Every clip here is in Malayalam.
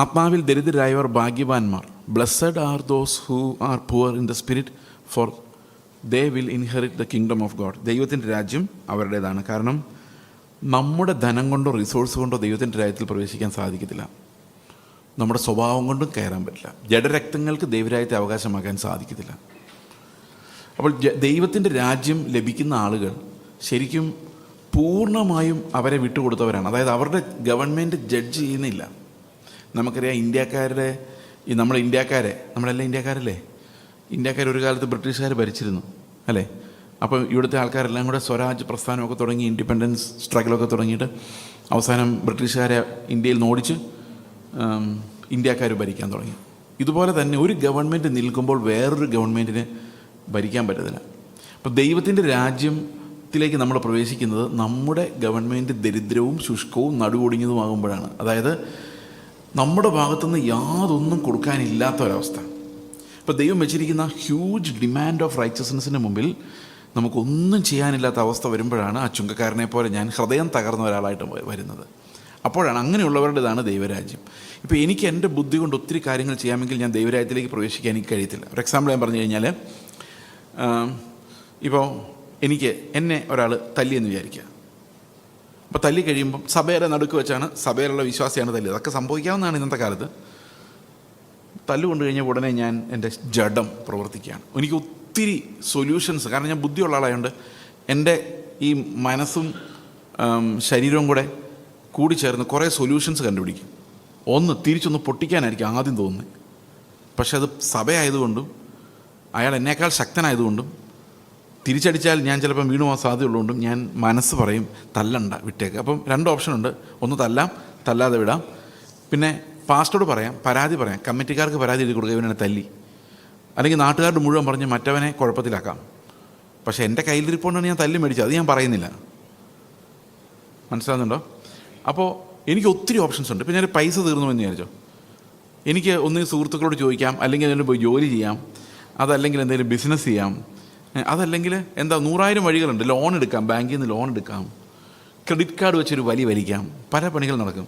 ആത്മാവിൽ ദരിദ്രരായവർ ഭാഗ്യവാന്മാർ. Blessed are those who are poor in the spirit, for they will inherit the kingdom of God. ദൈവത്തിൻ്റെ രാജ്യം അവരുടേതാണ്. കാരണം നമ്മുടെ ധനം കൊണ്ടോ റിസോഴ്സ് കൊണ്ടോ ദൈവത്തിൻ്റെ രാജ്യത്തിൽ പ്രവേശിക്കാൻ സാധിക്കത്തില്ല. നമ്മുടെ സ്വഭാവം കൊണ്ടും കയറാൻ പറ്റില്ല. ജഡരക്തങ്ങൾക്ക് ദൈവരാജ്യത്തെ അവകാശമാക്കാൻ സാധിക്കത്തില്ല. അപ്പോൾ ദൈവത്തിൻ്റെ രാജ്യം ലഭിക്കുന്ന ആളുകൾ ശരിക്കും പൂർണ്ണമായും അവരെ വിട്ടുകൊടുത്തവരാണ്. അതായത് അവരുടെ ഗവൺമെൻറ് ജഡ്ജ് ചെയ്യുന്നില്ല. നമുക്കറിയാം ഇന്ത്യക്കാരുടെ നമ്മളെല്ലാം ഇന്ത്യക്കാരല്ലേ? ഇന്ത്യക്കാർ ഒരു കാലത്ത് ബ്രിട്ടീഷുകാർ ഭരിച്ചിരുന്നു അല്ലേ? അപ്പോൾ ഇവിടുത്തെ ആൾക്കാരെല്ലാം കൂടെ സ്വരാജ് പ്രസ്ഥാനമൊക്കെ തുടങ്ങി, ഇൻഡിപെൻഡൻസ് സ്ട്രഗിളൊക്കെ തുടങ്ങിയിട്ട് അവസാനം ബ്രിട്ടീഷുകാരെ ഇന്ത്യയിൽ നിന്ന് ഓടിച്ച് ഇന്ത്യക്കാർ ഭരിക്കാൻ തുടങ്ങി. ഇതുപോലെ തന്നെ ഒരു ഗവൺമെൻറ് നിൽക്കുമ്പോൾ വേറൊരു ഗവൺമെൻറ്റിന് ഭരിക്കാൻ പറ്റത്തില്ല. അപ്പോൾ ദൈവത്തിൻ്റെ രാജ്യത്തിലേക്ക് നമ്മൾ പ്രവേശിക്കുന്നത് നമ്മുടെ ഗവൺമെൻറ് ദരിദ്രവും ശുഷ്കവും നടുവൊടിഞ്ഞതുമാകുമ്പോഴാണ്. അതായത് നമ്മുടെ ഭാഗത്തുനിന്ന് യാതൊന്നും കൊടുക്കാനില്ലാത്ത ഒരവസ്ഥ. ഇപ്പോൾ ദൈവം വെച്ചിരിക്കുന്ന ഹ്യൂജ് ഡിമാൻഡ് ഓഫ് റൈച്ചസ്നെസ്സിന് മുമ്പിൽ നമുക്കൊന്നും ചെയ്യാനില്ലാത്ത അവസ്ഥ വരുമ്പോഴാണ് ആ ചുങ്കക്കാരനെ പോലെ ഞാൻ ഹൃദയം തകർന്ന ഒരാളായിട്ട് വരുന്നത്. അപ്പോഴാണ് അങ്ങനെയുള്ളവരുടേതാണ് ദൈവരാജ്യം. ഇപ്പോൾ എനിക്ക് എൻ്റെ ബുദ്ധി കൊണ്ട് ഒത്തിരി കാര്യങ്ങൾ ചെയ്യാമെങ്കിൽ ഞാൻ ദൈവരാജ്യത്തിലേക്ക് പ്രവേശിക്കാൻ എനിക്ക് കഴിയത്തില്ല. ഒരു എക്സാമ്പിൾ ഞാൻ പറഞ്ഞു കഴിഞ്ഞാൽ, ഇപ്പോൾ എന്നെ ഒരാൾ തല്ലിയെന്ന് വിചാരിക്കുക. അപ്പോൾ തല്ലി കഴിയുമ്പം സഭയുടെ നടുക്ക് വെച്ചാണ്, സഭയിലുള്ള വിശ്വാസിയാണ് തല്ലി. അതൊക്കെ സംഭവിക്കാവുന്നതാണ് ഇന്നത്തെ കാലത്ത്. തല്ലുകൊണ്ട് കഴിഞ്ഞ ഉടനെ ഞാൻ എൻ്റെ ജഡം പ്രവർത്തിക്കുകയാണ്. എനിക്ക് ഒത്തിരി സൊല്യൂഷൻസ്, കാരണം ഞാൻ ബുദ്ധിയുള്ള ആളായതുകൊണ്ട് എൻ്റെ ഈ മനസ്സും ശരീരവും കൂടി ചേർന്ന് കുറേ സൊല്യൂഷൻസ് കണ്ടുപിടിക്കും. തിരിച്ചൊന്ന് പൊട്ടിക്കാനായിരിക്കും ആദ്യം തോന്നുന്നത്. പക്ഷെ അത് സഭയായതുകൊണ്ടും അയാൾ എന്നേക്കാൾ ശക്തനായതുകൊണ്ടും തിരിച്ചടിച്ചാൽ ഞാൻ ചിലപ്പം വീണു പോകാൻ സാധ്യതയുള്ളതുകൊണ്ടും ഞാൻ മനസ്സ് പറയും തല്ലണ്ട, വിട്ടേക്ക്. അപ്പം 2 ഓപ്ഷനുണ്ട്. ഒന്ന് തല്ലാം, തല്ലാതെ വിടാം. പിന്നെ പാസ്റ്റോട് പരാതി പറയാം, കമ്മിറ്റിക്കാർക്ക് പരാതി എഴുതി കൊടുക്കുക ഇവനെ തല്ലി. അല്ലെങ്കിൽ നാട്ടുകാരുടെ മുഴുവൻ പറഞ്ഞ് മറ്റവനെ കുഴപ്പത്തിലാക്കാം. പക്ഷേ എൻ്റെ കയ്യിലിരിപ്പോണ്ടാണ് ഞാൻ തല്ലി മേടിച്ചത്, അത് ഞാൻ പറയുന്നില്ല. മനസ്സിലാകുന്നുണ്ടോ? അപ്പോൾ എനിക്ക് ഒത്തിരി ഓപ്ഷൻസ് ഉണ്ട്. ഇപ്പോൾ ഞാൻ പൈസ തീർന്നു എന്ന് വിചാരിച്ചോ, എനിക്ക് ഒന്നുകിൽ സുഹൃത്തുക്കളോട് ചോദിക്കാം, അല്ലെങ്കിൽ എന്തെങ്കിലും പോയി ജോലി ചെയ്യാം, അതല്ലെങ്കിൽ എന്തെങ്കിലും ബിസിനസ് ചെയ്യാം, അതല്ലെങ്കിൽ 100,000 വഴികളുണ്ട്. ലോൺ എടുക്കാം, ബാങ്കിൽ നിന്ന് ലോൺ എടുക്കാം, ക്രെഡിറ്റ് കാർഡ് വെച്ചൊരു വലിക്കാം, പല പണികൾ നടക്കും.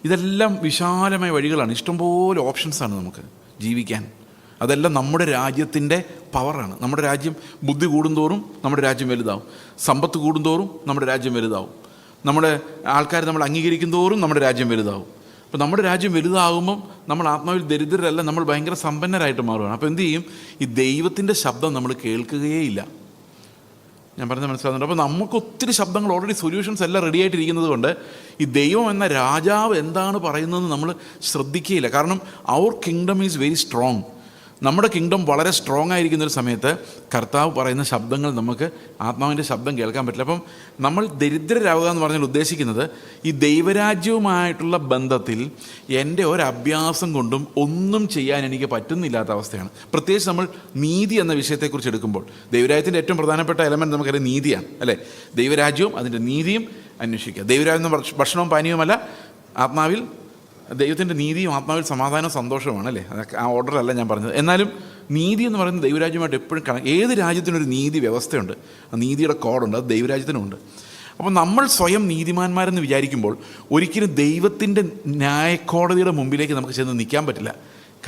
ഇതെല്ലാം വിശാലമായ വഴികളാണ്. ഇഷ്ടംപോലെ ഓപ്ഷൻസാണ് നമുക്ക് ജീവിക്കാൻ. അതെല്ലാം നമ്മുടെ രാജ്യത്തിൻ്റെ പവറാണ്. നമ്മുടെ രാജ്യം ബുദ്ധി കൂടുന്തോറും നമ്മുടെ രാജ്യം വലുതാവും, സമ്പത്ത് കൂടുന്തോറും നമ്മുടെ രാജ്യം വലുതാവും, നമ്മുടെ ആൾക്കാർ നമ്മൾ അംഗീകരിക്കും തോറും നമ്മുടെ രാജ്യം വലുതാവും. അപ്പോൾ നമ്മുടെ രാജ്യം വലുതാകുമ്പം നമ്മൾ ആത്മാവിൽ ദരിദ്രരല്ല, നമ്മൾ ഭയങ്കര സമ്പന്നരായിട്ട് മാറുകയാണ്. അപ്പോൾ എന്ത് ചെയ്യും? ഈ ദൈവത്തിൻ്റെ ശബ്ദം നമ്മൾ കേൾക്കുകയേ ഇല്ല. ഞാൻ പറഞ്ഞത് മനസ്സിലാകുന്നുണ്ട്? അപ്പോൾ നമുക്ക് ഒത്തിരി ശബ്ദങ്ങൾ, ഓൾറെഡി സൊല്യൂഷൻസ് എല്ലാം റെഡി ആയിട്ടിരിക്കുന്നത് കൊണ്ട് ഈ ദൈവം എന്ന രാജാവ് എന്താണ് പറയുന്നതെന്ന് നമ്മൾ ശ്രദ്ധിക്കുകയില്ല. കാരണം അവർ കിങ്ഡം ഈസ് വെരി സ്ട്രോങ്. നമ്മുടെ കിങ്ഡം വളരെ സ്ട്രോങ് ആയിരിക്കുന്നൊരു സമയത്ത് കർത്താവ് പറയുന്ന ശബ്ദങ്ങൾ നമുക്ക് ആത്മാവിൻ്റെ ശബ്ദം കേൾക്കാൻ പറ്റില്ല. അപ്പം നമ്മൾ ദരിദ്രരാവുക എന്ന് പറഞ്ഞാൽ ഉദ്ദേശിക്കുന്നത് ഈ ദൈവരാജ്യവുമായിട്ടുള്ള ബന്ധത്തിൽ എൻ്റെ ഒരഭ്യാസം കൊണ്ടും ഒന്നും ചെയ്യാൻ എനിക്ക് പറ്റുന്നില്ലാത്ത അവസ്ഥയാണ്. പ്രത്യേകിച്ച് നമ്മൾ നീതി എന്ന വിഷയത്തെക്കുറിച്ച് എടുക്കുമ്പോൾ ദൈവരാജ്യത്തിൻ്റെ ഏറ്റവും പ്രധാനപ്പെട്ട എലമെൻറ്റ് നമുക്കറിയാം നീതിയാണ് അല്ലേ? ദൈവരാജ്യവും അതിൻ്റെ നീതിയും അന്വേഷിക്കുക. ദൈവരാജ്യം ഭക്ഷണവും പാനീയവുമല്ല, ആത്മാവിൽ ദൈവത്തിൻ്റെ നീതിയും ആത്മാവിൽ സമാധാനവും സന്തോഷവുമാണ് അല്ലേ? അതൊക്കെ ആ ഓർഡറല്ല ഞാൻ പറഞ്ഞത്. എന്നാലും നീതി എന്ന് പറയുന്നത് ദൈവരാജ്യമായിട്ട് എപ്പോഴും ഏത് രാജ്യത്തിനൊരു നീതി വ്യവസ്ഥയുണ്ട്, ആ നീതിയുടെ കോഡുണ്ട്. അത് ദൈവരാജ്യത്തിനുണ്ട്. അപ്പോൾ നമ്മൾ സ്വയം നീതിമാന്മാരെന്ന് വിചാരിക്കുമ്പോൾ ഒരിക്കലും ദൈവത്തിൻ്റെ ന്യായക്കോടതിയുടെ മുമ്പിലേക്ക് നമുക്ക് ചെന്ന് നിൽക്കാൻ പറ്റില്ല.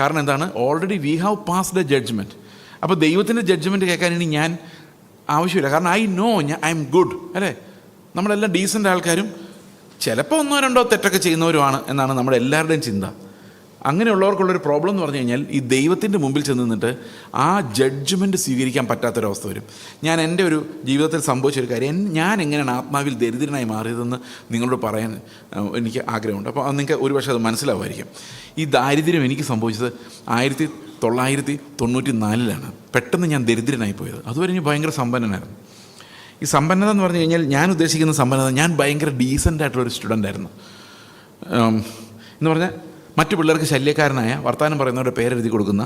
കാരണം എന്താണ്? Already we have passed a judgment. അപ്പോൾ ദൈവത്തിൻ്റെ ജഡ്ജ്മെൻറ്റ് കേൾക്കാൻ ഇനി ഞാൻ ആവശ്യമില്ല. കാരണം ഐ എം ഗുഡ് അല്ലേ? നമ്മളെല്ലാം ഡീസൻ്റ് ആൾക്കാരും ചിലപ്പോൾ 1-2 തെറ്റൊക്കെ ചെയ്യുന്നവരുമാണ് എന്നാണ് നമ്മുടെ എല്ലാവരുടെയും ചിന്ത. അങ്ങനെയുള്ളവർക്കുള്ളൊരു പ്രോബ്ലം എന്ന് പറഞ്ഞു കഴിഞ്ഞാൽ ഈ ദൈവത്തിൻ്റെ മുമ്പിൽ ചെന്ന് നിന്നിട്ട് ആ ജഡ്ജ്മെൻറ്റ് സ്വീകരിക്കാൻ പറ്റാത്തൊരവസ്ഥ വരും. ഞാൻ എൻ്റെ ഒരു ജീവിതത്തിൽ സംഭവിച്ചൊരു കാര്യം, ഞാൻ എങ്ങനെയാണ് ആത്മാവിൽ ദരിദ്രനായി മാറിയതെന്ന് നിങ്ങളോട് പറയാൻ എനിക്ക് ആഗ്രഹമുണ്ട്. അപ്പോൾ നിങ്ങൾക്ക് ഒരുപക്ഷെ അത് മനസ്സിലാവുമായിരിക്കും. ഈ ദാരിദ്ര്യം എനിക്ക് സംഭവിച്ചത് 1994 പെട്ടെന്ന് ഞാൻ ദരിദ്രനായി പോയത്. അതുവരെ ഞാൻ ഭയങ്കര സമ്പന്നനായിരുന്നു. ഈ സമ്പന്നത എന്ന് പറഞ്ഞു കഴിഞ്ഞാൽ ഞാൻ ഉദ്ദേശിക്കുന്ന സമ്പന്നത, ഞാൻ ഭയങ്കര ഡീസൻ്റായിട്ടുള്ളൊരു സ്റ്റുഡൻ്റായിരുന്നു. എന്ന് പറഞ്ഞാൽ മറ്റു പിള്ളേർക്ക് ശല്യക്കാരനായ, വർത്തമാനം പറയുന്നവരുടെ പേരെഴുതി കൊടുക്കുന്ന,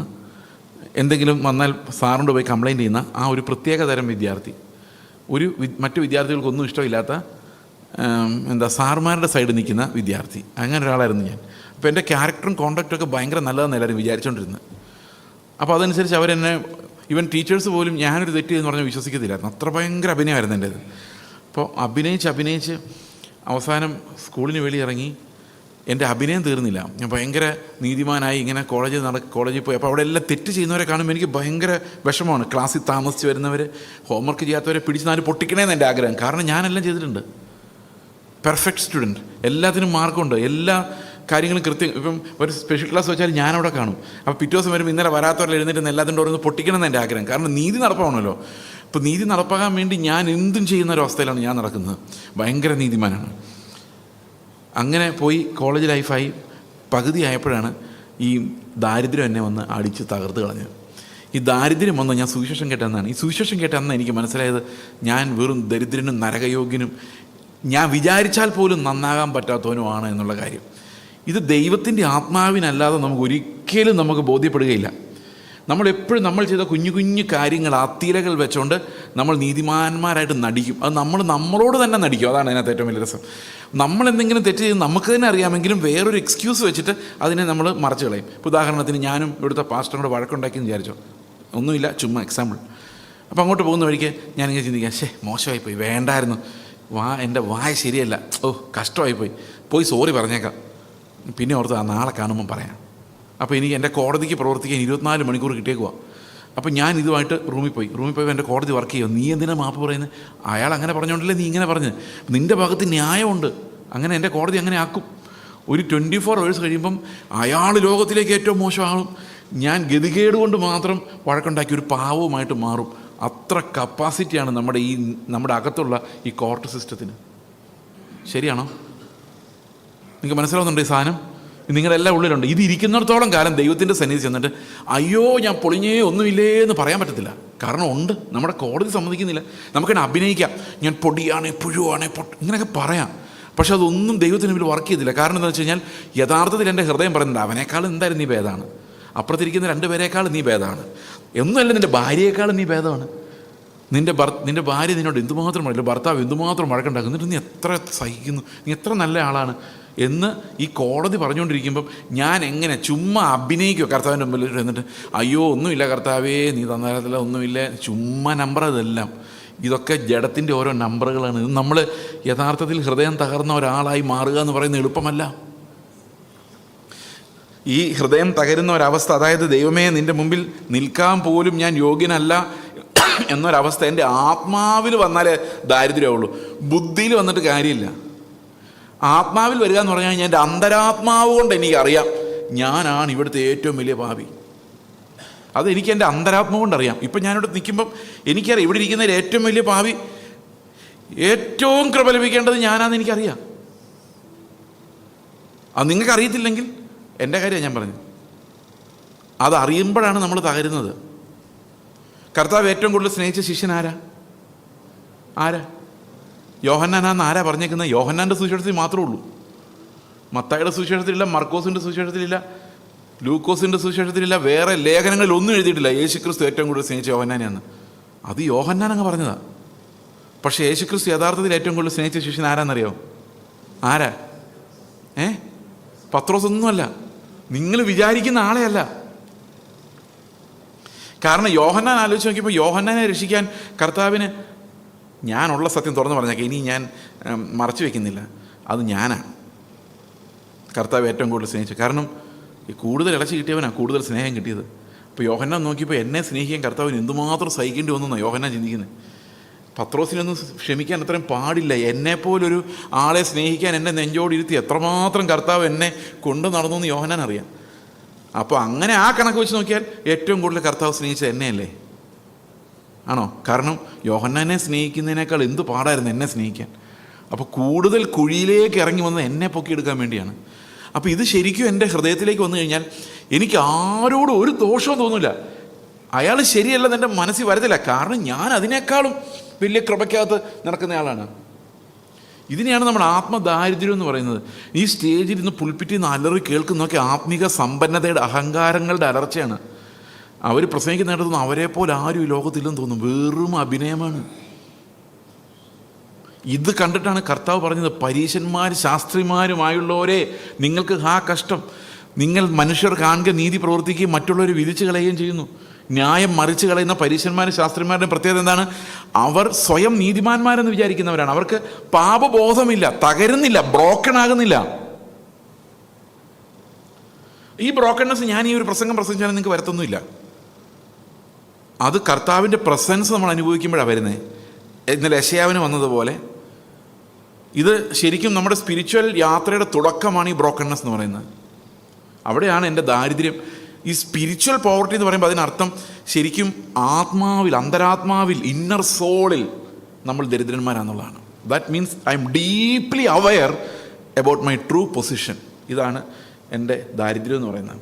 എന്തെങ്കിലും വന്നാൽ സാറിനോട് പോയി കംപ്ലയിൻറ്റ് ചെയ്യുന്ന ആ ഒരു പ്രത്യേക തരം വിദ്യാർത്ഥി. മറ്റു വിദ്യാർത്ഥികൾക്കൊന്നും ഇഷ്ടമില്ലാത്ത സാറുമാരുടെ സൈഡിൽ നിൽക്കുന്ന വിദ്യാർത്ഥി. അങ്ങനെ ഒരാളായിരുന്നു ഞാൻ. അപ്പോൾ എൻ്റെ ക്യാരക്ടറും കോണ്ടക്റ്റൊക്കെ ഭയങ്കര നല്ലതെന്ന് എല്ലാവരും വിചാരിച്ചുകൊണ്ടിരുന്നത്. അപ്പോൾ അതനുസരിച്ച് അവരെന്നെ, ഈവൻ ടീച്ചേഴ്സ് പോലും ഞാനൊരു തെറ്റ് എന്ന് പറഞ്ഞാൽ വിശ്വസിക്കത്തില്ലായിരുന്നു. അത്ര ഭയങ്കര അഭിനയമായിരുന്നു എൻ്റേത്. അപ്പോൾ അഭിനയിച്ച് അവസാനം സ്കൂളിന് വെളിയിറങ്ങി എൻ്റെ അഭിനയം തീർന്നില്ല. ഞാൻ ഭയങ്കര നീതിമാനായി ഇങ്ങനെ കോളേജിൽ പോയി. അപ്പോൾ അവിടെ എല്ലാം തെറ്റ് ചെയ്യുന്നവരെ കാണുമ്പോൾ എനിക്ക് ഭയങ്കര വിഷമമാണ്. ക്ലാസ്സിൽ താമസിച്ച് വരുന്നവർ, ഹോംവർക്ക് ചെയ്യാത്തവരെ പിടിച്ച് 4 പൊട്ടിക്കണേന്ന് എൻ്റെ ആഗ്രഹം. കാരണം ഞാനെല്ലാം ചെയ്തിട്ടുണ്ട്. പെർഫെക്റ്റ് സ്റ്റുഡൻറ്റ്, എല്ലാത്തിനും മാർക്കുണ്ട്, എല്ലാ കാര്യങ്ങളും കൃത്യം. ഇപ്പം ഒരു സ്പെഷ്യൽ ക്ലാസ് വെച്ചാൽ ഞാനവിടെ കാണും. അപ്പോൾ പിറ്റേ ദിവസം വരുമ്പോൾ ഇന്നലെ വരാത്തവരെ എഴുന്നേറ്റ് എല്ലാത്തിൻ്റെ ഓരോന്ന് പൊട്ടിക്കണമെന്ന് എൻ്റെ ആഗ്രഹം. കാരണം നീതി നടപ്പാണല്ലോ. അപ്പോൾ നീതി നടപ്പാക്കാൻ വേണ്ടി ഞാൻ എന്തും ചെയ്യുന്ന ഒരു അവസ്ഥയിലാണ് ഞാൻ നടക്കുന്നത്. ഭയങ്കര നീതിമാനാണ്. അങ്ങനെ പോയി കോളേജ് ലൈഫായി പകുതി ആയപ്പോഴാണ് ഈ ദാരിദ്ര്യം എന്നെ വന്ന് അടിച്ച് തകർത്ത് കളഞ്ഞത്. ഈ ദാരിദ്ര്യം വന്ന് ഞാൻ സുവിശേഷം കേട്ടെന്നാണ്. ഈ സുവിശേഷം കേട്ടെന്ന് എനിക്ക് മനസ്സിലായത് ഞാൻ വെറും ദരിദ്രനും നരകയോഗ്യനും, ഞാൻ വിചാരിച്ചാൽ പോലും നന്നാകാൻ പറ്റാത്തവനുമാണ് എന്നുള്ള കാര്യം. ഇത് ദൈവത്തിൻ്റെ ആത്മാവിനല്ലാതെ നമുക്ക് ബോധ്യപ്പെടുകയില്ല. നമ്മളെപ്പോഴും നമ്മൾ ചെയ്ത കുഞ്ഞു കുഞ്ഞു കാര്യങ്ങൾ അത്തിരകൾ വെച്ചുകൊണ്ട് നമ്മൾ നീതിമാന്മാരായിട്ട് നടിക്കും. അത് നമ്മളോട് തന്നെ നടിക്കും. അതാണ് അതിനകത്ത് ഏറ്റവും വലിയ രസം. നമ്മളെന്തെങ്കിലും തെറ്റ് ചെയ്ത് നമുക്ക് തന്നെ അറിയാമെങ്കിലും വേറൊരു എക്സ്ക്യൂസ് വെച്ചിട്ട് അതിനെ നമ്മൾ മറച്ചു കളയും. ഇപ്പോൾ ഉദാഹരണത്തിന് ഞാനും ഇവിടുത്തെ പാസ്റ്ററിനോട് വഴക്കുണ്ടാക്കിയെന്ന് വിചാരിച്ചോ, ഒന്നുമില്ല, ചുമ്മാ എക്സാമ്പിൾ. അപ്പോൾ അങ്ങോട്ട് പോകുന്ന വഴിക്ക് ഞാനിങ്ങനെ ചിന്തിക്കാം, മോശമായിപ്പോയി, വേണ്ടായിരുന്നു, എൻ്റെ വായ ശരിയല്ല, കഷ്ടമായിപ്പോയി സോറി പറഞ്ഞേക്കാം, പിന്നെ ഓർത്ത് നാളെ കാണുമ്പം പറയാം. അപ്പോൾ എനിക്ക് എൻ്റെ കോടതിക്ക് പ്രവർത്തിക്കാൻ 24 മണിക്കൂർ കിട്ടിയേക്കുക. അപ്പോൾ ഞാൻ ഇതുമായിട്ട് റൂമിൽ പോയി എൻ്റെ കോടതി വർക്ക് ചെയ്യുമോ, നീ എന്തിനാ മാപ്പ് പറയുന്നത്, അയാൾ അങ്ങനെ പറഞ്ഞുകൊണ്ടല്ലേ നീ ഇങ്ങനെ പറഞ്ഞ്, നിൻ്റെ ഭാഗത്ത് ന്യായമുണ്ട്, അങ്ങനെ എൻ്റെ കോടതി അങ്ങനെ ആക്കും. ഒരു 24 hours കഴിയുമ്പം അയാൾ ലോകത്തിലേക്ക് ഏറ്റവും മോശം ആളും ഞാൻ ഗതികേട് കൊണ്ട് മാത്രം വഴക്കുണ്ടാക്കി ഒരു പാവവുമായിട്ട് മാറും. അത്ര കപ്പാസിറ്റിയാണ് നമ്മുടെ അകത്തുള്ള ഈ കോർട്ട് സിസ്റ്റത്തിന്. ശരിയാണോ? നിങ്ങൾക്ക് മനസ്സിലാവുന്നുണ്ട് ഈ സാധനം? നിങ്ങളെല്ലാം ഉള്ളിലുണ്ട്. ഇത് ഇരിക്കുന്നിടത്തോളം കാലം ദൈവത്തിൻ്റെ സന്നിധി ചെന്നിട്ട് അയ്യോ ഞാൻ പൊളിഞ്ഞേ ഒന്നുമില്ലേ എന്ന് പറയാൻ പറ്റത്തില്ല. കാരണം ഉണ്ട്, നമ്മുടെ കോടതി സമ്മതിക്കുന്നില്ല. നമുക്കിങ്ങനെ അഭിനയിക്കാം, ഞാൻ പൊടിയാണ്, പുഴുവാണ്, ഇങ്ങനെയൊക്കെ പറയാം. പക്ഷെ അതൊന്നും ദൈവത്തിന് മുമ്പിൽ വർക്ക് ചെയ്തില്ല. കാരണം എന്താണെന്ന് വെച്ച് കഴിഞ്ഞാൽ യഥാർത്ഥത്തിൽ എൻ്റെ ഹൃദയം പറയുന്നുണ്ട്, അവനേക്കാൾ എന്തായാലും നീ ഭേദമാണ്, അപ്പുറത്തിരിക്കുന്ന 2 പേരെക്കാൾ നീ ഭേദമാണ്, ഒന്നുമല്ല നിൻ്റെ ഭാര്യയെക്കാളും നീ ഭേദമാണ്. നിൻ്റെ ഭാര്യ നിന്നോട് എന്തുമാത്രം പറയില്ല, ഭർത്താവ് എന്തുമാത്രം വഴക്കുണ്ടാക്കും, എന്നിട്ട് നീ എത്ര സഹിക്കുന്നു, നീ എത്ര നല്ല ആളാണ് എന്ന് ഈ കോടതി പറഞ്ഞുകൊണ്ടിരിക്കുമ്പം ഞാൻ എങ്ങനെ ചുമ്മാ അഭിനയിക്കുക കർത്താവിൻ്റെ മുമ്പിൽ എന്നിട്ട് അയ്യോ ഒന്നുമില്ല കർത്താവേ നീ തന്നാലത്തില്ല, ഒന്നുമില്ല, ചുമ്മാ നമ്പർ. അതെല്ലാം ഇതൊക്കെ ജഡത്തിൻ്റെ ഓരോ നമ്പറുകളാണ്. ഇത് നമ്മൾ യഥാർത്ഥത്തിൽ ഹൃദയം തകർന്ന ഒരാളായി മാറുക എന്ന് പറയുന്നത് എളുപ്പമല്ല. ഈ ഹൃദയം തകരുന്ന ഒരവസ്ഥ, അതായത് ദൈവമേ നിൻ്റെ മുമ്പിൽ നിൽക്കാൻ പോലും ഞാൻ യോഗ്യനല്ല എന്നൊരവസ്ഥ എൻ്റെ ആത്മാവിൽ വന്നാലേ ദാരിദ്ര്യമുള്ളൂ. ബുദ്ധിയിൽ വന്നിട്ട് കാര്യമില്ല. ആത്മാവിൽ വരിക എന്ന് പറഞ്ഞു കഴിഞ്ഞാൽ എൻ്റെ അന്തരാത്മാവ് കൊണ്ട് എനിക്കറിയാം ഞാനാണ് ഇവിടുത്തെ ഏറ്റവും വലിയ പാപി. അതെനിക്ക് എൻ്റെ അന്തരാത്മാവ് കൊണ്ടറിയാം. ഇപ്പം ഞാനിവിടെ നിൽക്കുമ്പം എനിക്കറിയാം ഇവിടെ ഇരിക്കുന്നതിൽ ഏറ്റവും വലിയ പാപി, ഏറ്റവും കൃപ ലഭിക്കേണ്ടത് ഞാനാണെന്ന് എനിക്കറിയാം. അത് നിങ്ങൾക്ക് അറിയത്തില്ലെങ്കിൽ എൻ്റെ കാര്യമാണ് ഞാൻ പറഞ്ഞത്. അതറിയുമ്പോഴാണ് നമ്മൾ തകരുന്നത്. കർത്താവ് ഏറ്റവും കൂടുതൽ സ്നേഹിച്ച ശിഷ്യൻ ആരാ? യോഹന്നാനാന്ന് ആരാ പറഞ്ഞേക്കുന്നത്? യോഹന്നാൻ്റെ സുവിശേഷത്തിൽ മാത്രമേ ഉള്ളൂ. മത്തായിയുടെ സുവിശേഷത്തിലില്ല, മർക്കോസിൻ്റെ സുവിശേഷത്തിലില്ല, ലൂക്കോസിൻ്റെ സുവിശേഷത്തിലില്ല, വേറെ ലേഖനങ്ങളിൽ ഒന്നും എഴുതിയിട്ടില്ല യേശുക്രിസ്തു ഏറ്റവും കൂടുതൽ സ്നേഹിച്ച യോഹന്നാനെയാണ്. അത് യോഹന്നാൻ അങ്ങ് പറഞ്ഞതാണ്. പക്ഷേ യേശുക്രിസ്തു യഥാർത്ഥത്തിൽ ഏറ്റവും കൂടുതൽ സ്നേഹിച്ച ശിഷ്യൻ ആരാന്നറിയോ? ആരാ? പത്രോസൊന്നുമല്ല, നിങ്ങൾ വിചാരിക്കുന്ന ആളെ അല്ല. കാരണം യോഹന്നാൻ ആലോചിച്ച് നോക്കിയപ്പോൾ യോഹന്നാനെ രക്ഷിക്കാൻ കർത്താവിന്, ഞാനുള്ള സത്യം തുറന്നു പറഞ്ഞേക്കാം, ഇനി ഞാൻ മറച്ചു വയ്ക്കുന്നില്ല, അത് ഞാനാണ് കർത്താവ് ഏറ്റവും കൂടുതൽ സ്നേഹിച്ചത്. കാരണം ഈ കൂടുതൽ ഇളച്ചി കിട്ടിയവനാണ് കൂടുതൽ സ്നേഹം കിട്ടിയത്. അപ്പോൾ യോഹന്നാൻ നോക്കിയപ്പോൾ എന്നെ സ്നേഹിക്കാൻ കർത്താവിന് എന്തുമാത്രം സഹിക്കേണ്ടി വന്നെന്നാണ് യോഹന്നാൻ ചിന്തിക്കുന്നത്. പത്രോസിനൊന്നും ക്ഷമിക്കാൻ അത്രയും പാടില്ല. എന്നെപ്പോലൊരു ആളെ സ്നേഹിക്കാൻ എന്നെ നെഞ്ചോടിരുത്തി എത്രമാത്രം കർത്താവ് എന്നെ കൊണ്ടു നടന്നു എന്ന് യോഹന്നാൻ അറിയാം. അപ്പോൾ അങ്ങനെ ആ കണക്ക് വെച്ച് നോക്കിയാൽ ഏറ്റവും കൂടുതൽ കർത്താവ് സ്നേഹിച്ചത് എന്നെയല്ലേ? ആണോ? കാരണം യോഹന്നാനെ സ്നേഹിക്കുന്നതിനേക്കാൾ എന്ത് പാടായിരുന്നു എന്നെ സ്നേഹിക്കാൻ. അപ്പോൾ കൂടുതൽ കുഴിയിലേക്ക് ഇറങ്ങി വന്നത് എന്നെ പൊക്കിയെടുക്കാൻ വേണ്ടിയാണ്. അപ്പോൾ ഇത് ശരിക്കും എൻ്റെ ഹൃദയത്തിലേക്ക് വന്നു കഴിഞ്ഞാൽ എനിക്ക് ആരോടും ഒരു ദോഷവും തോന്നില്ല. അയാൾ ശരിയല്ലെന്ന് എൻ്റെ മനസ്സിൽ വരത്തില്ല. കാരണം ഞാൻ അതിനേക്കാളും വലിയ കൃപയ്ക്കകത്ത് നടക്കുന്നയാളാണ്. ഇതിനെയാണ് നമ്മൾ ആത്മദാരിദ്ര്യം എന്ന് പറയുന്നത്. ഈ സ്റ്റേജിൽ നിന്ന് പുൽപ്പിറ്റിൽ നിന്ന് അലറി കേൾക്കുന്നതൊക്കെ ആത്മീക സമ്പന്നതയുടെ അഹങ്കാരങ്ങളുടെ അലർച്ചയാണ്. അവർ പ്രസംഗിക്കുന്നിടത്തൊന്നും അവരെ പോലെ ആരും ഈ ലോകത്തില്ലെന്ന് തോന്നും. വെറും അഭിനയമാണ്. ഇത് കണ്ടിട്ടാണ് കർത്താവ് പറഞ്ഞത്, പരീശന്മാർ ശാസ്ത്രിമാരുമായുള്ളവരെ നിങ്ങൾക്ക് കഷ്ടം, നിങ്ങൾ മനുഷ്യർ കാണുക നീതി പ്രവർത്തിക്കുകയും മറ്റുള്ളവർ വിധിച്ചു കളയുകയും ചെയ്യുന്നു. ന്യായം മറിച്ച് കളയുന്ന പരീശന്മാരും ശാസ്ത്രിമാരുടെ പ്രത്യേകത എന്താണ്? അവർ സ്വയം നീതിമാന്മാരെന്ന് വിചാരിക്കുന്നവരാണ്. അവർക്ക് പാപബോധമില്ല, തകരുന്നില്ല, ബ്രോക്കൺ ആകുന്നില്ല. ഈ ബ്രോക്കൺനെസ് ഞാൻ ഈ ഒരു പ്രസംഗം പ്രസംഗിച്ചാലും നിങ്ങൾക്ക് വരത്തൊന്നുമില്ല. അത് കർത്താവിൻ്റെ പ്രസൻസ് നമ്മൾ അനുഭവിക്കുമ്പോഴാണ് വരുന്നത്. ഇന്നലെ യെശയ്യാവിന് വന്നതുപോലെ ഇത് ശരിക്കും നമ്മുടെ സ്പിരിച്വൽ യാത്രയുടെ തുടക്കമാണ് ഈ ബ്രോക്കൺനെസ് എന്ന് പറയുന്നത്. അവിടെയാണ് എൻ്റെ ദാരിദ്ര്യം. ഈ സ്പിരിച്വൽ പോവർട്ടി എന്ന് പറയുമ്പോൾ അതിനർത്ഥം ശരിക്കും ആത്മാവിൽ, അന്തരാത്മാവിൽ, ഇന്നർ സോളിൽ നമ്മൾ ദരിദ്രന്മാരാണെന്നുള്ളതാണ്. That means I am deeply aware about my true position. ഇതാണ് എൻ്റെ ദാരിദ്ര്യം എന്ന് പറയുന്നത്.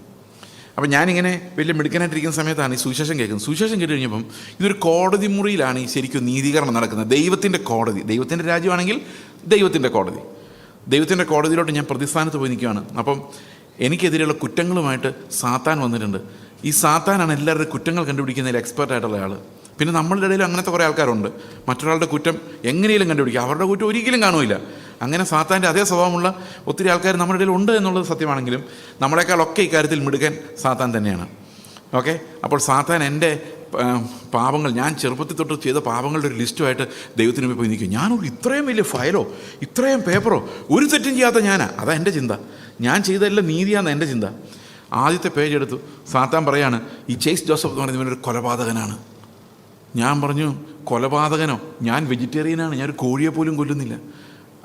അപ്പം ഞാനിങ്ങനെ വലിയ മിടുക്കനായിട്ടിരിക്കുന്ന സമയത്താണ് ഈ സുവിശേഷം കേൾക്കുന്നത്. സുവിശേഷം കേട്ട് കഴിഞ്ഞപ്പം ഇതൊരു കോടതി മുറിയിലാണ് ഈ ശരിക്കും നീതീകരണം നടക്കുന്നത്. ദൈവത്തിൻ്റെ കോടതി, ദൈവത്തിൻ്റെ രാജ്യമാണെങ്കിൽ ദൈവത്തിൻ്റെ കോടതി. ദൈവത്തിൻ്റെ കോടതിയിലോട്ട് ഞാൻ പ്രതിസ്ഥാനത്ത് പോയി നിൽക്കുകയാണ്. അപ്പം എനിക്കെതിരെയുള്ള കുറ്റങ്ങളുമായിട്ട് സാത്താൻ വന്നിട്ടുണ്ട്. ഈ സാത്താനാണ് എല്ലാവരുടെയും കുറ്റങ്ങൾ കണ്ടുപിടിക്കുന്നതിൽ എക്സ്പെർട്ടായിട്ടുള്ള ആൾ. പിന്നെ നമ്മളുടെ ഇടയിൽ അങ്ങനത്തെ കുറേ ആൾക്കാരുണ്ട്, മറ്റൊരാളുടെ കുറ്റം എങ്ങനെയും കണ്ടുപിടിക്കുക, അവരുടെ കുറ്റം ഒരിക്കലും കാണുമില്ല. അങ്ങനെ സാത്താൻ്റെ അതേ സ്വഭാവമുള്ള ഒത്തിരി ആൾക്കാർ നമ്മുടെ ഇടയിൽ ഉണ്ട് എന്നുള്ളത് സത്യമാണെങ്കിലും നമ്മളെക്കാളൊക്കെ ഇക്കാര്യത്തിൽ മിടുക്കൻ സാത്താൻ തന്നെയാണ്. ഓക്കെ, അപ്പോൾ സാത്താൻ എൻ്റെ പാപങ്ങൾ, ഞാൻ ചെറുപ്പത്തിൽ തൊട്ട് ചെയ്ത പാപങ്ങളുടെ ഒരു ലിസ്റ്റുമായിട്ട് ദൈവത്തിന് മുമ്പിൽ പോയി നിൽക്കും. ഞാനൊരു ഇത്രയും വലിയ ഫയലോ ഇത്രയും പേപ്പറോ ഒരു തെറ്റും ചെയ്യാത്ത ഞാനാ, അതാ എൻ്റെ ചിന്ത. ഞാൻ ചെയ്തതെല്ലാം നീതിയാണെന്ന് എൻ്റെ ചിന്ത. ആദ്യത്തെ പേജ് എടുത്തു, സാത്താൻ പറയാണ് ഈ ചേസ് ജോസഫ് എന്ന് പറയുന്നത് ഇവനൊരു കൊലപാതകനാണ്. ഞാൻ പറഞ്ഞു, കൊലപാതകനോ? ഞാൻ വെജിറ്റേറിയനാണ്, ഞാനൊരു കോഴിയെ പോലും കൊല്ലുന്നില്ല.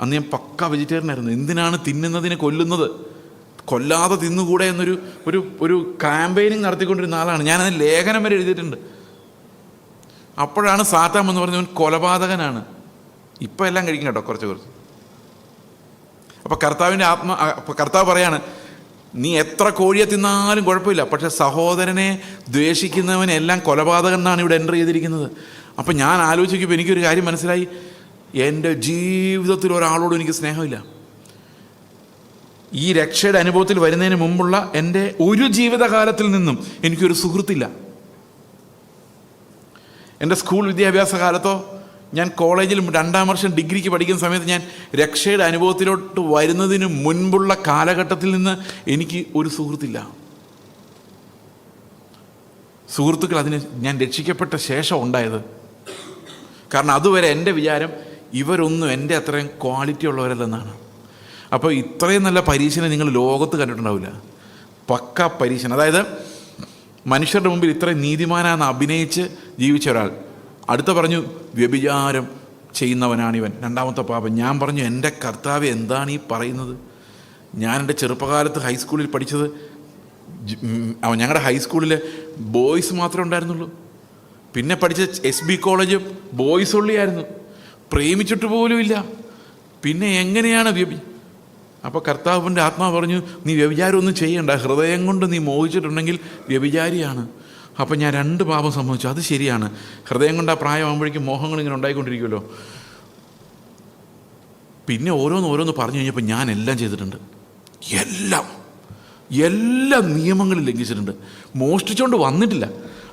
അന്ന് ഞാൻ പക്ക വെജിറ്റേറിയനായിരുന്നു. എന്തിനാണ് തിന്നുന്നതിനെ കൊല്ലുന്നത്? കൊല്ലാതെ തിന്നുകൂടെ എന്നൊരു ഒരു ഒരു ക്യാമ്പയിനിങ് നടത്തിക്കൊണ്ടിരുന്ന ആളാണ്. ഞാനതിന് ലേഖനം വരെ എഴുതിയിട്ടുണ്ട്. അപ്പോഴാണ് സാത്താൻ എന്ന് പറഞ്ഞവൻ കൊലപാതകനാണ്. ഇപ്പം എല്ലാം കഴിക്കും കേട്ടോ, കുറച്ച് കുറച്ച്. അപ്പോൾ കർത്താവിൻ്റെ കർത്താവ് പറയാണ്, നീ എത്ര കോഴിയെ തിന്നാലും കുഴപ്പമില്ല, പക്ഷെ സഹോദരനെ ദ്വേഷിക്കുന്നവനെല്ലാം കൊലപാതകൻ എന്നാണ് ഇവിടെ എൻ്റർ ചെയ്തിരിക്കുന്നത്. അപ്പം ഞാൻ ആലോചിക്കുമ്പോൾ എനിക്കൊരു കാര്യം മനസ്സിലായി, എൻ്റെ ജീവിതത്തിൽ ഒരാളോടും എനിക്ക് സ്നേഹമില്ല. ഈ രക്ഷയുടെ അനുഭവത്തിൽ വരുന്നതിന് മുമ്പുള്ള എൻ്റെ ഒരു ജീവിതകാലത്തിൽ നിന്നും എനിക്കൊരു സുഹൃത്തില്ല. എൻ്റെ സ്കൂൾ വിദ്യാഭ്യാസ കാലത്തോ ഞാൻ കോളേജിൽ 2ാം വർഷം ഡിഗ്രിക്ക് പഠിക്കുന്ന സമയത്ത് ഞാൻ രക്ഷയുടെ അനുഭവത്തിലോട്ട് വരുന്നതിന് മുൻപുള്ള കാലഘട്ടത്തിൽ നിന്ന് എനിക്ക് ഒരു സുഹൃത്തില്ല. സുഹൃത്തുക്കൾ അതിന് ഞാൻ രക്ഷിക്കപ്പെട്ട ശേഷം ഉണ്ടായത്. കാരണം അതുവരെ എൻ്റെ വിചാരം ഇവരൊന്നും എൻ്റെ അത്രയും ക്വാളിറ്റി ഉള്ളവരല്ലെന്നാണ്. അപ്പോൾ ഇത്രയും നല്ല പരീക്ഷനെ നിങ്ങൾ ലോകത്ത് കണ്ടിട്ടുണ്ടാവില്ല. പക്ക പരീക്ഷ, അതായത് മനുഷ്യരുടെ മുമ്പിൽ ഇത്രയും നീതിമാനാന്ന് അഭിനയിച്ച് ജീവിച്ച ഒരാൾ. അടുത്ത പറഞ്ഞു, വ്യഭിചാരം ചെയ്യുന്നവനാണിവൻ, 2ാമത്തെ പാപം. ഞാൻ പറഞ്ഞു, എൻ്റെ കർത്താവ് എന്താണ് ഈ പറയുന്നത്? ഞാൻ എൻ്റെ ചെറുപ്പകാലത്ത് ഹൈസ്കൂളിൽ പഠിച്ചത്, ഞങ്ങളുടെ ഹൈസ്കൂളിൽ ബോയ്സ് മാത്രമേ ഉണ്ടായിരുന്നുള്ളൂ. പിന്നെ പഠിച്ച SB കോളേജ് ബോയ്സ് ഉള്ളിയായിരുന്നു, പ്രേമിച്ചിട്ട് പോലും ഇല്ല. പിന്നെ എങ്ങനെയാണ് അപ്പോൾ കർത്താവിൻ്റെ ആത്മാവ് പറഞ്ഞു, നീ വ്യഭിചാരം ഒന്നും ചെയ്യണ്ട, ഹൃദയം കൊണ്ട് നീ മോഹിച്ചിട്ടുണ്ടെങ്കിൽ വ്യഭിചാരിയാണ്. അപ്പം ഞാൻ 2 പാപം സംഭവിച്ചു. അത് ശരിയാണ്, ഹൃദയം കൊണ്ട് ആ പ്രായമാകുമ്പോഴേക്കും മോഹങ്ങൾ ഇങ്ങനെ ഉണ്ടായിക്കൊണ്ടിരിക്കുമല്ലോ. പിന്നെ ഓരോന്ന് പറഞ്ഞു കഴിഞ്ഞപ്പോൾ ഞാൻ എല്ലാം ചെയ്തിട്ടുണ്ട്. എല്ലാ നിയമങ്ങളും ലംഘിച്ചിട്ടുണ്ട്. മോഷ്ടിച്ചുകൊണ്ട് വന്നിട്ടില്ല,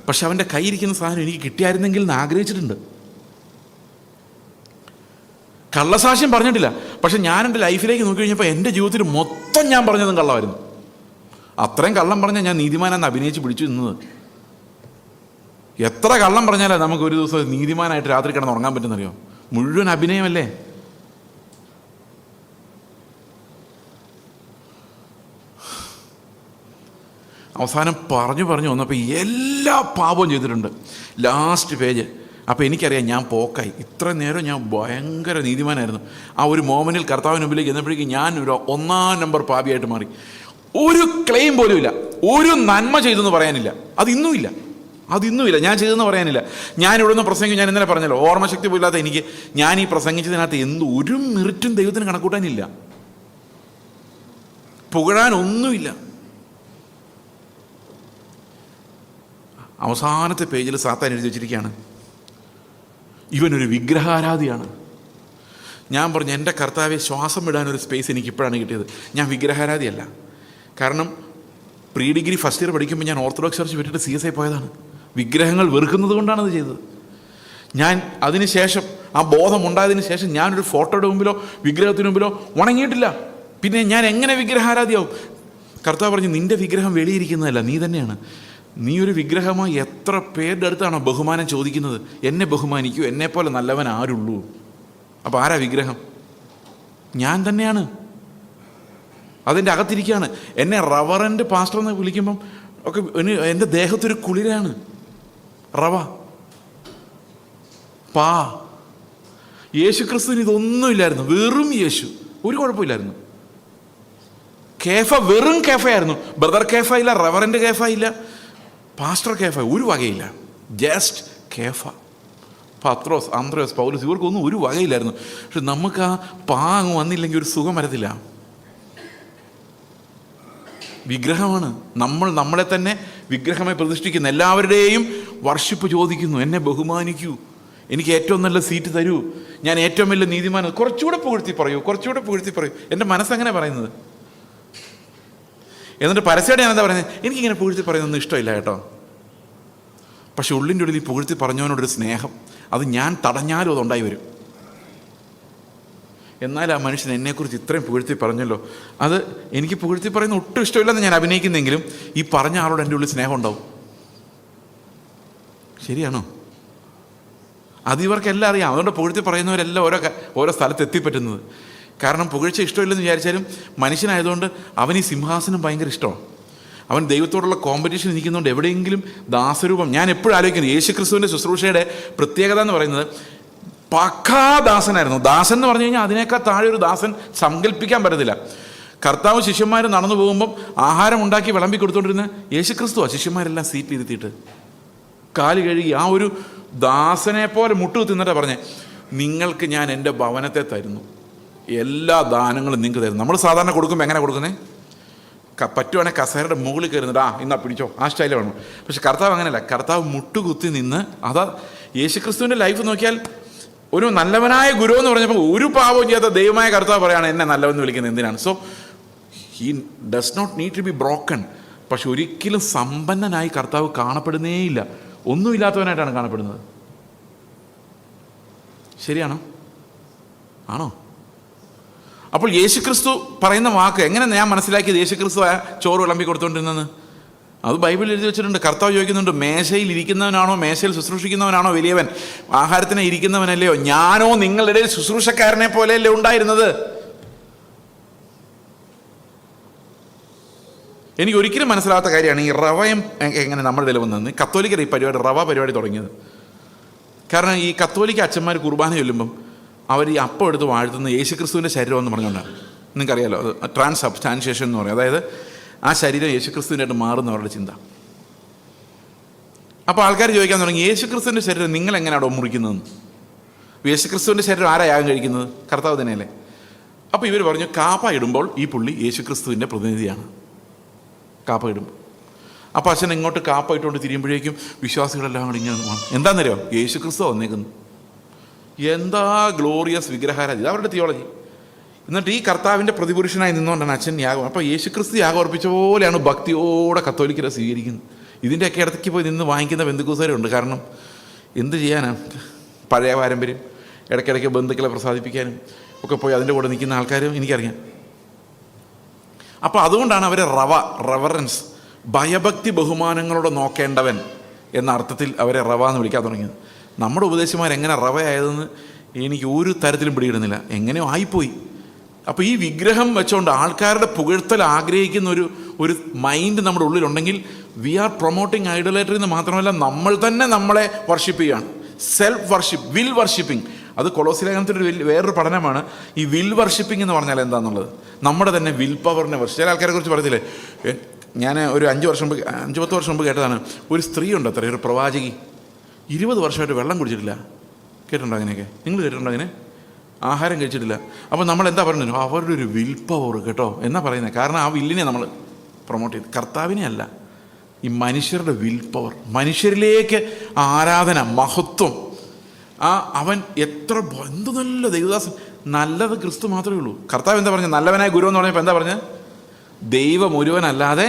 പക്ഷെ അവൻ്റെ കയ്യിരിക്കുന്ന സാധനം എനിക്ക് കിട്ടിയായിരുന്നെങ്കിൽ എന്ന് ആഗ്രഹിച്ചിട്ടുണ്ട്. കള്ളസാക്ഷ്യം പറഞ്ഞിട്ടില്ല, പക്ഷെ ഞാൻ എൻ്റെ ലൈഫിലേക്ക് നോക്കി കഴിഞ്ഞപ്പോൾ എൻ്റെ ജീവിതത്തിൽ മൊത്തം ഞാൻ പറഞ്ഞതും കള്ളമായിരുന്നു. അത്രയും കള്ളം പറഞ്ഞാൽ ഞാൻ നീതിമാനെന്ന് അഭിനയിച്ച് പിടിച്ചു നിന്നത്. എത്ര കള്ളം പറഞ്ഞാലേ നമുക്ക് ഒരു ദിവസം നീതിമാനായിട്ട് രാത്രി കിടന്ന് ഉറങ്ങാൻ പറ്റുന്നറിയോ? മുഴുവൻ അഭിനയമല്ലേ. അവസാനം പറഞ്ഞു വന്നപ്പോൾ എല്ലാ പാപവും ചെയ്തിട്ടുണ്ട്. Last page. അപ്പോൾ എനിക്കറിയാം ഞാൻ പോക്കായി. ഇത്ര നേരം ഞാൻ ഭയങ്കര നീതിമാനായിരുന്നു. ആ ഒരു മോമെൻറ്റിൽ കർത്താവിന് മുമ്പിലേക്ക് ചെന്നപ്പോഴേക്കും ഞാൻ ഒരു 1ാം നമ്പർ പാപിയായിട്ട് മാറി. ഒരു ക്ലെയിം പോലും ഇല്ല, ഒരു നന്മ ചെയ്തെന്ന് പറയാനില്ല. അതിന്നുമില്ല, ഞാൻ ചെയ്തെന്ന് പറയാനില്ല. ഞാൻ ഇവിടെ നിന്ന് പ്രസംഗിക്കും, ഞാൻ ഇന്നലെ പറഞ്ഞല്ലോ, ഓർമ്മശക്തി പോലില്ലാത്ത എനിക്ക് ഞാൻ ഈ പ്രസംഗിച്ചതിനകത്ത് ഒരു മെറിറ്റും ദൈവത്തിന് കണക്കൂട്ടാനില്ല, പുകഴാനൊന്നുമില്ല. അവസാനത്തെ പേജിൽ സാത്താൻ എഴുതി വെച്ചിരിക്കുകയാണ്, ഇവനൊരു വിഗ്രഹാരാധിയാണ്. ഞാൻ പറഞ്ഞു, എൻ്റെ കർത്താവെ, ശ്വാസം വിടാനൊരു സ്പേസ് എനിക്ക് ഇപ്പോഴാണ് കിട്ടിയത്. ഞാൻ വിഗ്രഹാരാധിയല്ല. കാരണം പ്രീ ഡിഗ്രി ഫസ്റ്റ് ഇയർ പഠിക്കുമ്പോൾ ഞാൻ ഓർത്തഡോക്സ് ചർച്ച് വിട്ടിട്ട് CSI പോയതാണ്. വിഗ്രഹങ്ങൾ വെറുക്കുന്നത് കൊണ്ടാണ് അത് ചെയ്തത്. ഞാൻ അതിന് ശേഷം, ആ ബോധം ഉണ്ടായതിന് ശേഷം ഞാനൊരു ഫോട്ടോയുടെ മുമ്പിലോ വിഗ്രഹത്തിന് മുമ്പിലോ ഉണങ്ങിയിട്ടില്ല. പിന്നെ ഞാൻ എങ്ങനെ വിഗ്രഹാരാധിയാവും? കർത്താവ് പറഞ്ഞു, നിൻ്റെ വിഗ്രഹം വെളിയിരിക്കുന്നതല്ല, നീ തന്നെയാണ്. നീ ഒരു വിഗ്രഹമായി എത്ര പേരുടെ അടുത്താണോ ബഹുമാനം ചോദിക്കുന്നത്? എന്നെ ബഹുമാനിക്കൂ, എന്നെപ്പോലെ നല്ലവൻ ആരുള്ളൂ? അപ്പോൾ ആരാ വിഗ്രഹം? ഞാൻ തന്നെയാണ്. അതിൻ്റെ അകത്തിരിക്കുകയാണ്. എന്നെ റവറൻറ്റ് പാസ്റ്റർ എന്ന് വിളിക്കുമ്പം ഒക്കെ എൻ്റെ ദേഹത്തൊരു കുളിരാണ്. റവ, പാ. യേശു ക്രിസ്തുവിന് ഇതൊന്നുമില്ലായിരുന്നു. വെറും യേശു, ഒരു കുഴപ്പമില്ലായിരുന്നു. കേഫ വെറും കേഫയായിരുന്നു. ബ്രദർ കേഫ ഇല്ല, റവറൻറ്റ് കേഫ ഇല്ല, പാസ്റ്റർ കേഫ, ഒരു വകയില്ല. ജസ്റ്റ് കേഫ. പത്രോസ്, അന്ത്രയോസ്, പൗലോസ്, ഇവർക്കൊന്നും ഒരു വകയില്ലായിരുന്നു. പക്ഷെ നമുക്ക് ആ പാ അങ്ങ് വന്നില്ലെങ്കിൽ ഒരു സുഖം വരത്തില്ല. വിഗ്രഹമാണ്. നമ്മളെ തന്നെ വിഗ്രഹമായി പ്രതിഷ്ഠിക്കുന്നു. എല്ലാവരുടെയും വർഷിപ്പ് ചോദിക്കുന്നു. എന്നെ ബഹുമാനിക്കൂ, എനിക്ക് ഏറ്റവും നല്ല സീറ്റ് തരൂ, ഞാൻ ഏറ്റവും വലിയ നീതിമാൻ. കുറച്ചുകൂടെ പുകഴ്ത്തി പറയൂ, കുറച്ചുകൂടെ പുകഴ്ത്തി പറയൂ. എൻ്റെ മനസ്സങ്ങനെ പറയുന്നത്. എന്നിട്ട് പരസ്യമായിട്ട് ഞാൻ എന്താ പറയുന്നത്, എനിക്കിങ്ങനെ പുകഴ്ത്തി പറയുന്നൊന്നും ഇഷ്ടമില്ല കേട്ടോ. പക്ഷെ ഉള്ളിൻ്റെ ഉള്ളിൽ ഈ പുകഴ്ത്തി പറഞ്ഞവനോടൊരു സ്നേഹം, അത് ഞാൻ തടഞ്ഞാലും അതുണ്ടായി വരും. എന്നാൽ ആ മനുഷ്യൻ എന്നെക്കുറിച്ച് ഇത്രയും പുകഴ്ത്തി പറഞ്ഞല്ലോ, അത് എനിക്ക് പുകഴ്ത്തി പറയുന്ന ഒട്ടും ഇഷ്ടമില്ലെന്ന് ഞാൻ അഭിനയിക്കുന്നെങ്കിലും ഈ പറഞ്ഞ ആളോട് എൻ്റെ ഉള്ളിൽ സ്നേഹം ഉണ്ടാവും. ശരിയാണോ? അത് ഇവർക്കെല്ലാം അറിയാം. അതുകൊണ്ട് പുകഴ്ത്തി പറയുന്നവരെല്ലാം ഓരോ സ്ഥലത്ത് എത്തിപ്പറ്റുന്നത്. കാരണം പുകഴ്ച ഇഷ്ടമില്ലെന്ന് വിചാരിച്ചാലും മനുഷ്യനായതുകൊണ്ട് അവൻ ഈ സിംഹാസനം ഭയങ്കര ഇഷ്ടമാണ്. അവൻ ദൈവത്തോടുള്ള കോമ്പറ്റീഷൻ നിൽക്കുന്നതുകൊണ്ട് എവിടെയെങ്കിലും ദാസരൂപം. ഞാൻ എപ്പോഴും ആലോചിക്കുന്നു, യേശുക്രിസ്തുവിൻ്റെ ശുശ്രൂഷയുടെ പ്രത്യേകത എന്ന് പറയുന്നത് പക്കാ ദാസനായിരുന്നു. ദാസൻ എന്ന് പറഞ്ഞു കഴിഞ്ഞാൽ അതിനേക്കാൾ താഴെ ഒരു ദാസൻ സങ്കല്പിക്കാൻ പറ്റത്തില്ല. കർത്താവ് ശിഷ്യന്മാർ നടന്നു പോകുമ്പം ആഹാരം ഉണ്ടാക്കി വിളമ്പി കൊടുത്തുകൊണ്ടിരുന്ന യേശുക്രിസ്തുവാണ്. ശിഷ്യന്മാരെല്ലാം സീറ്റിലിരുത്തിയിട്ട് കാല് കഴുകി ആ ഒരു ദാസനെ പോലെ മുട്ടുകുത്തിന്നിട്ടാണ് പറഞ്ഞേ, നിങ്ങൾക്ക് ഞാൻ എൻ്റെ ഭവനത്തെ തരുന്നു, എല്ലാ ദാനങ്ങളും നിങ്ങൾക്ക് തരുന്നു. നമ്മൾ സാധാരണ കൊടുക്കുമ്പോൾ എങ്ങനെ കൊടുക്കുന്നത്? പറ്റുവാണെങ്കിൽ കസേരയുടെ മുകളിൽ കയറുന്നുണ്ട്, ഇന്നാ പിടിച്ചോ, ആ സ്റ്റൈൽ വേണം. പക്ഷെ കർത്താവ് അങ്ങനെയല്ല. കർത്താവ് മുട്ടുകുത്തി നിന്ന്, അതാ യേശുക്രിസ്തുവിൻ്റെ ലൈഫ് നോക്കിയാൽ ഒരു നല്ലവനായ ഗുരു എന്ന് പറഞ്ഞപ്പോൾ ഒരു പാവവും ചെയ്യാത്ത ദൈവമായ കർത്താവ് പറയാണ് എന്നെ നല്ലവെന്ന് വിളിക്കുന്നത് എന്തിനാണ്? So he does not need to be broken. പക്ഷെ ഒരിക്കലും സമ്പന്നനായി കർത്താവ് കാണപ്പെടുന്നേയില്ല. ഒന്നുമില്ലാത്തവനായിട്ടാണ് കാണപ്പെടുന്നത്. ശരിയാണോ? ആണോ? അപ്പോൾ യേശുക്രിസ്തു പറയുന്ന വാക്ക് എങ്ങനെ ഞാൻ മനസ്സിലാക്കിയത്? യേശുക്രിസ്തു ചോറ് വിളമ്പി കൊടുത്തുകൊണ്ടിരുന്നത് അത് ബൈബിളിൽ എഴുതി വെച്ചിട്ടുണ്ട്. കർത്താവ് ചോദിക്കുന്നുണ്ട്, മേശയിൽ ഇരിക്കുന്നവനാണോ, മേശയിൽ ശുശ്രൂഷിക്കുന്നവനാണോ വലിയവൻ? ആഹാരത്തിന് ഇരിക്കുന്നവനല്ലയോ? ഞാനോ നിങ്ങളുടെ ഇടയിൽ ശുശ്രൂഷക്കാരനെ പോലെയല്ലേ ഉണ്ടായിരുന്നത്? എനിക്ക് ഒരിക്കലും മനസ്സിലാത്ത കാര്യമാണ് ഈ റവയും എങ്ങനെ നമ്മുടെ ഇടയിൽ വന്നത്. കത്തോലിക്കർ ഈ റവ പരിപാടി തുടങ്ങിയത്. കാരണം ഈ കത്തോലിക്ക അച്ഛന്മാർ കുർബാന ചൊല്ലുമ്പം അവർ ഈ അപ്പം എടുത്ത് വാഴ്ത്തുന്ന യേശുക്രിസ്തുവിൻ്റെ ശരീരം എന്ന് പറഞ്ഞുകൊണ്ടാണ്. നിങ്ങൾക്കറിയാലോ, അത് ട്രാൻസ്സബ്സ്റ്റാൻഷിയേഷൻ എന്ന് പറയും. അതായത് ആ ശരീരം യേശുക്രിസ്തുവിനായിട്ട് മാറുന്നവരുടെ ചിന്ത. അപ്പോൾ ആൾക്കാർ ചോദിക്കാൻ തുടങ്ങി, യേശുക്രിസ്തുവിൻ്റെ ശരീരം നിങ്ങൾ എങ്ങനെയാണോ മുറിക്കുന്നതെന്ന്? യേശുക്രിസ്തുവിൻ്റെ ശരീരം ആരാ യാഗം കഴിക്കുന്നത്? കർത്താവ് തന്നെയല്ലേ. അപ്പോൾ ഇവർ പറഞ്ഞു, കാപ്പ ഇടുമ്പോൾ ഈ പുള്ളി യേശുക്രിസ്തുവിൻ്റെ പ്രതിനിധിയാണ്, കാപ്പ ഇടുമ്പോൾ. അപ്പോൾ അച്ഛൻ ഇങ്ങോട്ട് കാപ്പ ഇട്ടുകൊണ്ട് തിരിയുമ്പോഴേക്കും വിശ്വാസികളെല്ലാം കൂടി ഇങ്ങനെ എന്താണെന്നറിയോ? യേശുക്രിസ്തു വന്നേക്കുന്നു. എന്താ ഗ്ലോറിയസ് വിഗ്രഹാരാധന, ഇത് അവരുടെ തിയോളജി. എന്നിട്ട് ഈ കർത്താവിൻ്റെ പ്രതിപുരുഷനായി നിന്നുകൊണ്ടാണ് അച്ഛൻ യാഗം. അപ്പോൾ യേശുക്രിസ്തു യാഗം അർപ്പിച്ച പോലെയാണ് ഭക്തിയോടെ കത്തോലിക്കരെ സ്വീകരിക്കുന്നത്. ഇതിൻ്റെയൊക്കെ ഇടയ്ക്ക് പോയി നിന്ന് വാങ്ങിക്കുന്ന ബന്ധുക്കൂസരുണ്ട്. കാരണം എന്ത് ചെയ്യാനാണ്, പഴയ പാരമ്പര്യം. ഇടയ്ക്കിടയ്ക്ക് ബന്ധുക്കളെ പ്രസാദിപ്പിക്കാനും ഒക്കെ പോയി അതിൻ്റെ കൂടെ നിൽക്കുന്ന ആൾക്കാരും എനിക്കറിയാം. അപ്പോൾ അതുകൊണ്ടാണ് അവരെ റെവറൻസ്, ഭയഭക്തി ബഹുമാനങ്ങളോടെ നോക്കേണ്ടവൻ എന്ന അർത്ഥത്തിൽ അവരെ റവ എന്ന് വിളിക്കാൻ തുടങ്ങിയത്. നമ്മുടെ ഉപദേശിമാരെങ്ങനെ റവയായതെന്ന് എനിക്ക് ഒരു തരത്തിലും പിടിയിടുന്നില്ല. എങ്ങനെയോ ആയിപ്പോയി. അപ്പോൾ ഈ വിഗ്രഹം വെച്ചുകൊണ്ട് ആൾക്കാരുടെ പുകഴ്ത്തൽ ആഗ്രഹിക്കുന്ന ഒരു മൈൻഡ് നമ്മുടെ ഉള്ളിലുണ്ടെങ്കിൽ വി ആർ പ്രൊമോട്ടിങ് ഐഡോലേറ്ററി എന്ന് മാത്രമല്ല, നമ്മൾ തന്നെ നമ്മളെ വർഷിപ്പ് ചെയ്യുകയാണ്. Self worship, will worshipping. അത് കൊളോസ്യലേഖനത്തിൻ്റെ വേറൊരു പഠനമാണ്. ഈ വിൽ വർഷിപ്പിംഗ് എന്ന് പറഞ്ഞാൽ എന്താണെന്നുള്ളത്. നമ്മുടെ തന്നെ വിൽ പവറിനെ ചില ആൾക്കാരെ കുറിച്ച് പറയത്തില്ലേ. ഞാൻ ഒരു 5-10 വർഷം മുമ്പ് കേട്ടതാണ്. ഒരു സ്ത്രീ ഉണ്ട് അത്ര, ഒരു പ്രവാചകി, 20 വർഷമായിട്ട് വെള്ളം കുടിച്ചിട്ടില്ല. കേട്ടിട്ടുണ്ടോ അങ്ങനെയൊക്കെ? നിങ്ങൾ കേട്ടിട്ടുണ്ടോ അങ്ങനെ? ആഹാരം കഴിച്ചിട്ടില്ല. അപ്പോൾ നമ്മൾ എന്താ പറയുന്നത്? അവരുടെ ഒരു വിൽ പവർ കേട്ടോ എന്നാ പറയുന്നത്. കാരണം ആ വില്ലിനെ നമ്മൾ പ്രൊമോട്ട് ചെയ്ത്, കർത്താവിനെ അല്ല, ഈ മനുഷ്യരുടെ വിൽ പവർ, മനുഷ്യരിലേക്ക് ആരാധന, മഹത്വം. അവൻ എന്ത് നല്ല ദൈവദാസൻ, നല്ലത് ക്രിസ്തു മാത്രമേ ഉള്ളൂ. കർത്താവ് എന്താ പറഞ്ഞത്? നല്ലവനായ ഗുരു എന്ന് പറഞ്ഞപ്പോൾ എന്താ പറഞ്ഞത്? ദൈവം ഒരുവനല്ലാതെ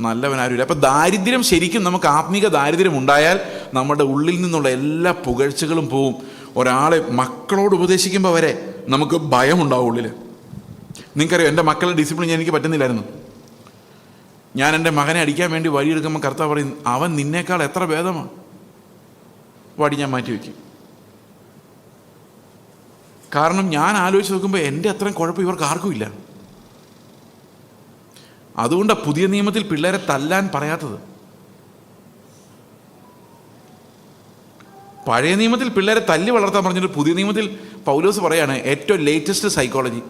നല്ലവനാരുമില്ല. അപ്പം ദാരിദ്ര്യം, ശരിക്കും നമുക്ക് ആത്മീക ദാരിദ്ര്യം ഉണ്ടായാൽ നമ്മുടെ ഉള്ളിൽ നിന്നുള്ള എല്ലാ പുകഴ്ചകളും പോവും. ഒരാളെ മക്കളോട് ഉപദേശിക്കുമ്പോൾ വരെ നമുക്ക് ഭയം ഉണ്ടാവും ഉള്ളിൽ. നിങ്ങൾക്കറിയാം, എൻ്റെ മക്കളുടെ ഡിസിപ്ലിൻ എനിക്ക് പറ്റുന്നില്ലായിരുന്നു. ഞാൻ എൻ്റെ മകനെ അടിക്കാൻ വേണ്ടി വടിയെടുക്കുമ്പോൾ കർത്താവ് പറയും, അവൻ നിന്നേക്കാൾ എത്ര ഭേദമാണ്, വടി ഞാൻ മാറ്റി വയ്ക്കും. കാരണം ഞാൻ ആലോചിച്ച് നോക്കുമ്പോൾ എൻ്റെ അത്രയും കുഴപ്പം ഇവർക്ക് ആർക്കും ഇല്ല. അതുകൊണ്ടാണ് പുതിയ നിയമത്തിൽ പിള്ളേരെ തല്ലാൻ പറയാത്തത്. പഴയ നിയമത്തിൽ പിള്ളേരെ തല്ലി വളർത്താൻ പറഞ്ഞിട്ട് പുതിയ നിയമത്തിൽ പൗലോസ് പറയാണ് ഏറ്റവും ലേറ്റസ്റ്റ് സൈക്കോളജി,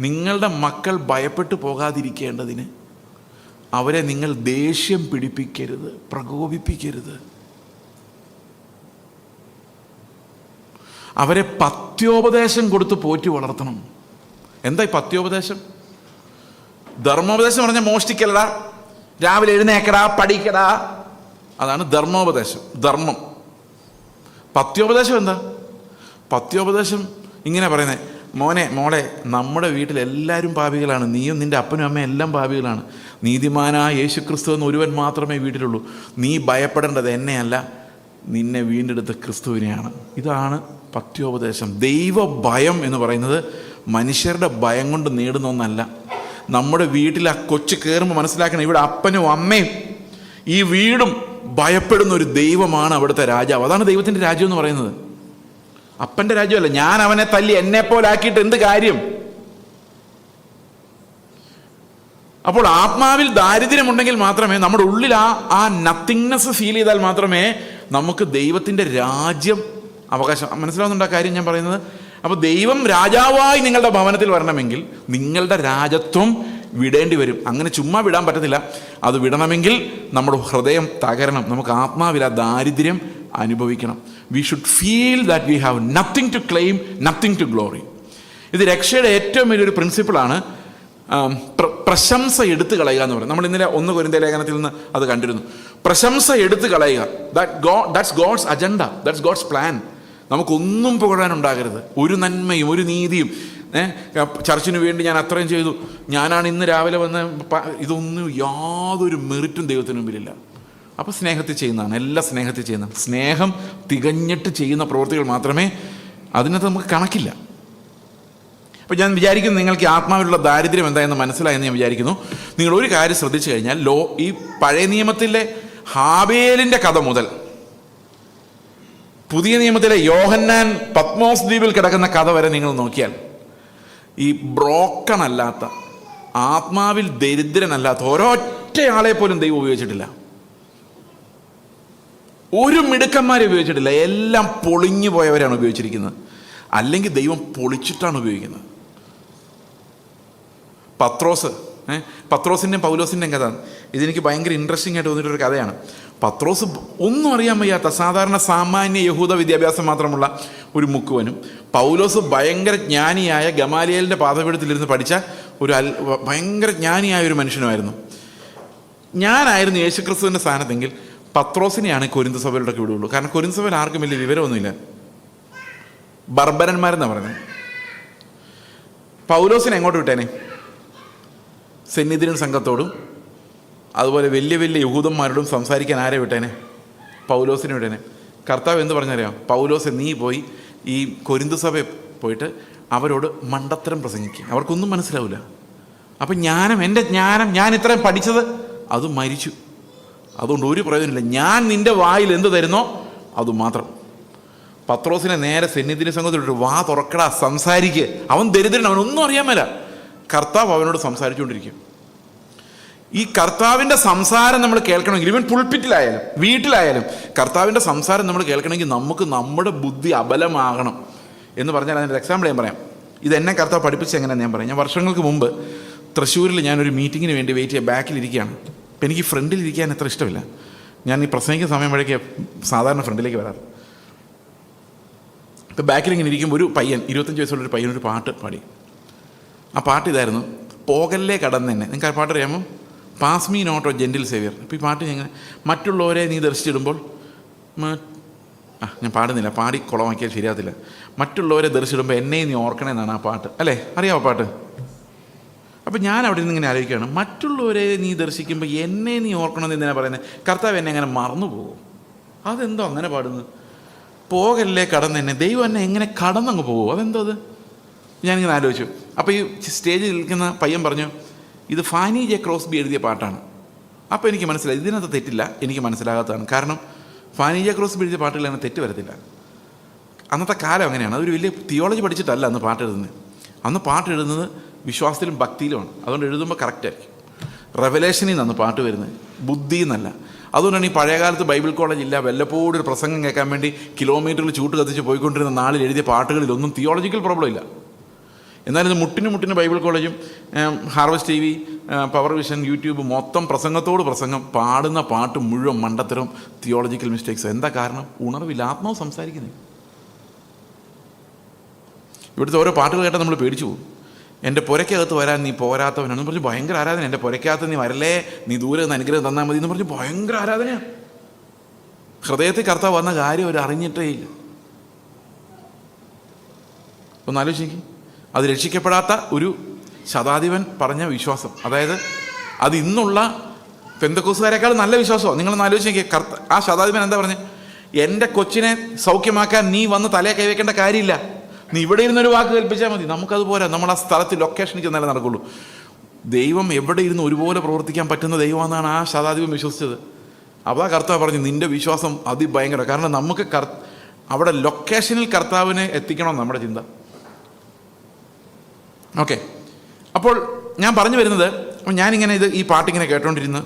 നിങ്ങളുടെ മക്കൾ ഭയപ്പെട്ടു പോകാതിരിക്കേണ്ടതിന് അവരെ നിങ്ങൾ ദേഷ്യം പിടിപ്പിക്കരുത്, പ്രകോപിപ്പിക്കരുത്. അവരെ പത്യോപദേശം കൊടുത്ത് പോറ്റി വളർത്തണം. എന്താ ഈ പത്യോപദേശം? ധർമ്മോപദേശം പറഞ്ഞാൽ മോഷ്ടിക്കലടാ, രാവിലെ എഴുന്നേക്കടാ, പഠിക്കടാ, അതാണ് ധർമ്മോപദേശം, ധർമ്മം. പത്യോപദേശം എന്താ? പത്യോപദേശം ഇങ്ങനെ പറയുന്നത്, മോനെ മോളെ, നമ്മുടെ വീട്ടിൽ എല്ലാവരും പാപികളാണ്, നീയും നിൻ്റെ അപ്പനും അമ്മയും എല്ലാം പാപികളാണ്, നീതിമാനായ യേശുക്രിസ്തു എന്ന് ഒരുവൻ മാത്രമേ വീട്ടിലുള്ളൂ, നീ ഭയപ്പെടേണ്ടത് എന്നെയല്ല, നിന്നെ വീണ്ടെടുത്ത ക്രിസ്തുവിനെയാണ്. ഇതാണ് പത്യോപദേശം. ദൈവ ഭയം എന്ന് പറയുന്നത് മനുഷ്യരുടെ ഭയം കൊണ്ട് നേടുന്ന ഒന്നല്ല. നമ്മുടെ വീട്ടിൽ ആ കൊച്ചു കയറുമ്പോൾ മനസ്സിലാക്കണം, ഇവിടെ അപ്പനും അമ്മയും ഈ വീടും ഭയപ്പെടുന്ന ഒരു ദൈവമാണ് അവിടുത്തെ രാജാവ്. അതാണ് ദൈവത്തിൻ്റെ രാജ്യം എന്ന് പറയുന്നത്. അപ്പൻ്റെ രാജ്യമല്ല. ഞാൻ അവനെ തല്ലി എന്നെ പോലാക്കിയിട്ട് എന്ത് കാര്യം? അപ്പോൾ ആത്മാവിൽ ദാരിദ്ര്യമുണ്ടെങ്കിൽ മാത്രമേ, നമ്മുടെ ഉള്ളിൽ ആ നത്തിങ്നെസ് ഫീൽ ചെയ്താൽ മാത്രമേ നമുക്ക് ദൈവത്തിൻ്റെ രാജ്യം അവകാശം. മനസ്സിലാവുന്നുണ്ട് ആ കാര്യം ഞാൻ പറയുന്നത്? അപ്പോൾ ദൈവം രാജാവായി നിങ്ങളുടെ ഭവനത്തിൽ വരണമെങ്കിൽ നിങ്ങളുടെ രാജത്വം വിടേണ്ടി വരും. അങ്ങനെ ചുമ്മാ വിടാൻ പറ്റത്തില്ല. അത് വിടണമെങ്കിൽ നമ്മുടെ ഹൃദയം തകരണം. നമുക്ക് ആത്മാവിൽ ആ ദാരിദ്ര്യം അനുഭവിക്കണം. We should feel that we have nothing to claim, nothing to glory. ഇത് രക്ഷയുടെ ഏറ്റവും വലിയൊരു പ്രിൻസിപ്പിളാണ്. പ്രശംസ എടുത്തു കളയുക എന്ന് പറയുന്നത്. നമ്മൾ ഇന്നലെ 1 കൊരിന്ത്യർ ലേഖനത്തിൽ നിന്ന് അത് കണ്ടിരുന്നു. പ്രശംസ എടുത്തു കളയുക. That's God's agenda, that's God's plan. നമുക്കൊന്നും പുകഴാനുണ്ടാകരുത്, ഒരു നന്മയും ഒരു നീതിയും. ചർച്ചിന് വേണ്ടി ഞാൻ അത്രയും ചെയ്തു, ഞാനാണ് ഇന്ന് രാവിലെ വന്ന്, ഇതൊന്നും യാതൊരു മെറിറ്റും ദൈവത്തിന് മുമ്പിലില്ല. അപ്പോൾ സ്നേഹത്തിൽ ചെയ്യുന്നതാണ്, എല്ലാം സ്നേഹത്തിൽ ചെയ്യുന്നതാണ്. സ്നേഹം തികഞ്ഞിട്ട് ചെയ്യുന്ന പ്രവൃത്തികൾ മാത്രമേ അതിനകത്ത് നമുക്ക് കണക്കില്ല. അപ്പോൾ ഞാൻ വിചാരിക്കുന്നു നിങ്ങൾക്ക് ആത്മാവിലുള്ള ദാരിദ്ര്യം എന്തായെന്ന് മനസ്സിലായെന്ന് ഞാൻ വിചാരിക്കുന്നു. നിങ്ങൾ ഒരു കാര്യം ശ്രദ്ധിച്ചു കഴിഞ്ഞാൽ, ഈ പഴയ നിയമത്തിലെ ഹാബേലിൻ്റെ കഥ മുതൽ പുതിയ നിയമത്തിലെ യോഹന്നാൻ പത്മോസ് ദ്വീപിൽ കിടക്കുന്ന കഥ വരെ നിങ്ങൾ നോക്കിയാൽ, ഈ ബ്രോക്കൺ അല്ലാത്ത, ആത്മാവിൽ ദരിദ്രനല്ലാത്ത ഒരൊറ്റയാളെ പോലും ദൈവം ഉപയോഗിച്ചിട്ടില്ല. ഒരു മിടുക്കന്മാരെ ഉപയോഗിച്ചിട്ടില്ല. എല്ലാം പൊളിഞ്ഞു പോയവരാണ് ഉപയോഗിച്ചിരിക്കുന്നത്. അല്ലെങ്കിൽ ദൈവം പൊളിച്ചിട്ടാണ് ഉപയോഗിക്കുന്നത്. പത്രോസിൻ്റെയും പൗലോസിൻ്റെയും കഥ ഇതെനിക്ക് ഭയങ്കര ഇൻട്രസ്റ്റിംഗ് ആയിട്ട് തോന്നിയിട്ടൊരു കഥയാണ്. പത്രോസ് ഒന്നും അറിയാൻ വയ്യാത്ത സാധാരണ സാമാന്യ യഹൂദ വിദ്യാഭ്യാസം മാത്രമുള്ള ഒരു മുക്കുവനും, പൗലോസ് ഭയങ്കര ജ്ഞാനിയായ ഗമാലിയേലിൻ്റെ പാദപീഠത്തിലിരുന്ന് പഠിച്ച ഭയങ്കര ജ്ഞാനിയായ ഒരു മനുഷ്യനുമായിരുന്നു. ഞാനായിരുന്നു യേശുക്രിസ്തുവിൻ്റെ സ്ഥാനത്തെങ്കിൽ പത്രോസിനെയാണ് കൊരിന്ത് സഭയിലൊക്കെ വിടുകയുള്ളൂ. കാരണം കൊരിന്ത് സഭയിൽ ആർക്കും വലിയ വിവരമൊന്നുമില്ല, ബർബരന്മാരെന്നാണ് പറയുന്നത്. പൗലോസിനെ എങ്ങോട്ട് വിട്ടേനെ? സെന്നിദ്രിൻ സംഘത്തോടും അതുപോലെ വലിയ വലിയ യഹൂദന്മാരോടും സംസാരിക്കാൻ ആരെ വിട്ടേനെ? പൗലോസിനെ വിട്ടേനെ. കർത്താവ് എന്ത് പറഞ്ഞറിയാം? പൗലോസ് നീ പോയി ഈ കൊരിന്ത് സഭയിൽ പോയിട്ട് അവരോട് മണ്ടത്തരം പ്രസംഗിക്കുക, അവർക്കൊന്നും മനസ്സിലാവില്ല. അപ്പം എൻ്റെ ജ്ഞാനം, ഞാൻ ഇത്രയും പഠിച്ചത് അത് മരിച്ചു, അതുകൊണ്ട് ഒരു പ്രയോജനമില്ല. ഞാൻ നിൻ്റെ വായിൽ എന്ത് തരുന്നോ അത് മാത്രം. പത്രോസിനെ നേരെ സെന്നിധിനി സംഘത്തിലിട്ട് വാ തുറക്കടാ, സംസാരിക്കുക. അവൻ ദരിദ്രൻ, അവനൊന്നും അറിയാൻ മേല. കർത്താവ് അവനോട് സംസാരിച്ചുകൊണ്ടിരിക്കും. ഈ കർത്താവിൻ്റെ സംസാരം നമ്മൾ കേൾക്കണമെങ്കിൽ, ഇവൻ പുൾപിറ്റിലായാലും വീട്ടിലായാലും കർത്താവിൻ്റെ സംസാരം നമ്മൾ കേൾക്കണമെങ്കിൽ നമുക്ക് നമ്മുടെ ബുദ്ധി അബലമാകണം. എന്ന് പറഞ്ഞാൽ അതിൻ്റെ എക്സാമ്പിൾ ഞാൻ പറയാം. ഇതെന്നെ കർത്താവ് പഠിപ്പിച്ച് എങ്ങനെയാണെന്ന് ഞാൻ പറയാം. ഞാൻ വർഷങ്ങൾക്ക് മുമ്പ് തൃശ്ശൂരിൽ ഞാനൊരു മീറ്റിങ്ങിന് വേണ്ടി വെയിറ്റ് ചെയ്യാൻ ബാക്കിലിരിക്കുകയാണ്. അപ്പം എനിക്ക് ഫ്രണ്ടിലിരിക്കാൻ അത്ര ഇഷ്ടമില്ല. ഞാൻ ഈ പ്രസംഗിക്കുന്ന സമയം വഴിക്ക് സാധാരണ ഫ്രണ്ടിലേക്ക് വരാറ്. ഇപ്പം ബാക്കിലിങ്ങനെ ഇരിക്കുമ്പോൾ ഒരു പയ്യൻ, 25 വയസ്സുള്ളൊരു പയ്യൻ ഒരു പാട്ട് പാടി. ആ പാട്ട് ഇതായിരുന്നു, പോകല്ലേ കടന്ന് തന്നെ. നിങ്ങൾക്ക് ആ പാട്ട് അറിയാമോ? Pass me not O gentle saviour. അപ്പോൾ ഈ പാട്ട് ഞങ്ങൾ മറ്റുള്ളവരെ നീ ദർശിച്ചിടുമ്പോൾ, ഞാൻ പാടുന്നില്ല, പാടി കുളമാക്കിയാൽ ശരിയാകത്തില്ല. മറ്റുള്ളവരെ ദർശിച്ചിടുമ്പോൾ എന്നെ നീ ഓർക്കണേ എന്നാണ് ആ പാട്ട്, അല്ലേ? അറിയാമോ പാട്ട്? അപ്പം ഞാൻ അവിടെ നിന്ന് ഇങ്ങനെ ആലോചിക്കുകയാണ്, മറ്റുള്ളവരെ നീ ദർശിക്കുമ്പോൾ എന്നെ നീ ഓർക്കണമെന്ന് എന്തിനാണ് പറയുന്നത്? കർത്താവ് എന്നെ അങ്ങനെ മറന്നു പോകും. അതെന്തോ അങ്ങനെ പാടുന്നത്? പോകല്ലേ കടന്ന് തന്നെ, ദൈവം എന്നെ എങ്ങനെ കടന്നങ്ങ് പോകുമോ? അതെന്തോ അത്? ഞാനിങ്ങനെ ആലോചിച്ചു. അപ്പോൾ ഈ സ്റ്റേജിൽ നിൽക്കുന്ന പയ്യൻ പറഞ്ഞു, ഇത് ഫാനി ജെ ക്രോസ്ബി എഴുതിയ പാട്ടാണ്. അപ്പോൾ എനിക്ക് മനസ്സിലായി ഇതിനകത്ത് തെറ്റില്ല, എനിക്ക് മനസ്സിലാകാത്തതാണ്. കാരണം ഫാനി ജെ ക്രോസ്ബി എഴുതിയ പാട്ടുകളിൽ അങ്ങനെ തെറ്റ് വരത്തില്ല. അന്നത്തെ കാലം അങ്ങനെയാണ്. അതൊരു വലിയ തിയോളജി പഠിച്ചിട്ടല്ല അന്ന് പാട്ട് എഴുതുന്നത്. അന്ന് പാട്ട് എഴുതുന്നത് വിശ്വാസത്തിലും ഭക്തിയിലുമാണ്. അതുകൊണ്ട് എഴുതുമ്പോൾ കറക്റ്റായിരിക്കും. റെവലേഷനിൽ നിന്നാണ് പാട്ട് വരുന്നത്, ബുദ്ധി എന്നല്ല. അതുകൊണ്ടാണ് ഈ പഴയകാലത്ത് ബൈബിൾ കോളേജ് ഇല്ല, വല്ലപ്പോഴും ഒരു പ്രസംഗം കേൾക്കാൻ വേണ്ടി കിലോമീറ്ററിൽ ചൂട്ട് കത്തിച്ച് പോയിക്കൊണ്ടിരുന്ന നാളിൽ എഴുതിയ പാട്ടുകളിലൊന്നും തിയോളജിക്കൽ പ്രോബ്ലം ഇല്ല. എന്നാലും ഇത് മുട്ടിന് ബൈബിൾ കോളേജും harvest TV, power vision, YouTube മൊത്തം പ്രസംഗത്തോട് പ്രസംഗം, പാടുന്ന പാട്ട് മുഴുവൻ മണ്ടത്തരം, തിയോളജിക്കൽ മിസ്റ്റേക്സ്. എന്താ കാരണം? ഉണർവില്ല, ആത്മാവ് സംസാരിക്കുന്നത്. ഇവിടുത്തെ ഓരോ പാട്ടുകൾ കേട്ടാൽ നമ്മൾ പേടിച്ചു പോകും. എൻ്റെ പുരയ്ക്കകത്ത് വരാൻ നീ പോരാത്തവനാണെന്ന് പറഞ്ഞ് ഭയങ്കര ആരാധന. എൻ്റെ പുരയ്ക്കകത്ത് നീ വരല്ലേ, നീ ദൂരെ നിന്ന് അനുഗ്രഹം തന്നാൽ മതി എന്ന് പറഞ്ഞ് ഭയങ്കര ആരാധനയാണ്. ഹൃദയത്തിൽ കർത്താവ് വന്ന കാര്യം അവർ അറിഞ്ഞിട്ടേ ഇല്ല. ഒന്ന് ആലോചിക്ക്, അത് രക്ഷിക്കപ്പെടാത്ത ഒരു ശതാധിപൻ പറഞ്ഞ വിശ്വാസം, അതായത് അത് ഇന്നുള്ള പെന്തക്കോസുകാരെക്കാൾ നല്ല വിശ്വാസമാണ്. നിങ്ങളൊന്ന് ആലോചിച്ച് ആ ശതാധിപൻ എന്താ പറഞ്ഞത്? എൻ്റെ കൊച്ചിനെ സൗഖ്യമാക്കാൻ നീ വന്ന് തലയെ കൈവയ്ക്കേണ്ട കാര്യമില്ല, നീ ഇവിടെ ഇരുന്നൊരു വാക്ക് കൽപ്പിച്ചാൽ മതി. നമുക്കത് പോരാ, നമ്മൾ ആ സ്ഥലത്ത് ലൊക്കേഷനിൽ നല്ല നടക്കുള്ളൂ. ദൈവം എവിടെ ഇരുന്ന് ഒരുപോലെ പ്രവർത്തിക്കാൻ പറ്റുന്ന ദൈവമെന്നാണ് ആ ശതാധിപൻ വിശ്വസിച്ചത്. അപ്പോൾ ആ കർത്താവ് പറഞ്ഞു, നിൻ്റെ വിശ്വാസം അതിഭയങ്കര. കാരണം നമുക്ക് അവിടെ ലൊക്കേഷനിൽ കർത്താവിനെ എത്തിക്കണം നമ്മുടെ ചിന്ത. ഓക്കെ, അപ്പോൾ ഞാൻ പറഞ്ഞു വരുന്നത്, ഞാനിങ്ങനെ ഈ പാട്ടിങ്ങനെ കേട്ടോണ്ടിരുന്ന്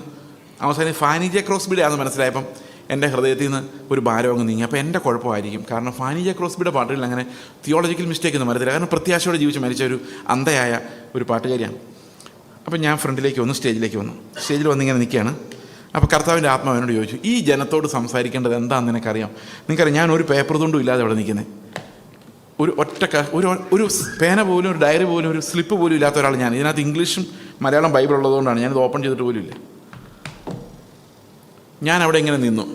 അവസാനം ഫാനി ജെ ക്രോസ്ബിയുടെ ആണെന്ന് മനസ്സിലായപ്പം എൻ്റെ ഹൃദയത്തിൽ നിന്ന് ഒരു ഭാരം അങ്ങ് നീങ്ങി. അപ്പോൾ എൻ്റെ കുഴപ്പമായിരിക്കും, കാരണം ഫാനി ജെ ക്രോസ്ബിയുടെ പാട്ടുകളിൽ അങ്ങനെ തിയോളജിക്കൽ മിസ്റ്റേക്ക് ഒന്നും വരത്തില്ല. കാരണം പ്രത്യാശയോടെ ജീവിച്ച് മരിച്ച ഒരു അന്ധയായ ഒരു പാട്ടുകാരിയാണ്. അപ്പം ഞാൻ ഫ്രണ്ടിലേക്ക് വന്നു, സ്റ്റേജിലേക്ക് വന്നു. സ്റ്റേജിൽ വന്നിങ്ങനെ നിൽക്കുകയാണ്. അപ്പോൾ കർത്താവിൻ്റെ ആത്മാവ് എന്നോട് ചോദിച്ചു, ഈ ജനത്തോട് സംസാരിക്കേണ്ടത് എന്താണെന്ന് നിനക്കറിയാം? നിനക്കറിയാം, ഞാൻ ഒരു പേപ്പർ തുണ്ടും ഇല്ലാതെ അവിടെ നിൽക്കുന്നത്, ഒരു പേന പോലും, ഒരു ഡയറി പോലും, ഒരു സ്ലിപ്പ് പോലും ഇല്ലാത്ത ഒരാൾ ഞാൻ. ഇതിനകത്ത് ഇംഗ്ലീഷും മലയാളം ബൈബിൾ ഉള്ളതുകൊണ്ടാണ് ഞാനിത് ഓപ്പൺ ചെയ്തിട്ട് പോലും ഇല്ല. ഞാൻ അവിടെ ഇങ്ങനെ നിന്നു.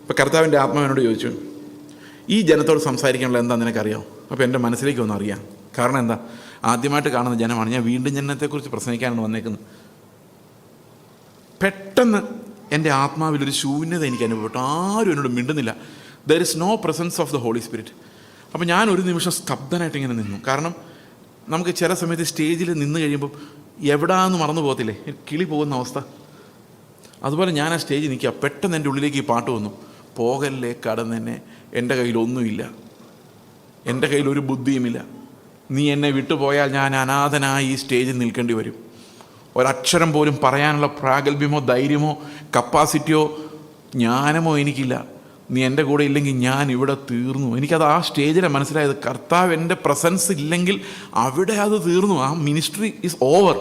അപ്പോൾ കർത്താവിൻ്റെ ആത്മാവിനോട് ചോദിച്ചു, ഈ ജനത്തോട് സംസാരിക്കാനുള്ള എന്താ നിനക്കറിയാം? അപ്പോൾ എൻ്റെ മനസ്സിലേക്ക് ഒന്നും അറിയാം. കാരണം എന്താ? ആദ്യമായിട്ട് കാണുന്ന ജനമാണ്. ഞാൻ വീണ്ടും ജനനത്തെക്കുറിച്ച് പ്രസംഗിക്കാനാണ് വന്നേക്കുന്നത്. പെട്ടെന്ന് എൻ്റെ ആത്മാവിലൊരു ശൂന്യത എനിക്ക് അനുഭവപ്പെട്ടു. ആരും എന്നോട് മിണ്ടുന്നില്ല. There is no presence of the Holy Spirit. അപ്പോൾ ഞാൻ ഒരു നിമിഷം സ്തബ്ധനായിട്ട് ഇങ്ങനെ നിന്നു. കാരണം നമുക്ക് ചില സമയത്ത് സ്റ്റേജിൽ നിന്ന് കഴിയുമ്പം എവിടാന്ന് മറന്നു പോകത്തില്ലേ, കിളി പോകുന്ന അവസ്ഥ. അതുപോലെ ഞാൻ ആ സ്റ്റേജിൽ നിൽക്കുക. പെട്ടെന്ന് എൻ്റെ ഉള്ളിലേക്ക് ഈ പാട്ട് വന്നു, പോകല്ലേ കടന്നെന്നെ, എൻ്റെ കയ്യിലൊന്നുമില്ല, എൻ്റെ കയ്യിലൊരു ബുദ്ധിയുമില്ല, നീ എന്നെ വിട്ടുപോയാൽ ഞാൻ അനാഥനായി ഈ സ്റ്റേജിൽ നിൽക്കേണ്ടി വരും. ഒരക്ഷരം പോലും പറയാനുള്ള പ്രാഗൽഭ്യമോ ധൈര്യമോ കപ്പാസിറ്റിയോ ജ്ഞാനമോ എനിക്കില്ല. നീ എൻ്റെ കൂടെ ഇല്ലെങ്കിൽ ഞാൻ ഇവിടെ തീർന്നു. എനിക്കത് ആ സ്റ്റേജിലാണ് മനസ്സിലായത്. കർത്താവ് എൻ്റെ പ്രസൻസ് ഇല്ലെങ്കിൽ അവിടെ അത് തീർന്നു. ആ മിനിസ്ട്രി ഈസ് ഓവർ.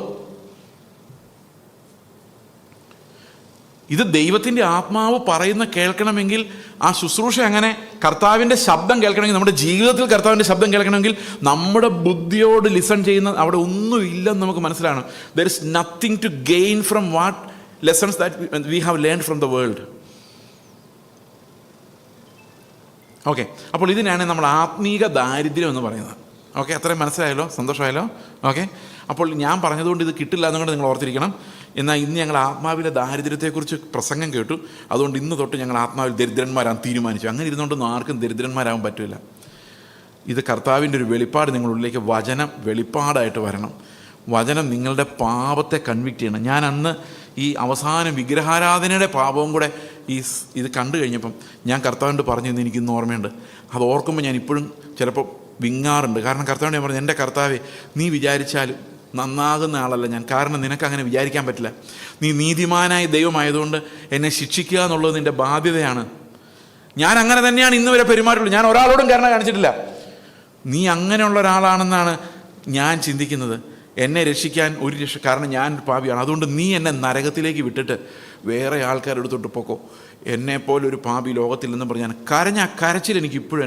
ഇത് ദൈവത്തിൻ്റെ ആത്മാവ് പറയുന്ന കേൾക്കണമെങ്കിൽ, ആ ശുശ്രൂഷ അങ്ങനെ കർത്താവിൻ്റെ ശബ്ദം കേൾക്കണമെങ്കിൽ, നമ്മുടെ ജീവിതത്തിൽ കർത്താവിൻ്റെ ശബ്ദം കേൾക്കണമെങ്കിൽ നമ്മുടെ ബുദ്ധിയോട് ലിസൺ ചെയ്യുന്ന അവിടെ ഒന്നും ഇല്ലെന്ന് നമുക്ക് മനസ്സിലാണ്. There is nothing to gain from what lessons that we have learned from the world. Okay, അപ്പോൾ ഇതിനാണ് നമ്മൾ ആത്മീക ദാരിദ്ര്യം എന്ന് പറയുന്നത്. ഓക്കെ, അത്രയും മനസ്സിലായല്ലോ, സന്തോഷമായല്ലോ. ഓക്കെ, അപ്പോൾ ഞാൻ പറഞ്ഞതുകൊണ്ട് ഇത് കിട്ടില്ല എന്നുകൊണ്ട് നിങ്ങൾ ഓർത്തിരിക്കണം. എന്നാൽ ഇന്ന് ഞങ്ങൾ ആത്മാവിലെ ദാരിദ്ര്യത്തെക്കുറിച്ച് പ്രസംഗം കേട്ടു. അതുകൊണ്ട് ഇന്ന് തൊട്ട് ഞങ്ങൾ ആത്മാവിൽ ദരിദ്രന്മാരാൻ തീരുമാനിച്ചു. അങ്ങനെ ഇരുന്നുകൊണ്ടൊന്നും ആർക്കും ദരിദ്രന്മാരാകാൻ പറ്റില്ല. ഇത് കർത്താവിൻ്റെ ഒരു വെളിപ്പാട് നിങ്ങളുള്ളിലേക്ക്, വചനം വെളിപ്പാടായിട്ട് വരണം. വചനം നിങ്ങളുടെ പാപത്തെ കൺവിക്റ്റ് ചെയ്യണം. ഞാൻ അന്ന് ഈ അവസാനം വിഗ്രഹാരാധനയുടെ പാപവും കൂടെ ഇത് കണ്ടു കഴിഞ്ഞപ്പം ഞാൻ കർത്താവിനോട് പറഞ്ഞതെന്ന് എനിക്കിന്ന് ഓർമ്മയുണ്ട്. അത് ഓർക്കുമ്പോൾ ഞാൻ ഇപ്പോഴും ചിലപ്പോൾ വിങ്ങാറുണ്ട്. കാരണം കർത്താവിനോട് ഞാൻ പറഞ്ഞു, എൻ്റെ കർത്താവേ, നീ വിചാരിച്ചാലും നന്നാകുന്ന ആളല്ല ഞാൻ. കാരണം നിനക്കങ്ങനെ വിചാരിക്കാൻ പറ്റില്ല. നീ നീതിമാനായ ദൈവമായതുകൊണ്ട് എന്നെ ശിക്ഷിക്കുക എന്നുള്ളത് നിൻ്റെ ബാധ്യതയാണ്. ഞാൻ അങ്ങനെ തന്നെയാണ് ഇന്ന് വരെ പെരുമാറുള്ളൂ. ഞാൻ ഒരാളോടും കരുണ കാണിച്ചിട്ടില്ല. നീ അങ്ങനെയുള്ള ഒരാളാണെന്നാണ് ഞാൻ ചിന്തിക്കുന്നത്. എന്നെ രക്ഷിക്കാൻ ഒരു കാരണം ഞാൻ പാപിയാണ്. അതുകൊണ്ട് നീ എന്നെ നരകത്തിലേക്ക് വിട്ടിട്ട് വേറെ ആൾക്കാരെടുത്തോട്ട് പോക്കോ, എന്നെപ്പോലൊരു പാപി ലോകത്തില്ലെന്ന് പറഞ്ഞ് ഞാൻ കരഞ്ഞ കരച്ചിൽ എനിക്ക് ഇപ്പോഴും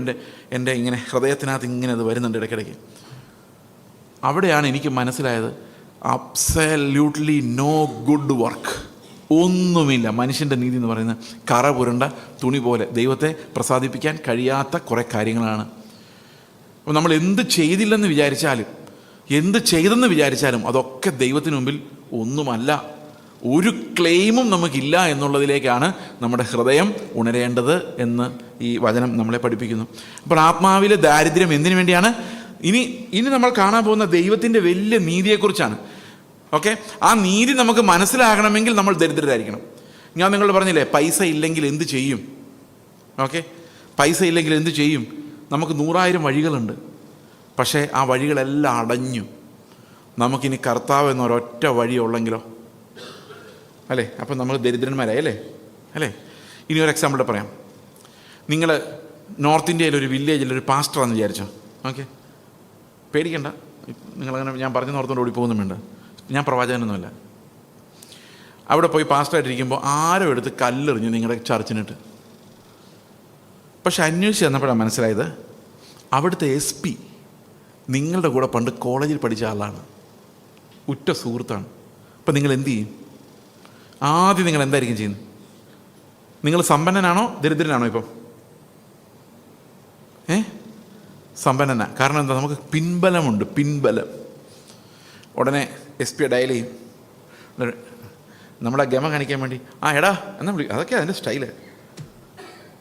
എൻ്റെ ഇങ്ങനെ ഹൃദയത്തിനകത്ത് ഇങ്ങനെ അത് വരുന്നുണ്ട് ഇടയ്ക്കിടയ്ക്ക്. അവിടെയാണ് എനിക്ക് മനസ്സിലായത്, അബ്സല്യൂട്ട്ലി നോ ഗുഡ് വർക്ക്, ഒന്നുമില്ല. മനുഷ്യൻ്റെ നീതി എന്ന് പറയുന്നത് കറ പുരണ്ട തുണി പോലെ ദൈവത്തെ പ്രസാദിപ്പിക്കാൻ കഴിയാത്ത കുറേ കാര്യങ്ങളാണ്. അപ്പോൾ നമ്മൾ എന്ത് ചെയ്തില്ലെന്ന് വിചാരിച്ചാലും, എന്ത് ചെയ്തെന്ന് വിചാരിച്ചാലും അതൊക്കെ ദൈവത്തിന് മുമ്പിൽ ഒന്നുമല്ല. ഒരു ക്ലെയിമും നമുക്കില്ല എന്നുള്ളതിലേക്കാണ് നമ്മുടെ ഹൃദയം ഉണരേണ്ടത് എന്ന് ഈ വചനം നമ്മളെ പഠിപ്പിക്കുന്നു. അപ്പോൾ ആത്മാവിലെ ദാരിദ്ര്യം എന്തിനു വേണ്ടിയാണ്? ഇനി നമ്മൾ കാണാൻ പോകുന്ന ദൈവത്തിൻ്റെ വലിയ നീതിയെക്കുറിച്ചാണ്. ഓക്കെ, ആ നീതി നമുക്ക് മനസ്സിലാകണമെങ്കിൽ നമ്മൾ ദരിദ്രരായിരിക്കണം. ഞാൻ നിങ്ങളോട് പറഞ്ഞില്ലേ, പൈസ ഇല്ലെങ്കിൽ എന്ത് ചെയ്യും? ഓക്കെ, പൈസ ഇല്ലെങ്കിൽ എന്ത് ചെയ്യും? നമുക്ക് 100,000 വഴികളുണ്ട്. പക്ഷേ ആ വഴികളെല്ലാം അടഞ്ഞു. നമുക്കിനി കർത്താവ് എന്നൊരൊറ്റ വഴിയുള്ളെങ്കിലോ? അല്ലേ? അപ്പം നമ്മൾ ദരിദ്രന്മാരായി അല്ലേ? ഇനി ഒരു എക്സാമ്പിൾ പറയാം. നിങ്ങൾ നോർത്ത് ഇന്ത്യയിലൊരു വില്ലേജിലൊരു പാസ്റ്ററാണെന്ന് വിചാരിച്ചോ. ഓക്കെ, പേടിക്കണ്ട, നിങ്ങളങ്ങനെ ഞാൻ പറഞ്ഞ ഓർത്തുകൊണ്ട് ഓടി പോകുന്നും വേണ്ട. ഞാൻ പ്രവാചകനൊന്നുമല്ല. അവിടെ പോയി പാസ്റ്ററായിട്ടിരിക്കുമ്പോൾ ആരോ എടുത്ത് കല്ലെറിഞ്ഞു നിങ്ങളുടെ ചർച്ചിനിട്ട്. പക്ഷെ അന്വേഷിച്ച് ചെന്നപ്പോഴാണ് മനസ്സിലായത് അവിടുത്തെ SP നിങ്ങളുടെ കൂടെ പണ്ട് കോളേജിൽ പഠിച്ച ആളാണ്, ഉറ്റ സുഹൃത്താണ്. അപ്പം നിങ്ങൾ എന്തു ചെയ്യും? ആദ്യം നിങ്ങൾ എന്തായിരിക്കും ചെയ്യുന്നത്? നിങ്ങൾ സമ്പന്നനാണോ ദരിദ്രനാണോ ഇപ്പം? സമ്പന്നനാ. കാരണം എന്താ? നമുക്ക് പിൻബലമുണ്ട്, പിൻബലം. ഉടനെ SP ഡയൽ ചെയ്യും, നമ്മളെ ഗമ കാണിക്കാൻ വേണ്ടി. എടാ എന്നാ വിളി, അതൊക്കെ അതിൻ്റെ സ്റ്റൈല്.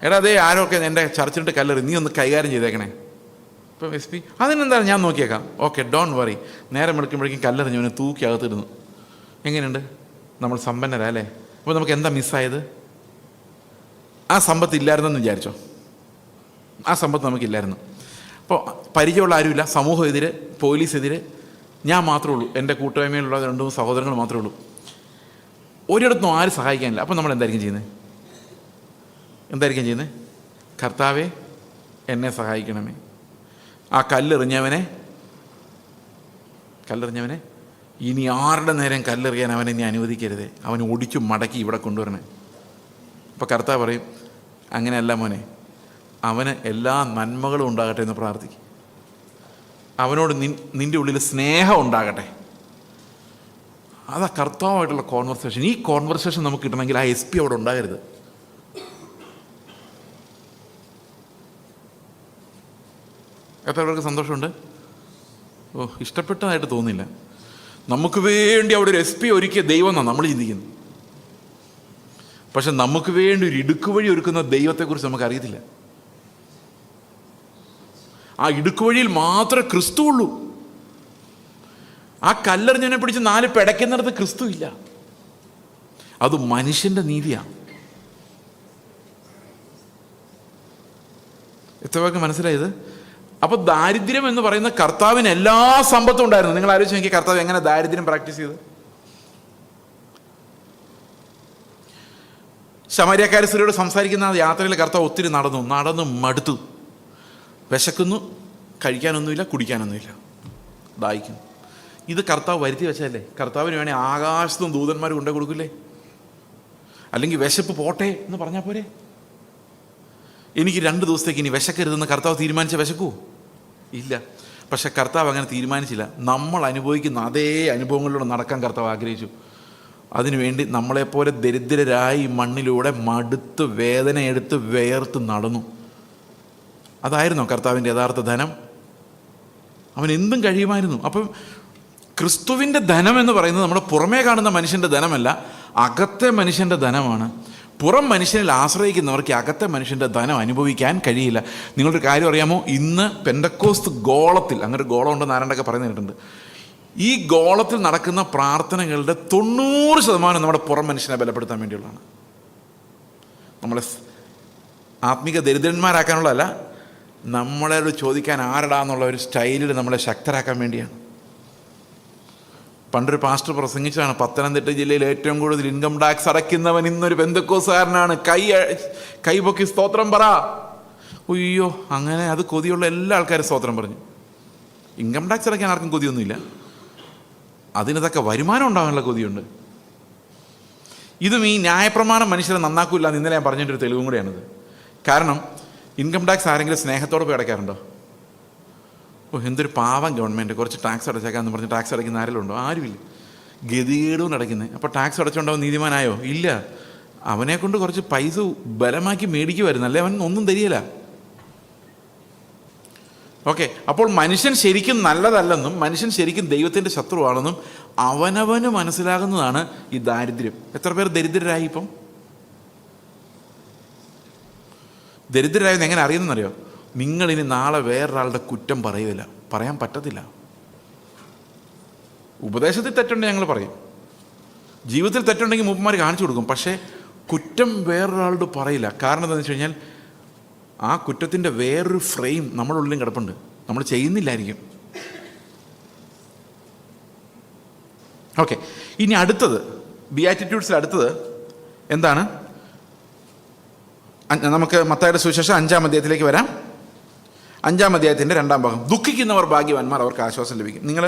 എടാ അതേ ആരൊക്കെ എൻ്റെ ചർച്ചിലിട്ട് കല്ലെറി, നീ ഒന്ന് കൈകാര്യം ചെയ്തേക്കണേ. ഇപ്പം SP അതിനെന്താണ്, ഞാൻ നോക്കിയേക്കാം. Okay, don't worry. നേരം എടുക്കുമ്പോഴേക്കും കല്ലെറിഞ്ഞവനെ തൂക്കി അകത്തിരുന്നു. എങ്ങനെയുണ്ട്? നമ്മൾ സമ്പന്നരാ അല്ലേ? അപ്പോൾ നമുക്ക് എന്താ മിസ്സായത്? ആ സമ്പത്ത് ഇല്ലായിരുന്നെന്ന് വിചാരിച്ചോ. ആ സമ്പത്ത് നമുക്കില്ലായിരുന്നു. അപ്പോൾ പരിചയമുള്ള ആരുമില്ല, സമൂഹം എതിരെ, പോലീസ് എതിരെ, ഞാൻ മാത്രമേ ഉള്ളൂ, എൻ്റെ കൂട്ടായ്മയിലുള്ള 2-3 സഹോദരങ്ങൾ മാത്രമേ ഉള്ളൂ. ഒരിടത്തും ആരും സഹായിക്കാനില്ല. അപ്പം നമ്മൾ എന്തായിരിക്കും ചെയ്യുന്നത്? കർത്താവേ എന്നെ സഹായിക്കണമേ. ആ കല്ലെറിഞ്ഞവനെ ഇനി ആരുടെ നേരം കല്ലെറിയാൻ അവനെ നീ അനുവദിക്കരുതേ, അവനെ ഒടിച്ചു മടക്കി ഇവിടെ കൊണ്ടുവരണേ. അപ്പോൾ കർത്താവ് പറയും, അങ്ങനെയല്ല മോനെ, അവന് എല്ലാ നന്മകളും ഉണ്ടാകട്ടെ എന്ന് പ്രാർത്ഥിക്കും. അവനോട് നിൻ്റെ ഉള്ളിൽ സ്നേഹം ഉണ്ടാകട്ടെ. അതാ കർത്താവുമായിട്ടുള്ള കോൺവെർസേഷൻ. ഈ കോൺവെർസേഷൻ നമുക്ക് കിട്ടണമെങ്കിൽ ആ SP അവിടെ ഉണ്ടാകരുത്. എത്ര പേർക്ക് സന്തോഷമുണ്ട്? ഇഷ്ടപ്പെട്ടതായിട്ട് തോന്നില്ല. നമുക്ക് വേണ്ടി അവിടെ ഒരു SP ഒരുക്കിയ ദൈവം എന്നാണ് നമ്മൾ ചിന്തിക്കുന്നത്. പക്ഷെ നമുക്ക് വേണ്ടി ഒരു ഇടുക്കുവഴി ഒരുക്കുന്ന ദൈവത്തെക്കുറിച്ച് നമുക്കറിയത്തില്ല. ആ ഇടുക്കുവഴിയിൽ മാത്രമേ ക്രിസ്തു ഉള്ളൂ. ആ കല്ലെറിഞ്ഞവനെ പിടിച്ച് 4 പിടയ്ക്കുന്നിടത്ത് ക്രിസ്തു ഇല്ല. അത് മനുഷ്യൻ്റെ നീതിയാണ്. എത്ര പേർക്ക് മനസ്സിലായത്? അപ്പോൾ ദാരിദ്ര്യം എന്ന് പറയുന്ന കർത്താവിന് എല്ലാ സമ്പത്തും ഉണ്ടായിരുന്നു. നിങ്ങൾ ആലോചിച്ച് നോക്കിയ കർത്താവ് എങ്ങനെ ദാരിദ്ര്യം പ്രാക്ടീസ് ചെയ്ത്? ശമരിയക്കാരി സ്ത്രീയോട് സംസാരിക്കുന്ന യാത്രയിൽ കർത്താവ് ഒത്തിരി നടന്നു മടുത്തു. വിശക്കുന്നു, കഴിക്കാനൊന്നുമില്ല, കുടിക്കാനൊന്നുമില്ല, ദാഹിക്കുന്നു. ഇത് കർത്താവ് വരുത്തി വെച്ചല്ലേ? കർത്താവിന് വേണേൽ ആകാശത്തും ദൂതന്മാർ കൊണ്ടേ കൊടുക്കില്ലേ? അല്ലെങ്കിൽ വിശപ്പ് പോട്ടെ എന്ന് പറഞ്ഞാൽ പോരെ? എനിക്ക് 2 ദിവസത്തേക്ക് ഇനി വിശക്കരുതെന്ന് കർത്താവ് തീരുമാനിച്ച വിശക്കൂ? ഇല്ല. പക്ഷെ കർത്താവ് അങ്ങനെ തീരുമാനിച്ചില്ല. നമ്മൾ അനുഭവിക്കുന്ന അതേ അനുഭവങ്ങളിലൂടെ നടക്കാൻ കർത്താവ് ആഗ്രഹിച്ചു. അതിനുവേണ്ടി നമ്മളെപ്പോലെ ദരിദ്രരായി മണ്ണിലൂടെ മടുത്ത് വേദനയെടുത്ത് വേർത്ത് നടന്നു. അതായിരുന്നോ കർത്താവിൻ്റെ യഥാർത്ഥ ധനം? അവൻ എന്തും കഴിയുമായിരുന്നു. അപ്പം ക്രിസ്തുവിൻ്റെ ധനം എന്ന് പറയുന്നത് നമ്മുടെ പുറമേ കാണുന്ന മനുഷ്യൻ്റെ ധനമല്ല, അകത്തെ മനുഷ്യൻ്റെ ധനമാണ്. പുറം മനുഷ്യനിൽ ആശ്രയിക്കുന്നവർക്ക് അകത്തെ മനുഷ്യൻ്റെ ധനം അനുഭവിക്കാൻ കഴിയില്ല. നിങ്ങളൊരു കാര്യം അറിയാമോ? ഇന്ന് പെന്തക്കോസ്ത് ഗോളത്തിൽ, അങ്ങനെ ഒരു ഗോളം ഉണ്ടെന്ന് ആരണ്ടൊക്കെ പറഞ്ഞു കേട്ടിട്ടുണ്ട്. ഈ ഗോളത്തിൽ നടക്കുന്ന പ്രാർത്ഥനകളുടെ 90% നമ്മുടെ പുറം മനുഷ്യനെ ബലപ്പെടുത്താൻ വേണ്ടിയുള്ളതാണ്. നമ്മളെ ആത്മീക ദരിദ്രന്മാരാക്കാനുള്ളതല്ല, നമ്മളോട് ചോദിക്കാൻ ആരടാന്നുള്ള ഒരു സ്റ്റൈലിൽ നമ്മളെ ശക്തരാക്കാൻ വേണ്ടിയാണ്. പണ്ടൊരു പാസ്റ്റർ പ്രസംഗിച്ചതാണ്, പത്തനംതിട്ട ജില്ലയിൽ ഏറ്റവും കൂടുതൽ ഇൻകം ടാക്സ് അടയ്ക്കുന്നവൻ ഇന്നൊരു പെന്തക്കോസ്തുകാരനാണ്, കൈ പൊക്കി സ്തോത്രം പറ. അയ്യോ, അങ്ങനെ അത് കൊതിയുള്ള എല്ലാ ആൾക്കാരും സ്തോത്രം പറഞ്ഞു. ഇൻകം ടാക്സ് അടയ്ക്കാൻ ആർക്കും കൊതിയൊന്നുമില്ല, അതിനതൊക്കെ വരുമാനം ഉണ്ടാകാനുള്ള കൊതിയുണ്ട്. ഇതും ഈ ന്യായപ്രമാണം മനുഷ്യരെ നന്നാക്കൂല്ല എന്ന് ഇന്നലെ ഞാൻ പറഞ്ഞിട്ടൊരു തെളിവും കൂടെയാണിത്. കാരണം ഇൻകം ടാക്സ് ആരെങ്കിലും സ്നേഹത്തോടെ പോയി അടയ്ക്കാറുണ്ടോ? എന്തൊരു പാവം ഗവൺമെൻറ്, കുറച്ച് ടാക്സ് അടച്ചേക്കാന്ന് പറഞ്ഞ് ടാക്സ് അടയ്ക്കുന്ന ആരെങ്കിലും ഉണ്ടോ? ആരുമില്ല. ഗതികേടുകൊണ്ട് അടയ്ക്കുന്നത്. അപ്പോൾ ടാക്സ് അടച്ചുകൊണ്ടാവും നീതിമാനായോ? ഇല്ല. അവനെ കൊണ്ട് കുറച്ച് പൈസ ബലമാക്കി മേടിക്കുമായിരുന്നു, അല്ലേ അവൻ ഒന്നും തരികയില്ല. ഓക്കെ, അപ്പോൾ മനുഷ്യൻ ശരിക്കും നല്ലതല്ലെന്നും മനുഷ്യൻ ശരിക്കും ദൈവത്തിൻ്റെ ശത്രുവാണെന്നും അവനവന് മനസ്സിലാകുന്നതാണ് ഈ ദാരിദ്ര്യം. എത്ര പേർ ദരിദ്രരായി? ഇപ്പം ദരിദ്രരായെന്ന് എങ്ങനെ അറിയുന്നറിയോ? നിങ്ങളിനി നാളെ വേറൊരാളുടെ കുറ്റം പറയുകയില്ല, പറയാൻ പറ്റത്തില്ല. ഉപദേശത്തിൽ തെറ്റുണ്ടെങ്കിൽ ഞങ്ങൾ പറയും, ജീവിതത്തിൽ തെറ്റുണ്ടെങ്കിൽ മൂപ്പന്മാർ കാണിച്ചു കൊടുക്കും. പക്ഷേ കുറ്റം വേറൊരാളോട് പറയില്ല. കാരണം എന്താണെന്ന് വെച്ച് കഴിഞ്ഞാൽ ആ കുറ്റത്തിൻ്റെ വേറൊരു ഫ്രെയിം നമ്മുടെ ഉള്ളിലും കിടപ്പുണ്ട്, നമ്മൾ ചെയ്യുന്നില്ലായിരിക്കും. ഓക്കെ, ഇനി അടുത്തത് ബിയാറ്റിറ്റ്യൂഡ്സിൽ അടുത്തത് എന്താണ്? നമുക്ക് മത്തായിയുടെ സുവിശേഷം 5-ാം അധ്യായത്തിലേക്ക് വരാം. 5-ാം അധ്യായത്തിൻ്റെ 2-ാം ഭാഗം. ദുഃഖിക്കുന്നവർ ഭാഗ്യവാന്മാർ, അവർക്ക് ആശ്വാസം ലഭിക്കും. നിങ്ങൾ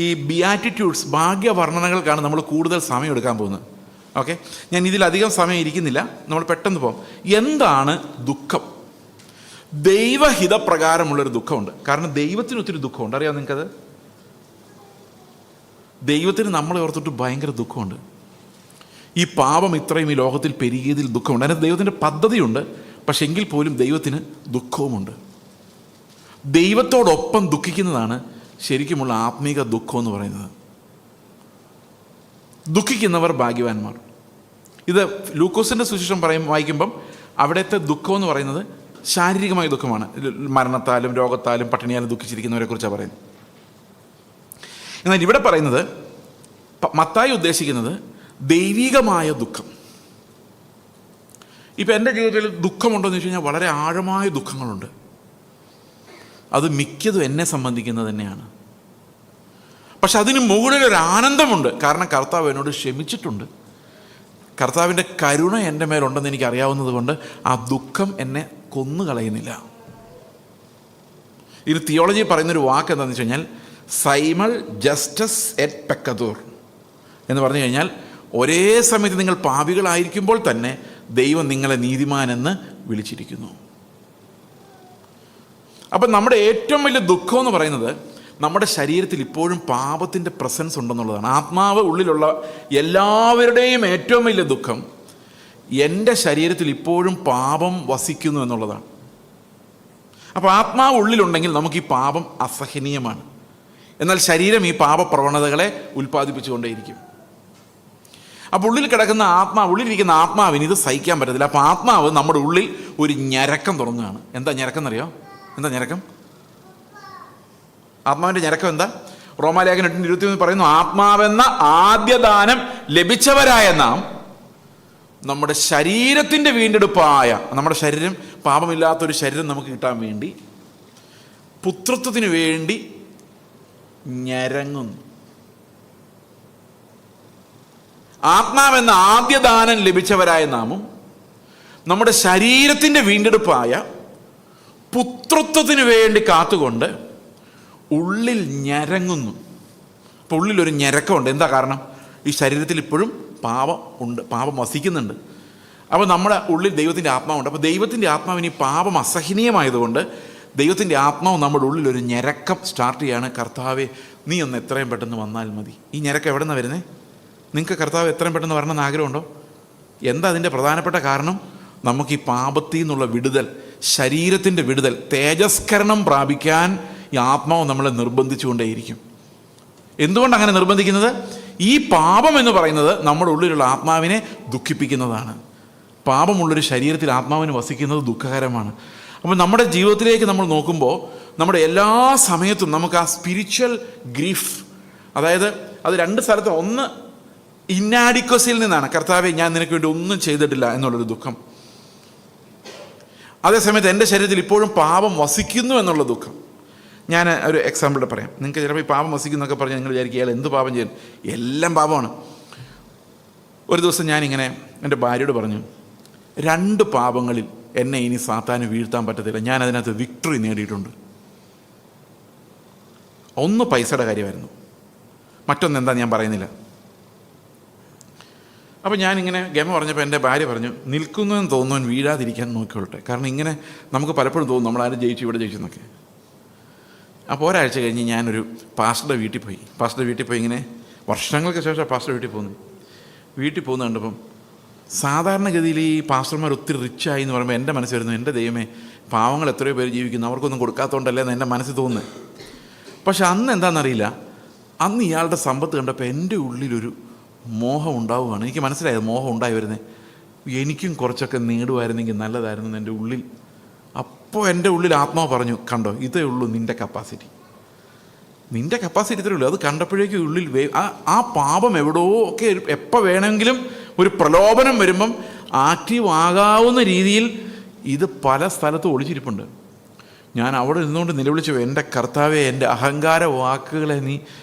ഈ ബിയാറ്റിറ്റ്യൂഡ്സ്, ഭാഗ്യവർണ്ണനകൾക്കാണ് നമ്മൾ കൂടുതൽ സമയം എടുക്കാൻ പോകുന്നത്. ഓക്കെ, ഞാൻ ഇതിലധികം സമയം ഇരിക്കുന്നില്ല, നമ്മൾ പെട്ടെന്ന് പോകും. എന്താണ് ദുഃഖം? ദൈവഹിതപ്രകാരമുള്ളൊരു ദുഃഖമുണ്ട്. കാരണം ദൈവത്തിന് ഒത്തിരി ദുഃഖമുണ്ട്, അറിയാമോ നിങ്ങൾക്കത്? ദൈവത്തിന് നമ്മളെ ഓർത്തിട്ട് ഭയങ്കര ദുഃഖമുണ്ട്. ഈ പാപം ഇത്രയും ഈ ലോകത്തിൽ പെരുകിയതിൽ ദുഃഖമുണ്ട്. അതിന് ദൈവത്തിൻ്റെ പദ്ധതിയുണ്ട്. പക്ഷെ എങ്കിൽ പോലും ദൈവത്തിന് ദുഃഖവുമുണ്ട്. ദൈവത്തോടൊപ്പം ദുഃഖിക്കുന്നതാണ് ശരിക്കുമുള്ള ആത്മീക ദുഃഖം എന്ന് പറയുന്നത്. ദുഃഖിക്കുന്നവർ ഭാഗ്യവാന്മാർ. ഇത് ലൂക്കോസിൻ്റെ സുവിശേഷം വായിക്കുമ്പം അവിടുത്തെ ദുഃഖം എന്ന് പറയുന്നത് ശാരീരികമായ ദുഃഖമാണ്. മരണത്താലും രോഗത്താലും പട്ടിണിയാലും ദുഃഖിച്ചിരിക്കുന്നവരെ കുറിച്ചാണ് പറയുന്നത്. എന്നാൽ ഇവിടെ പറയുന്നത്, മത്തായി ഉദ്ദേശിക്കുന്നത് ദൈവികമായ ദുഃഖം. ഇപ്പം എൻ്റെ ജീവിതത്തിൽ ദുഃഖമുണ്ടോ എന്ന് വെച്ച് കഴിഞ്ഞാൽ വളരെ ആഴമായ ദുഃഖങ്ങളുണ്ട്. അത് മിക്കതും എന്നെ സംബന്ധിക്കുന്നത് തന്നെയാണ്. പക്ഷെ അതിന് മുകളിലൊരു ആനന്ദമുണ്ട്. കാരണം കർത്താവ് എന്നോട് ക്ഷമിച്ചിട്ടുണ്ട്. കർത്താവിൻ്റെ കരുണ എൻ്റെ മേലുണ്ടെന്ന് എനിക്ക് അറിയാവുന്നത് കൊണ്ട് ആ ദുഃഖം എന്നെ കൊന്നുകളയുന്നില്ല. ഇത് തിയോളജി പറയുന്നൊരു വാക്ക് എന്താണെന്ന് വെച്ച് കഴിഞ്ഞാൽ സൈമൾ ജസ്റ്റസ് എറ്റ് പെക്കദൂർ എന്ന് പറഞ്ഞു കഴിഞ്ഞാൽ, ഒരേ സമയത്ത് നിങ്ങൾ പാപികളായിരിക്കുമ്പോൾ തന്നെ ദൈവം നിങ്ങളെ നീതിമാനെന്ന് വിളിച്ചിരിക്കുന്നു. അപ്പം നമ്മുടെ ഏറ്റവും വലിയ ദുഃഖം എന്ന് പറയുന്നത് നമ്മുടെ ശരീരത്തിൽ ഇപ്പോഴും പാപത്തിൻ്റെ പ്രസൻസ് ഉണ്ടെന്നുള്ളതാണ്. ആത്മാവ് ഉള്ളിലുള്ള എല്ലാവരുടെയും ഏറ്റവും വലിയ ദുഃഖം എൻ്റെ ശരീരത്തിൽ ഇപ്പോഴും പാപം വസിക്കുന്നു എന്നുള്ളതാണ്. അപ്പോൾ ആത്മാവ് ഉള്ളിലുണ്ടെങ്കിൽ നമുക്ക് ഈ പാപം അസഹനീയമാണ്. എന്നാൽ ശരീരം ഈ പാപപ്രവണതകളെ ഉൽപ്പാദിപ്പിച്ചുകൊണ്ടേയിരിക്കും. അപ്പോൾ ഉള്ളിലിരിക്കുന്ന ആത്മാവിന് ഇത് സഹിക്കാൻ പറ്റത്തില്ല. അപ്പോൾ ആത്മാവ് നമ്മുടെ ഉള്ളിൽ ഒരു ഞരക്കം തുടങ്ങുകയാണ്. എന്താ ഞരക്കം എന്നറിയോ? എന്താ ഞരക്കം? ആത്മാവിൻ്റെ ഞരക്കം എന്താ? റോമാലേഖനം 8:21 പറയുന്നു, ആത്മാവെന്ന ആദ്യദാനം ലഭിച്ചവരായ നാം നമ്മുടെ ശരീരത്തിൻ്റെ വീണ്ടെടുപ്പായ, നമ്മുടെ ശരീരം പാപമില്ലാത്തൊരു ശരീരം നമുക്ക് കിട്ടാൻ വേണ്ടി പുത്രത്വത്തിന് വേണ്ടി ഞരങ്ങുന്നു. ആത്മാവെന്ന ആദ്യദാനം ലഭിച്ചവരായ നാമും നമ്മുടെ ശരീരത്തിൻ്റെ വീണ്ടെടുപ്പായ പുത്രത്വത്തിന് വേണ്ടി കാത്തുകൊണ്ട് ഉള്ളിൽ ഞരങ്ങുന്നു. അപ്പോൾ ഉള്ളിലൊരു ഞരക്കമുണ്ട്. എന്താ കാരണം? ഈ ശരീരത്തിൽ ഇപ്പോഴും പാപം വസിക്കുന്നുണ്ട്. അപ്പോൾ നമ്മുടെ ഉള്ളിൽ ദൈവത്തിൻ്റെ ആത്മാവുണ്ട്. അപ്പോൾ ദൈവത്തിൻ്റെ ആത്മാവിന് ഈ പാപം അസഹനീയമായതുകൊണ്ട് ദൈവത്തിൻ്റെ ആത്മാവ് നമ്മുടെ ഉള്ളിലൊരു ഞരക്കം സ്റ്റാർട്ട് ചെയ്യാണ്. കർത്താവെ, നീ ഒന്ന് എത്രയും പെട്ടെന്ന് വന്നാൽ മതി. ഈ ഞരക്കം എവിടെ നിന്നാണ് വരുന്നത്? നിങ്ങൾക്ക് കർത്താവ് എത്രയും പെട്ടെന്ന് വരണമെന്ന് ആഗ്രഹമുണ്ടോ? എന്താ അതിൻ്റെ പ്രധാനപ്പെട്ട കാരണം? നമുക്ക് ഈ പാപത്തിൽ നിന്നുള്ള വിടുതൽ, ശരീരത്തിൻ്റെ വിടുതൽ, തേജസ്കരണം പ്രാപിക്കാൻ ഈ ആത്മാവ് നമ്മളെ നിർബന്ധിച്ചുകൊണ്ടേയിരിക്കും. എന്തുകൊണ്ട് അങ്ങനെ നിർബന്ധിക്കുന്നത്? ഈ പാപം എന്ന് പറയുന്നത് നമ്മുടെ ഉള്ളിലുള്ള ആത്മാവിനെ ദുഃഖിപ്പിക്കുന്നതാണ്. പാപമുള്ളൊരു ശരീരത്തിൽ ആത്മാവിന് വസിക്കുന്നത് ദുഃഖകരമാണ്. അപ്പോൾ നമ്മുടെ ജീവിതത്തിലേക്ക് നമ്മൾ നോക്കുമ്പോൾ നമ്മുടെ എല്ലാ സമയത്തും നമുക്ക് ആ സ്പിരിച്വൽ ഗ്രീഫ്, അതായത് അത് രണ്ട് സ്ഥലത്ത്, ഒന്ന് ഇന്നാഡിക്വസിയിൽ നിന്നാണ്, കർത്താവെ ഞാൻ നിനക്ക് വേണ്ടി ഒന്നും ചെയ്തിട്ടില്ല എന്നുള്ളൊരു ദുഃഖം. അതേസമയത്ത് എൻ്റെ ശരീരത്തിൽ ഇപ്പോഴും പാപം വസിക്കുന്നു എന്നുള്ള ദുഃഖം. ഞാൻ ഒരു എക്സാമ്പിൾ പറയാം. നിങ്ങൾക്ക് ചിലപ്പോൾ ഈ പാപം വസിക്കുന്നൊക്കെ പറഞ്ഞാൽ നിങ്ങൾ വിചാരിക്കുക അയാൾ എന്ത് പാപം ചെയ്യും, എല്ലാം പാപമാണ്. ഒരു ദിവസം ഞാനിങ്ങനെ എൻ്റെ ഭാര്യയോട് പറഞ്ഞു, 2 പാപങ്ങളിൽ എന്നെ ഇനി സാത്താന് വീഴ്ത്താൻ പറ്റത്തില്ല, ഞാൻ അതിനകത്ത് വിക്ടറി നേടിയിട്ടുണ്ട്. ഒന്ന് പൈസയുടെ കാര്യമായിരുന്നു, മറ്റൊന്ന് എന്താ ഞാൻ പറയുന്നില്ല. അപ്പോൾ ഞാനിങ്ങനെ ഗമ പറഞ്ഞപ്പോൾ എൻ്റെ ഭാര്യ പറഞ്ഞു, നിൽക്കുന്നതെന്ന് തോന്നുന്നവൻ വീഴാതിരിക്കാൻ നോക്കിക്കൊള്ളട്ടെ. കാരണം ഇങ്ങനെ നമുക്ക് പലപ്പോഴും തോന്നും നമ്മളാരും ജയിച്ചു ഇവിടെ ജയിച്ചു എന്നൊക്കെ. അപ്പോൾ ഒരാഴ്ച കഴിഞ്ഞ് ഞാനൊരു പാസ്റ്ററുടെ വീട്ടിൽ പോയി ഇങ്ങനെ വർഷങ്ങൾക്ക് ശേഷം പാസ്റ്ററുടെ വീട്ടിൽ പോകുന്ന കണ്ടപ്പം സാധാരണഗതിയിൽ ഈ പാസ്റ്റർമാർ ഒത്തിരി റിച്ചായി എന്ന് പറയുമ്പോൾ എൻ്റെ മനസ്സിൽ വരുന്നു, എൻ്റെ ദൈവമേ, പാവങ്ങൾ എത്രയോ പേര് ജീവിക്കുന്നു, അവർക്കൊന്നും കൊടുക്കാത്തതുകൊണ്ടല്ലേ എന്ന് എൻ്റെ മനസ്സിൽ തോന്നുന്നത്. പക്ഷെ അന്ന് എന്താണെന്നറിയില്ല, അന്ന് ഇയാളുടെ സമ്പത്ത് കണ്ടപ്പോൾ എൻ്റെ ഉള്ളിലൊരു മോഹം ഉണ്ടാവുകയാണ്. എനിക്ക് മനസ്സിലായത് മോഹം ഉണ്ടായി വരുന്നത്, എനിക്കും കുറച്ചൊക്കെ നേടുമായിരുന്നെങ്കിൽ നല്ലതായിരുന്നു എൻ്റെ ഉള്ളിൽ. അപ്പോൾ എൻ്റെ ഉള്ളിൽ ആത്മാവ് പറഞ്ഞു, കണ്ടോ, ഇതേ ഉള്ളൂ നിൻ്റെ കപ്പാസിറ്റി ഇത്രയേ ഉള്ളൂ. അത് കണ്ടപ്പോഴേക്കും ഉള്ളിൽ ആ പാപം എവിടെയോ ഒക്കെ എപ്പോൾ വേണമെങ്കിലും ഒരു പ്രലോഭനം വരുമ്പം ആക്റ്റീവ് ആകാവുന്ന രീതിയിൽ ഇത് പല സ്ഥലത്തും ഒളിച്ചിരിപ്പുണ്ട്. ഞാൻ അവിടെ നിന്നുകൊണ്ട് നിലവിളിച്ചു, എൻ്റെ കർത്താവെ, എൻ്റെ അഹങ്കാര വാക്കുകളെ നീ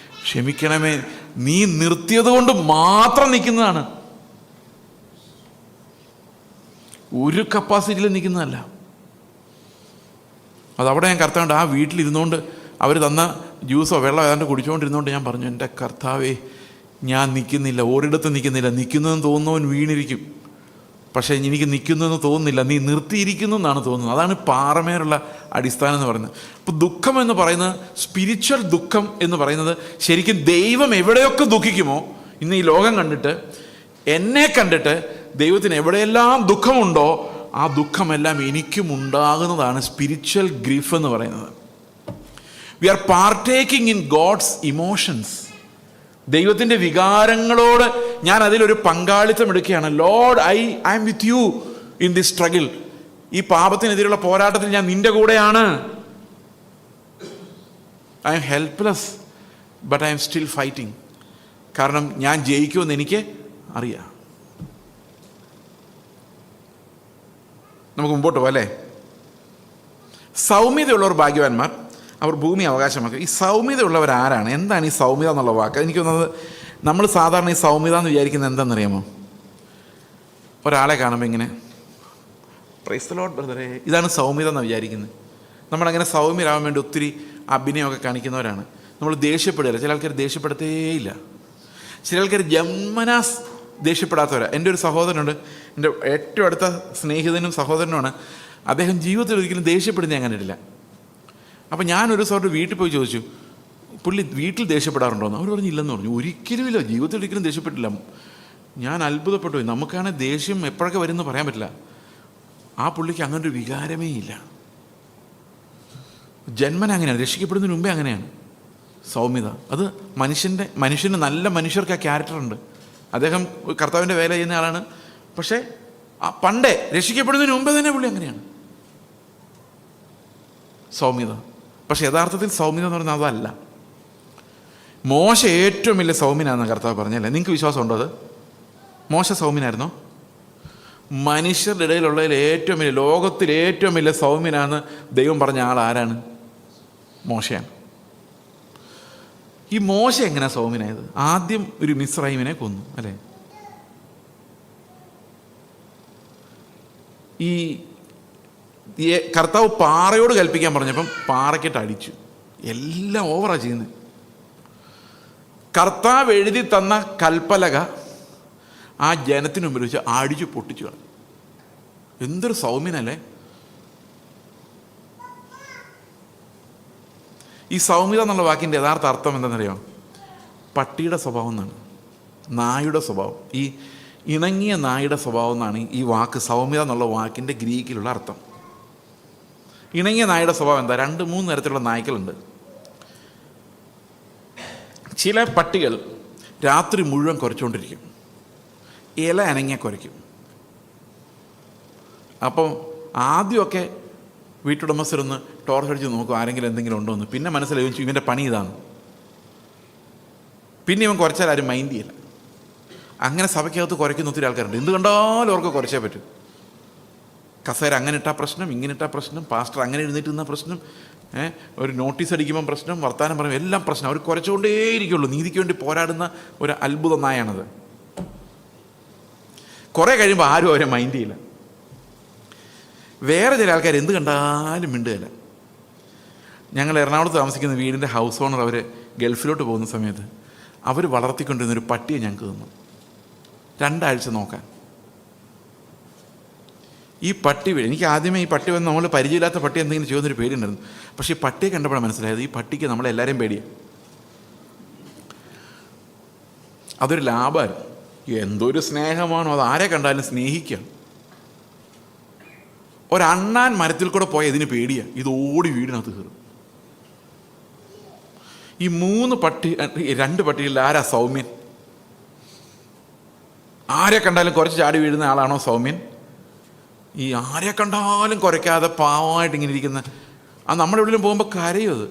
ക്ഷമിക്കണമേ, നീ നിർത്തിയത് കൊണ്ട് മാത്രം നിൽക്കുന്നതാണ്, ഒരു കപ്പാസിറ്റിയിൽ നിൽക്കുന്നതല്ല. അതവിടെ ഞാൻ കർത്താവുണ്ട് ആ വീട്ടിലിരുന്നുകൊണ്ട് അവർ തന്ന ജ്യൂസോ വെള്ളം ഏതാണ്ട് കുടിച്ചുകൊണ്ടിരുന്നുകൊണ്ട് ഞാൻ പറഞ്ഞു, എൻ്റെ കർത്താവേ, ഞാൻ നിൽക്കുന്നില്ല, ഒരിടത്തും നിൽക്കുന്നില്ല. നിൽക്കുന്നതെന്ന് തോന്നുന്നവൻ വീണിരിക്കും, പക്ഷേ എനിക്ക് നിൽക്കുന്നതെന്ന് തോന്നുന്നില്ല, നീ നിർത്തിയിരിക്കുന്നു എന്നാണ് തോന്നുന്നത്. അതാണ് പാറമേലുള്ള അടിസ്ഥാനം എന്ന് പറയുന്നത്. അപ്പോൾ ദുഃഖം എന്ന് പറയുന്നത്, സ്പിരിച്വൽ ദുഃഖം എന്ന് പറയുന്നത് ശരിക്കും ദൈവം എവിടെയൊക്കെ ദുഃഖിക്കുമോ, ഇന്ന് ഈ ലോകം കണ്ടിട്ട്, എന്നെ കണ്ടിട്ട് ദൈവത്തിന് എവിടെയെല്ലാം ദുഃഖമുണ്ടോ ആ ദുഃഖമെല്ലാം എനിക്കും ഉണ്ടാകുന്നതാണ് സ്പിരിച്വൽ ഗ്രീഫ് എന്ന് പറയുന്നത്. We are partaking in God's emotions. ദൈവത്തിൻ്റെ വികാരങ്ങളോട് ഞാൻ അതിലൊരു പങ്കാളിത്തം എടുക്കുകയാണ്. Lord, I am with you in this struggle. ഈ പാപത്തിനെതിരെയുള്ള പോരാട്ടത്തിൽ ഞാൻ നിന്റെ കൂടെയാണ്. I am helpless but I am still fighting. കാരണം ഞാൻ ജയിക്കുമെന്ന് എനിക്ക് അറിയാം. നമുക്ക് മുമ്പോട്ട് പോകാം അല്ലേ? സൗമ്യതയുള്ളവർ ഭാഗ്യവാന്മാർ, അവർ ഭൂമി അവകാശമാക്കുക. ഈ സൗമ്യതയുള്ളവർ ആരാണ്? എന്താണ് ഈ സൗമ്യത എന്നുള്ള വാക്ക്? എനിക്ക് തോന്നുന്നത് നമ്മൾ സാധാരണ ഈ സൗമ്യത എന്ന് വിചാരിക്കുന്നത് എന്താണെന്നറിയാമോ? ഒരാളെ കാണുമ്പോൾ ഇങ്ങനെ പ്രൈസ് ദി ലോർഡ് ബ്രദറേ, ഇതാണ് സൗമ്യത എന്ന് വിചാരിക്കുന്നത്. നമ്മളങ്ങനെ സൗമ്യരാകാൻ വേണ്ടി ഒത്തിരി അഭിനയമൊക്കെ കാണിക്കുന്നവരാണ്. നമ്മൾ ദേഷ്യപ്പെടുകയില്ല. ചില ആൾക്കാർ ദേഷ്യപ്പെടുത്തേയില്ല. ചില ആൾക്കാർ ജന്മനാ ദേഷ്യപ്പെടാത്തവരാണ്. എൻ്റെ ഒരു സഹോദരനുണ്ട്, എൻ്റെ ഏറ്റവും അടുത്ത സ്നേഹിതനും സഹോദരനുമാണ്. അദ്ദേഹം ജീവിതത്തിൽ ഒരിക്കലും ദേഷ്യപ്പെടുന്ന ഞാൻ കണ്ടിട്ടില്ല. അപ്പം ഞാനൊരു ദിവസം വീട്ടിൽ പോയി ചോദിച്ചു, പുള്ളി വീട്ടിൽ ദേഷ്യപ്പെടാറുണ്ടോയെന്ന്. അവർ പറഞ്ഞു ഇല്ലെന്ന് പറഞ്ഞു. ഒരിക്കലുമില്ല, ജീവിതത്തിൽ ഒരിക്കലും ദേഷ്യപ്പെട്ടില്ല. ഞാൻ അത്ഭുതപ്പെട്ടു പോയി. നമുക്കാണെങ്കിൽ ദേഷ്യം എപ്പോഴൊക്കെ വരുമെന്ന് പറയാൻ പറ്റില്ല. ആ പുള്ളിക്ക് അങ്ങനൊരു വികാരമേ ഇല്ല. ജന്മന അങ്ങനെയാണ്, രക്ഷിക്കപ്പെടുന്നതിന് മുമ്പേ അങ്ങനെയാണ് സൗമ്യത. അത് മനുഷ്യന് നല്ല മനുഷ്യർക്ക് ആ ക്യാരക്ടറുണ്ട്. അദ്ദേഹം കർത്താവിൻ്റെ വേല ചെയ്യുന്ന ആളാണ്. പക്ഷേ പണ്ടേ രക്ഷിക്കപ്പെടുന്നതിന് മുമ്പേ തന്നെ പുള്ളി അങ്ങനെയാണ്, സൗമ്യത. പക്ഷെ യഥാർത്ഥത്തിൽ സൗമ്യത എന്ന് പറയുന്നത് അതല്ല. മോശ ഏറ്റവും വലിയ സൗമ്യനാണെന്ന് കർത്താവ് പറഞ്ഞല്ലേ? നിങ്ങൾക്ക് വിശ്വാസം ഉണ്ടോ അത്? മോശ സൗമ്യനായിരുന്നോ? മനുഷ്യരുടെ ഇടയിലുള്ളതിൽ ഏറ്റവും വലിയ, ലോകത്തിൽ ഏറ്റവും വലിയ സൗമ്യനാണെന്ന് ദൈവം പറഞ്ഞ ആൾ ആരാണ്? മോശയാണ്. ഈ മോശ എങ്ങനെയാണ് സൗമ്യനായത്? ആദ്യം ഒരു മിസ്രൈമിനെ കൊന്നു അല്ലേ? ഈ കർത്താവ് പാറയോട് കൽപ്പിക്കാൻ പറഞ്ഞപ്പം പാറയ്ക്കിട്ട് അടിച്ചു. എല്ലാം ഓവറാണ് ചെയ്യുന്നത്. കർത്താവ് എഴുതി തന്ന കൽപ്പലക ആ ജനത്തിന് മുമ്പിൽ വെച്ച് അടിച്ചു പൊട്ടിച്ചു കളഞ്ഞു. എന്തൊരു സൗമ്യനല്ലേ! ഈ സൗമ്യത എന്നുള്ള വാക്കിൻ്റെ യഥാർത്ഥ അർത്ഥം എന്താണെന്നറിയാം? പട്ടിയുടെ സ്വഭാവം എന്നാണ്, നായുടെ സ്വഭാവം. ഈ ഇണങ്ങിയ നായുടെ സ്വഭാവം എന്നാണ് ഈ വാക്ക് സൗമ്യത എന്നുള്ള വാക്കിൻ്റെ ഗ്രീക്കിലുള്ള അർത്ഥം. ഇണങ്ങിയ നായുടെ സ്വഭാവം എന്താ? 2-3 തരത്തിലുള്ള നായ്ക്കളുണ്ട്. ചില പട്ടികൾ രാത്രി മുഴുവൻ കുരച്ചുകൊണ്ടിരിക്കും, ഇല അനങ്ങിയ കുരയ്ക്കും. അപ്പം ആദ്യമൊക്കെ വീട്ടുടമസ്ഥരൊന്ന് ടോർച്ച് അടിച്ച് നോക്കും ആരെങ്കിലും എന്തെങ്കിലും ഉണ്ടോ എന്ന്. പിന്നെ മനസ്സിലായി ഇവൻ്റെ പണി ഇതാണ്. പിന്നെ ഇവൻ കുറച്ചാൽ ആരും മൈൻഡ് ചെയ്യില്ല. അങ്ങനെ സഭയ്ക്കകത്ത് കുറയ്ക്കുന്ന ഒത്തിരി ആൾക്കാരുണ്ട്. എന്ത് കണ്ടാലും അവർക്ക് കുറച്ചേ പറ്റും. കസേര അങ്ങനെ ഇട്ടാൽ പ്രശ്നം, ഇങ്ങനെ ഇട്ടാൽ പ്രശ്നം, പാസ്റ്റർ അങ്ങനെ എഴുന്നേറ്റ് നിന്ന പ്രശ്നം, ഒരു നോട്ടീസ് അടിക്കുമ്പം പ്രശ്നം, വർത്താനം പറയും, എല്ലാം പ്രശ്നം. അവർ കുറച്ചുകൊണ്ടേയിരിക്കുള്ളൂ. നീതിക്ക് വേണ്ടി പോരാടുന്ന ഒരു അത്ഭുത നായാണത്. കുറേ കഴിയുമ്പോൾ ആരും അവരെ മൈൻഡ് ചെയ്യില്ല. വേറെ ചില ആൾക്കാർ എന്ത് കണ്ടാലും മിണ്ടുകയില്ല. ഞങ്ങൾ എറണാകുളത്ത് താമസിക്കുന്ന വീടിൻ്റെ ഹൗസ് ഓണർ അവർ ഗൾഫിലോട്ട് പോകുന്ന സമയത്ത് അവർ വളർത്തിക്കൊണ്ടിരുന്നൊരു പട്ടിയെ ഞങ്ങൾക്ക് തന്നു 2 ആഴ്ച നോക്കാൻ. ഈ പട്ടി, എനിക്ക് ആദ്യമേ ഈ പട്ടി വന്ന് നമ്മൾ പരിചയമില്ലാത്ത പട്ടി എന്തെങ്കിലും ചെയ്യുന്നൊരു പേടിയുണ്ടായിരുന്നു. പക്ഷേ ഈ പട്ടിയെ കണ്ടപ്പോഴാണ് മനസ്സിലായത് ഈ പട്ടിക്ക് നമ്മളെല്ലാവരെയും പേടിയാണ്. അതൊരു ലാഭമായിരുന്നു. എന്തൊരു സ്നേഹമാണോ അത്! ആരെ കണ്ടാലും സ്നേഹിക്കുക. ഒരണ്ണാൻ മരത്തിൽ കൂടെ പോയ ഇതിന് പേടിയാണ്, ഇത് ഓടി വീടിനകത്ത് കയറും. ഈ 2 പട്ടികളിൽ ആരാ സൗമ്യൻ? ആരെ കണ്ടാലും കുറച്ച് ചാടി വീഴുന്ന ആളാണോ സൗമ്യൻ? ഈ ആരെ കണ്ടാലും കുറയ്ക്കാതെ പാവമായിട്ട് ഇങ്ങനെ ഇരിക്കുന്ന നമ്മളെവിടെയും പോകുമ്പോൾ കരയും. അത്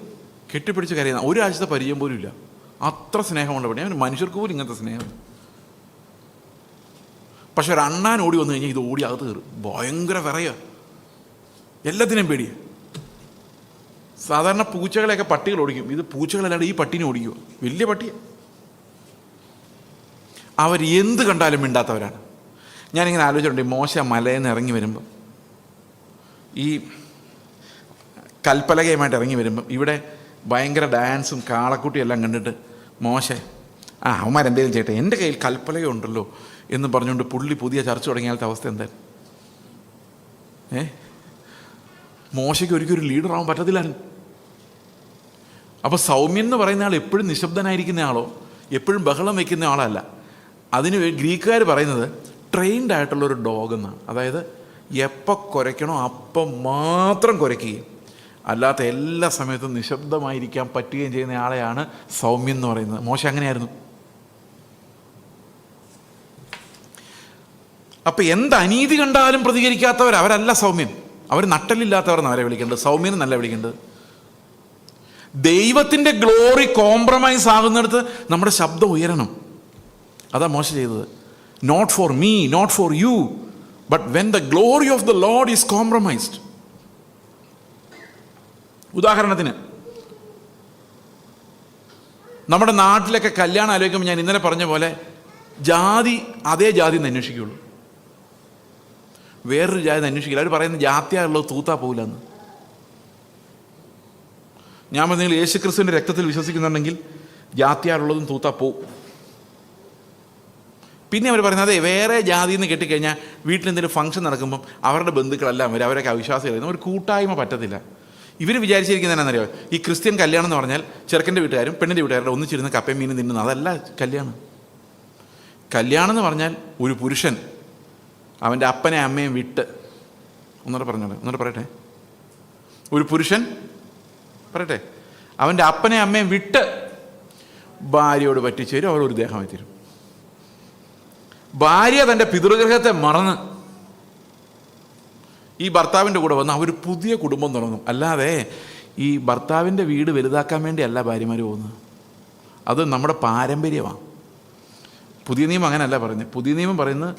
കെട്ടിപ്പിടിച്ച് കരയുന്ന, ഒരാഴ്ചത്തെ പരിചയം പോലും ഇല്ല. അത്ര സ്നേഹമുള്ള പണി. അവന് മനുഷ്യർക്ക് പോലും ഇങ്ങനത്തെ സ്നേഹം. പക്ഷെ ഒരു അണ്ണാൻ ഓടി വന്നു കഴിഞ്ഞാൽ ഇത് ഓടി അകത്ത് കയറും. ഭയങ്കര വിറയുക, എല്ലാത്തിനെയും പേടിയാണ്. സാധാരണ പൂച്ചകളെയൊക്കെ പട്ടികൾ ഓടിക്കും, ഇത് പൂച്ചകളല്ലാണ്ട് ഈ പട്ടീനെ ഓടിക്കുക. വലിയ പട്ടിയാണ്. അവർ എന്ത് കണ്ടാലും മിണ്ടാത്തവരാണ്. ഞാനിങ്ങനെ ആലോചിച്ചിട്ടുണ്ട്, മോശ മലയിൽ നിന്ന് ഇറങ്ങി വരുമ്പം, ഈ കൽപ്പലകയുമായിട്ട് ഇറങ്ങി വരുമ്പം ഇവിടെ ഭയങ്കര ഡാൻസും കാളക്കുട്ടിയും എല്ലാം കണ്ടിട്ട് മോശ അവന്മാരെന്തെങ്കിലും ചെയ്യട്ടെ, എൻ്റെ കയ്യിൽ കൽപ്പലക ഉണ്ടല്ലോ എന്ന് പറഞ്ഞുകൊണ്ട് പുള്ളി പുതിയ ചർച്ച തുടങ്ങിയാലത്തെ അവസ്ഥ എന്തായാലും. മോശയ്ക്ക് ഒരിക്കലും ഒരു ലീഡറാവാൻ പറ്റത്തില്ലായിരുന്നു. അപ്പോൾ സൗമ്യൻ എന്ന് പറയുന്ന ആൾ എപ്പോഴും നിശബ്ദനായിരിക്കുന്ന ആളോ എപ്പോഴും ബഹളം വയ്ക്കുന്ന ആളല്ല. അതിന് ഗ്രീക്കുകാർ പറയുന്നത് ട്രെയിൻഡ് ആയിട്ടുള്ളൊരു ഡോഗ് എന്നാണ്. അതായത് എപ്പോൾ കുരയ്ക്കണോ അപ്പം മാത്രം കുരയ്ക്കുകയും അല്ലാത്ത എല്ലാ സമയത്തും നിശബ്ദമായിരിക്കാൻ പറ്റുകയും ചെയ്യുന്ന ആളെയാണ് സൗമ്യൻ എന്ന് പറയുന്നത്. മോശ അങ്ങനെയായിരുന്നു. അപ്പം എന്ത് അനീതി കണ്ടാലും പ്രതികരിക്കാത്തവർ അവരല്ല സൗമ്യൻ. അവർ നട്ടലില്ലാത്തവരെന്ന് അവരെ വിളിക്കേണ്ടത്, സൗമ്യൻ എന്നല്ല വിളിക്കേണ്ടത്. ദൈവത്തിൻ്റെ ഗ്ലോറി കോംപ്രമൈസ് ആകുന്നിടത്ത് നമ്മുടെ ശബ്ദം ഉയരണം. അതാ മോശ ചെയ്തത്. Not for me, not for you, but when the glory of the Lord is compromised. ഉദാഹരണത്തിന് നമ്മുടെ നാട്ടിലൊക്കെ കല്യാണം ആലോചിക്കുമ്പോൾ ഞാൻ ഇന്നലെ പറഞ്ഞ പോലെ ജാതി അതേ ജാതി എന്ന് അന്വേഷിക്കുകയുള്ളൂ, വേറൊരു ജാതി അന്വേഷിക്കില്ല. അവർ പറയുന്നത് ജാത്യാലുള്ളത് തൂത്താ പോകില്ലെന്ന്. ഞാൻ പറഞ്ഞെങ്കിൽ യേശു ക്രിസ്തുവിൻ്റെ രക്തത്തിൽ വിശ്വസിക്കുന്നുണ്ടെങ്കിൽ ജാത്യാലുള്ളതും തൂത്താ പോവും. പിന്നെ അവർ പറയുന്നത് അതെ വേറെ ജാതിയിൽ നിന്ന് കെട്ടിക്കഴിഞ്ഞാൽ വീട്ടിലെന്തെങ്കിലും ഫംഗ്ഷൻ നടക്കുമ്പം അവരുടെ ബന്ധുക്കളെല്ലാം വരും, അവരൊക്കെ അവിശ്വാസികളായിരുന്നു, ഒരു കൂട്ടായ്മ പറ്റത്തില്ല. ഇവർ വിചാരിച്ചിരിക്കുന്നത് എന്നാണെന്നറിയോ, ഈ ക്രിസ്ത്യൻ കല്യാണം എന്ന് പറഞ്ഞാൽ ചെറുക്കൻ്റെ വീട്ടുകാരും പെണ്ണിൻ്റെ വീട്ടുകാരുടെ ഒന്നിച്ചിരുന്ന് കപ്പയും മീനും തിന്നുന്നത്. അതല്ല കല്യാണം. കല്യാണം എന്ന് പറഞ്ഞാൽ ഒരു പുരുഷൻ അവൻ്റെ അപ്പനെ അമ്മയും വിട്ട്, ഒന്നുകൂടെ പറയട്ടെ, ഒരു പുരുഷൻ പറയട്ടെ അവൻ്റെ അപ്പനെ അമ്മയും വിട്ട് ഭാര്യയോട് പറ്റിച്ചേരും, അവരൊരു ദേഹമായി തീരും. ഭാര്യ തൻ്റെ പിതൃഗ്രഹത്തെ മറന്ന് ഈ ഭർത്താവിൻ്റെ കൂടെ വന്ന് അവർ പുതിയ കുടുംബം തുടങ്ങും. അല്ലാതെ ഈ ഭർത്താവിൻ്റെ വീട് വലുതാക്കാൻ വേണ്ടിയല്ല ഭാര്യമാർ പോകുന്നത്. അത് നമ്മുടെ പാരമ്പര്യമാണ്. പുതിയ നിയമം അങ്ങനെയല്ല പറയുന്നത്. പുതിയ നിയമം പറയുന്നത്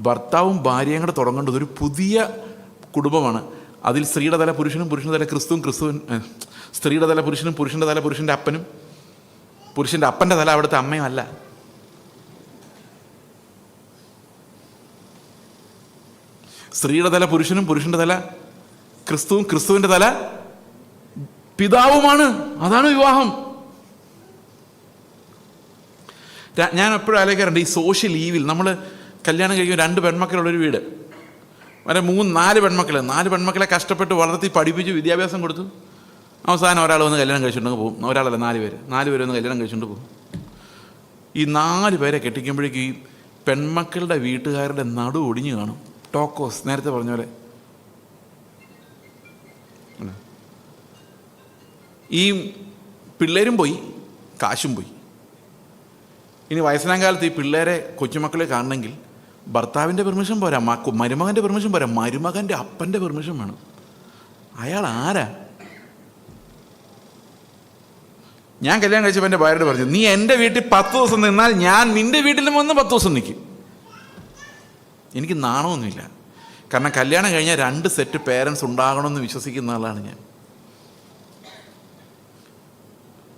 ഭർത്താവും ഭാര്യയും കൂടെ തുടങ്ങേണ്ടത് ഒരു പുതിയ കുടുംബമാണ്. അതിൽ സ്ത്രീയുടെ തല പുരുഷനും പുരുഷൻ്റെ തല ക്രിസ്തുവും സ്ത്രീയുടെ തല പുരുഷനും പുരുഷൻ്റെ തല പുരുഷൻ്റെ അപ്പനും പുരുഷൻ്റെ അപ്പൻ്റെ തല അവിടുത്തെ അമ്മയും അല്ല. സ്ത്രീയുടെ തല പുരുഷനും പുരുഷൻ്റെ തല ക്രിസ്തുവും ക്രിസ്തുവിൻ്റെ തല പിതാവുമാണ്. അതാണ് വിവാഹം. ഞാൻ എപ്പോഴും ആലോചിക്കാറുണ്ട്, ഈ സോഷ്യൽ ഈവിൽ നമ്മൾ കല്യാണം കഴിക്കുമ്പോൾ 2 പെൺമക്കളുള്ളൊരു വീട്, വരെ 3-4 പെൺമക്കൾ, 4 പെൺമക്കളെ കഷ്ടപ്പെട്ട് വളർത്തി പഠിപ്പിച്ച് വിദ്യാഭ്യാസം കൊടുത്തു. അവസാനം ഒരാൾ വന്ന് കല്യാണം കഴിച്ചുകൊണ്ട് പോകും. ഒരാളല്ല, 4 പേര് വന്ന് കല്യാണം കഴിച്ചുകൊണ്ട് പോകും. ഈ 4 പേരെ കെട്ടിക്കുമ്പോഴേക്കും ഈ പെൺമക്കളുടെ വീട്ടുകാരുടെ നടു ഒടിഞ്ഞു കാണും. ടോക്കോസ് നേരത്തെ പറഞ്ഞ പോലെ. ഈ പിള്ളേരും പോയി, കാശും പോയി. ഇനി വയസ്സനാം കാലത്ത് ഈ പിള്ളേരെ കൊച്ചുമക്കളെ കാണണമെങ്കിൽ ഭർത്താവിൻ്റെ പെർമിഷൻ പോരാ, മരുമകൻ്റെ പെർമിഷൻ പോരാ, മരുമകൻ്റെ അപ്പൻ്റെ പെർമിഷൻ വേണം. അയാൾ ആരാ? ഞാൻ കല്യാണം കഴിച്ചപ്പോൾ എൻ്റെ ഭാര്യയോട് പറഞ്ഞു, നീ എൻ്റെ വീട്ടിൽ 10 ദിവസം നിന്നാൽ ഞാൻ നിൻ്റെ വീട്ടിലും വന്ന് 10 ദിവസം നിൽക്കും. എനിക്ക് നാണമൊന്നുമില്ല. കാരണം കല്യാണം കഴിഞ്ഞാൽ 2 സെറ്റ് പേരൻസ് ഉണ്ടാകണമെന്ന് വിശ്വസിക്കുന്ന ആളാണ് ഞാൻ.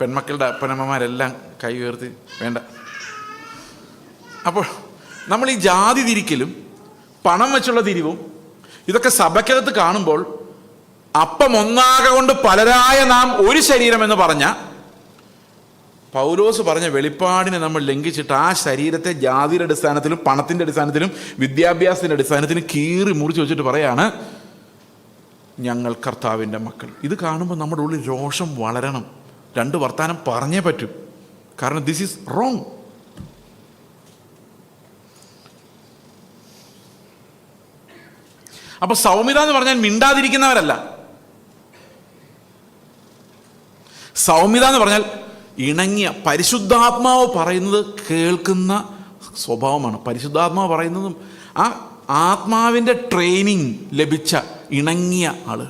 പെൺമക്കളുടെ അപ്പനമ്മമാരെല്ലാം കൈ ഉയർത്തി വേണ്ട. അപ്പോൾ നമ്മൾ ഈ ജാതി തിരിക്കലും പണം വെച്ചുള്ള തിരിവും ഇതൊക്കെ സഭയ്ക്കകത്ത് കാണുമ്പോൾ അപ്പം ഒന്നാകെ കൊണ്ട് പലരായ നാം ഒരു ശരീരം എന്ന് പറഞ്ഞ പൗലോസ് പറഞ്ഞ വെളിപ്പാടിനെ നമ്മൾ ലംഘിച്ചിട്ട് ആ ശരീരത്തെ ജാതിയുടെ അടിസ്ഥാനത്തിലും പണത്തിൻ്റെ അടിസ്ഥാനത്തിലും വിദ്യാഭ്യാസത്തിൻ്റെ അടിസ്ഥാനത്തിലും കീറി മുറിച്ച് വെച്ചിട്ട് പറയാണ് ഞങ്ങൾ കർത്താവിൻ്റെ മക്കൾ. ഇത് കാണുമ്പോൾ നമ്മുടെ ഉള്ളിൽ രോഷം വളരണം. 2 വർത്താനം പറഞ്ഞേ പറ്റൂ. കാരണം ദിസ് ഈസ് റോങ്. അപ്പൊ സൗമ്യത എന്ന് പറഞ്ഞാൽ മിണ്ടാതിരിക്കുന്നവരല്ല. സൗമ്യത എന്ന് പറഞ്ഞാൽ ഇണങ്ങിയ, പരിശുദ്ധാത്മാവ് പറയുന്നത് കേൾക്കുന്ന സ്വഭാവമാണ്. പരിശുദ്ധാത്മാവ് പറയുന്നതും ആ ആത്മാവിൻ്റെ ട്രെയിനിങ് ലഭിച്ച ഇണങ്ങിയ ആള്.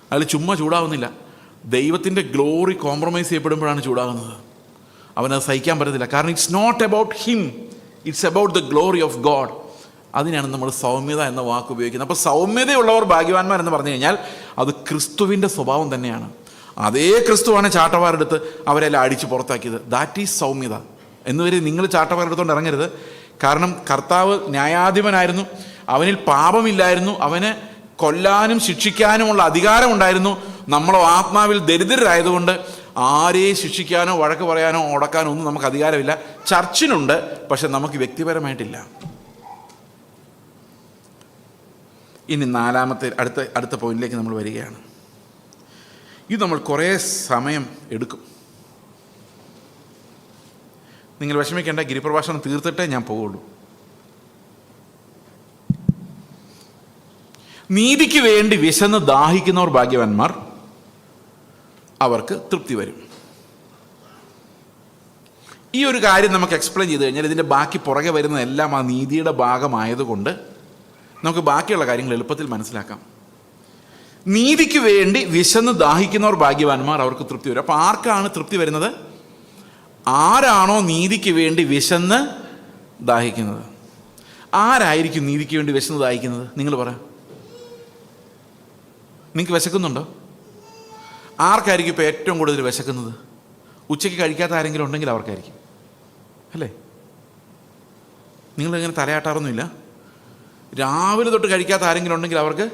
അയാൾ ചുമ്മാ ചൂടാവുന്നില്ല. ദൈവത്തിൻ്റെ ഗ്ലോറി കോംപ്രമൈസ് ചെയ്യപ്പെടുമ്പോഴാണ് ചൂടാകുന്നത്. അവനത് സഹിക്കാൻ പറ്റത്തില്ല. കാരണം it's not about him, it's about the glory of God. അതിനാണ് നമ്മൾ സൗമ്യത എന്ന വാക്ക് ഉപയോഗിക്കുന്നത്. അപ്പോൾ സൗമ്യതയുള്ളവർ ഭാഗ്യവാന്മാർ എന്ന് പറഞ്ഞു കഴിഞ്ഞാൽ അത് ക്രിസ്തുവിൻ്റെ സ്വഭാവം തന്നെയാണ്. അതേ ക്രിസ്തുവാണ് ചാട്ടവാറെടുത്ത് അവരെല്ലാം അടിച്ച് പുറത്താക്കിയത്. ദാറ്റ് ഈസ് സൗമ്യത. എന്നുവരെ നിങ്ങൾ ചാട്ടവാറെടുത്തുകൊണ്ട് ഇറങ്ങരുത്. കാരണം കർത്താവ് ന്യായാധിപനായിരുന്നു, അവനിൽ പാപമില്ലായിരുന്നു, അവന് കൊല്ലാനും ശിക്ഷിക്കാനുമുള്ള അധികാരമുണ്ടായിരുന്നു. നമ്മളോ ആത്മാവിൽ ദരിദ്രരായതുകൊണ്ട് ആരെയും ശിക്ഷിക്കാനോ വഴക്ക് പറയാനോ ഉടക്കാനോ ഒന്നും നമുക്ക് അധികാരമില്ല. ചർച്ചിനുണ്ട്, പക്ഷെ നമുക്ക് വ്യക്തിപരമായിട്ടില്ല. ഇനി നാലാമത്തെ അടുത്ത പോയിന്റിലേക്ക് നമ്മൾ വരികയാണ്. ഇത് നമ്മൾ കുറേ സമയം എടുക്കും. നിങ്ങൾ വിഷമിക്കേണ്ട, ഗിരിപ്രഭാഷണം തീർത്തിട്ടേ ഞാൻ പോവുള്ളൂ. നീതിക്ക് വേണ്ടി വിശന്ന് ദാഹിക്കുന്നവർ ഭാഗ്യവാന്മാർ, അവർക്ക് തൃപ്തി വരും. ഈ ഒരു കാര്യം നമുക്ക് എക്സ്പ്ലെയിൻ ചെയ്ത് കഴിഞ്ഞാൽ ഇതിൻ്റെ ബാക്കി പുറകെ വരുന്നതെല്ലാം ആ നീതിയുടെ ഭാഗമായതുകൊണ്ട് നമുക്ക് ബാക്കിയുള്ള കാര്യങ്ങൾ എളുപ്പത്തിൽ മനസ്സിലാക്കാം. നീതിക്ക് വേണ്ടി വിശന്ന് ദാഹിക്കുന്നവർ ഭാഗ്യവാന്മാർ, അവർക്ക് തൃപ്തി വരും. അപ്പോൾ ആർക്കാണ് തൃപ്തി വരുന്നത്? ആരാണോ നീതിക്ക് വേണ്ടി വിശന്ന് ദാഹിക്കുന്നത്. ആരായിരിക്കും നീതിക്ക് വേണ്ടി വിശന്ന് ദാഹിക്കുന്നത്? നിങ്ങൾ പറ. നിങ്ങൾക്ക് വിശക്കുന്നുണ്ടോ? ആർക്കായിരിക്കും ഇപ്പോൾ ഏറ്റവും കൂടുതൽ വിശക്കുന്നത്? ഉച്ചയ്ക്ക് കഴിക്കാത്ത ആരെങ്കിലും ഉണ്ടെങ്കിൽ അവർക്കായിരിക്കും, അല്ലേ? നിങ്ങളിങ്ങനെ തലയാട്ടാറൊന്നുമില്ല. രാവിലെ തൊട്ട് കഴിക്കാത്ത ആരെങ്കിലും ഉണ്ടെങ്കിൽ അവർക്ക്